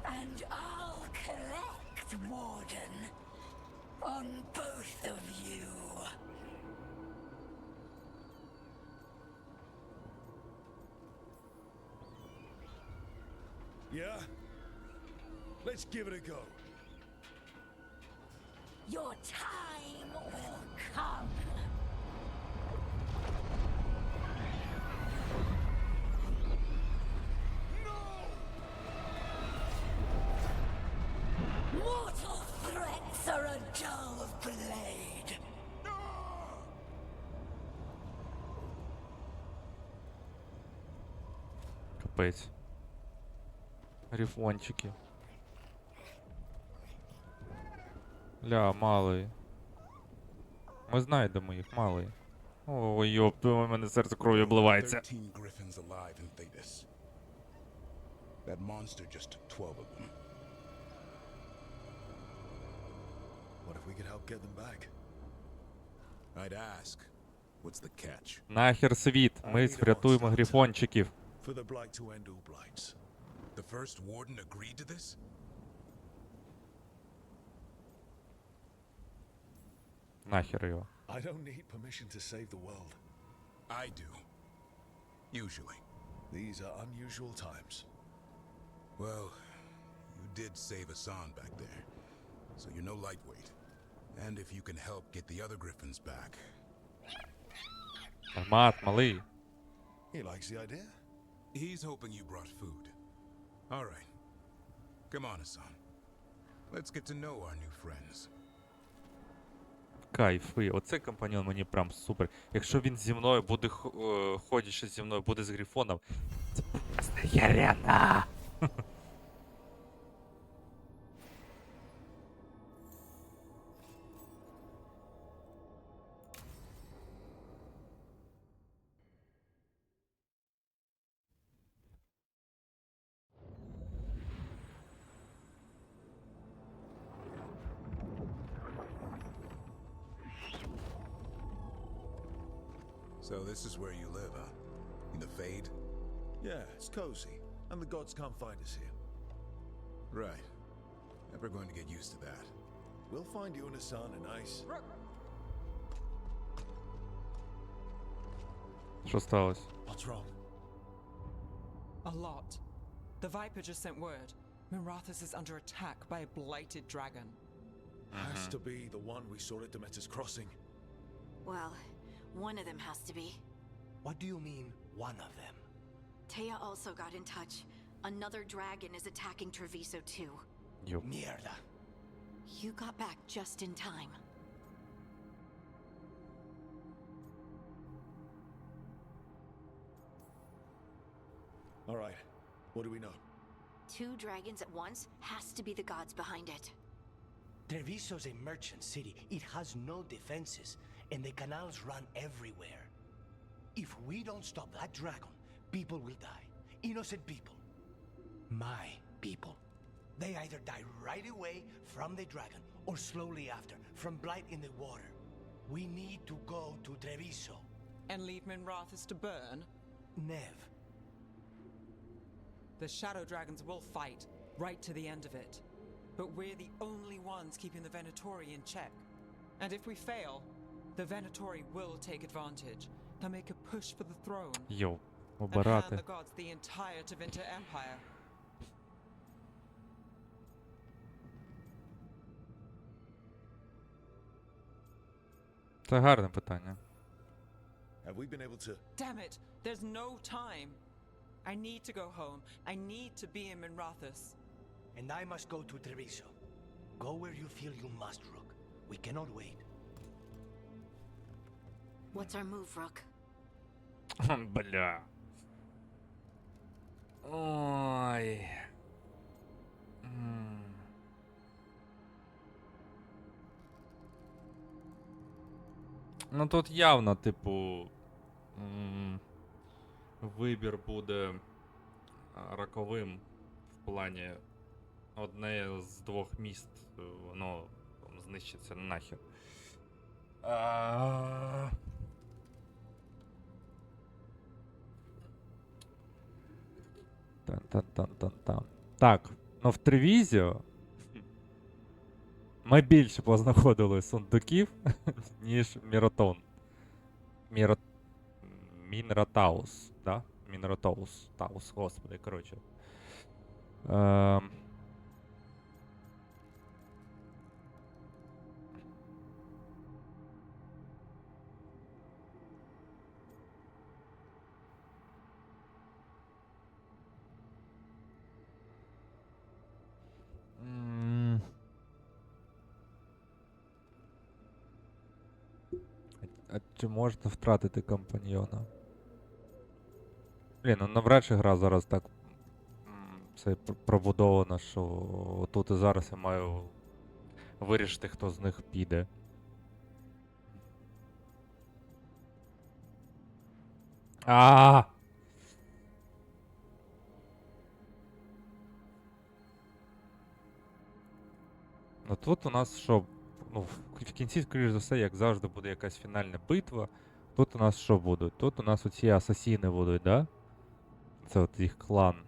And I'll collect, Warden, on both of you. Yeah? Let's give it a go. Your time will come. Mortal threats are a dull blade. Капець. Грифончики. Ля, малий. Ми знайдемо їх, малий. Ой, йоп, у мене серце кров'ю обливається. 13 griffins alive in Thetis. That monster just took 12 of them. What if we could help get them back? I'd ask, what's the catch? Нахер світ, ми врятуємо грифончиків. For the blight to end all blights. The first warden agreed to this? Нахер його. I don't need permission to save the world. I do. Usually. These are unusual times. Well, you did save Asan back there, so you're no lightweight. And if you can help get the other griffins back. Армат, малий. He likes the idea. He's hoping you brought food. All right. Come on, Asan. Let's get to know our new friends. Кайфи. Оцей компаньон мені прям супер. Якщо він зі мною буде ходячи зі мною, буде з грифоном. Це просто ярена. So this is where you live, huh? In the Fade? Yeah, it's cozy. And the gods can't find us here. Right. Never going to get used to that. We'll find you and Asan a nice... Що сталося? What's wrong? A lot. The Viper just sent word. Mirathus is under attack by a blighted dragon. Has to be the one we saw at Demeter's Crossing. Well, one of them has to be. What do you mean, one of them? Taya also got in touch. Another dragon is attacking Treviso too. Yo. Mierda. You got back just in time. All right. What do we know? 2 dragons at once has to be the gods behind it. Treviso's a merchant city. It has no defenses, and the canals run everywhere. If we don't stop that dragon, people will die. Innocent people. My people. They either die right away from the dragon, or slowly after, from blight in the water. We need to go to Treviso. And leave Minrathus to burn? Nev. The Shadow Dragons will fight, right to the end of it. But we're the only ones keeping the Venatori in check. And if we fail, the Venatori will take advantage. They'll make a push for the throne. Йоу, And hand обирати. the gods the entire Tevinter Empire. Це гарне питання. Have we been able to... Damn it! There's no time! I need to go home. I need to be in Minrathus. And I must go to Treviso. Go where you feel you must, Rook. We cannot wait. What's our move, Rook? Бля. Ой. Ну тут явно, типу, вибір буде роковим в плані одне з 2 міст, воно знищиться нахер. Тан-тан-тан-тан-тан. Так, ну в Тревізіо ми більше познаходили сундуків, ніж Міротон. Мінротаус, да? Мінротаус. Таус, господи, коротше. А чи можна втратити компаньйона? Блін, ну навряд чи гра зараз так це пробудована, що тут і зараз я маю вирішити, хто з них піде. А! Ну тут у нас що? Ну, в кінці, скоріш за все, як завжди, буде якась фінальна битва. Тут у нас що буде? Тут у нас оці асасіни будуть, да? Це от їх клан.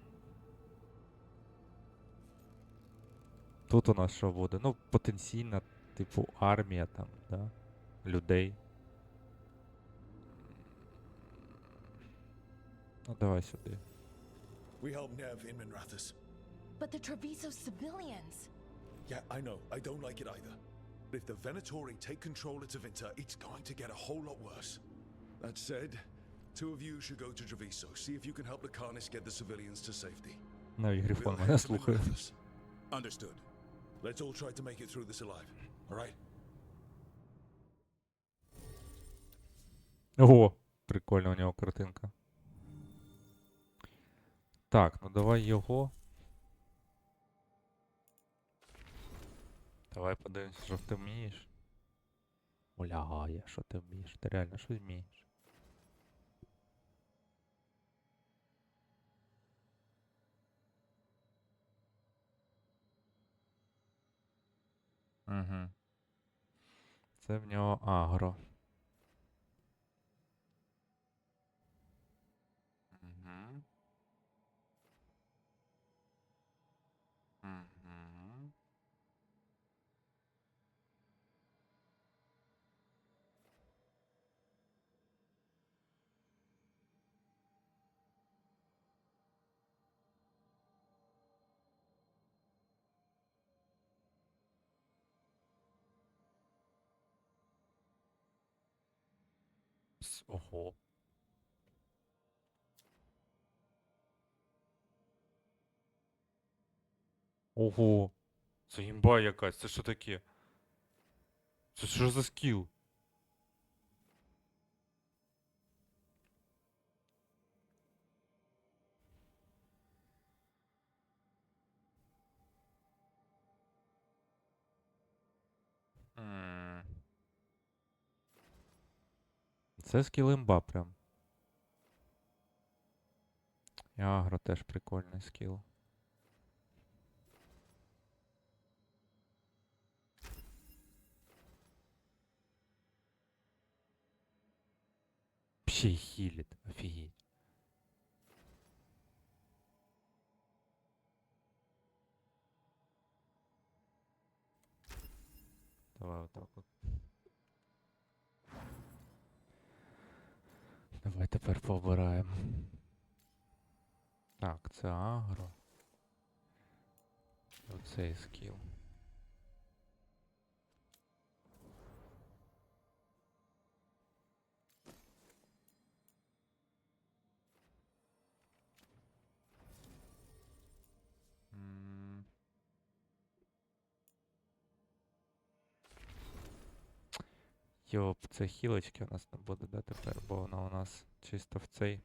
Тут у нас що буде? Ну, потенційна, типу, армія там, да? Людей. Ну, давай сюди. We help Nev in Minrathous. But the Treviso civilians. Yeah, I know. I don't like it either. But if the Venatori take control of Tevinter, it's going to get a whole lot worse. That said, two of you should go to Treviso. See if you can help Lucanus get the civilians to safety. Навіть Грифон We'll мене head to слухає. Minrathous. Understood. Let's all try to make it through this alive. All right? Ого, прикольна у нього картинка. Так, ну давай його. Давай подивимось, що ти вмієш. Олягає, що ти вмієш? Ти реально що вмієш? Угу. Це в нього агро. Угу. Угу. Ого. Ого. Це імба якась. Це що таке? Це що за скіл? Це скіл імба прям. І агро теж прикольний скіл. Ще й хілить, офігеть. Давай отак от. Давай тепер пообираємо. Так, це агро. Оцей скіл. Йоп, це хілочки у нас не буде, да, тепер, бо вона у нас чисто в цей.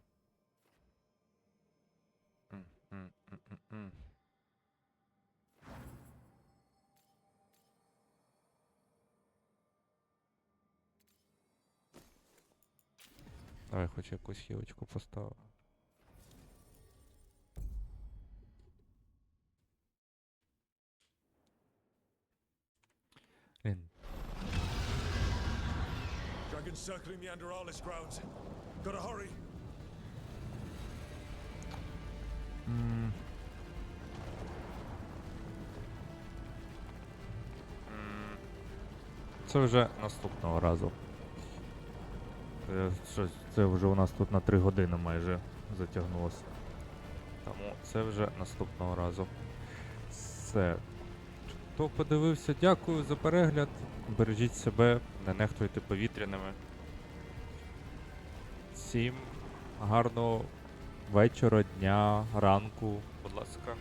Давай хоч якусь хілочку поставимо. Блін. Dragons circling the Anderalis grounds. Gotta hurry. Це вже наступного разу. Це вже у нас тут на 3 години майже затягнулося. Тому це вже наступного разу. Все. Хто подивився, дякую за перегляд. Бережіть себе, не нехтуйте повітряними. Всім гарного вечора, дня, ранку, будь ласка.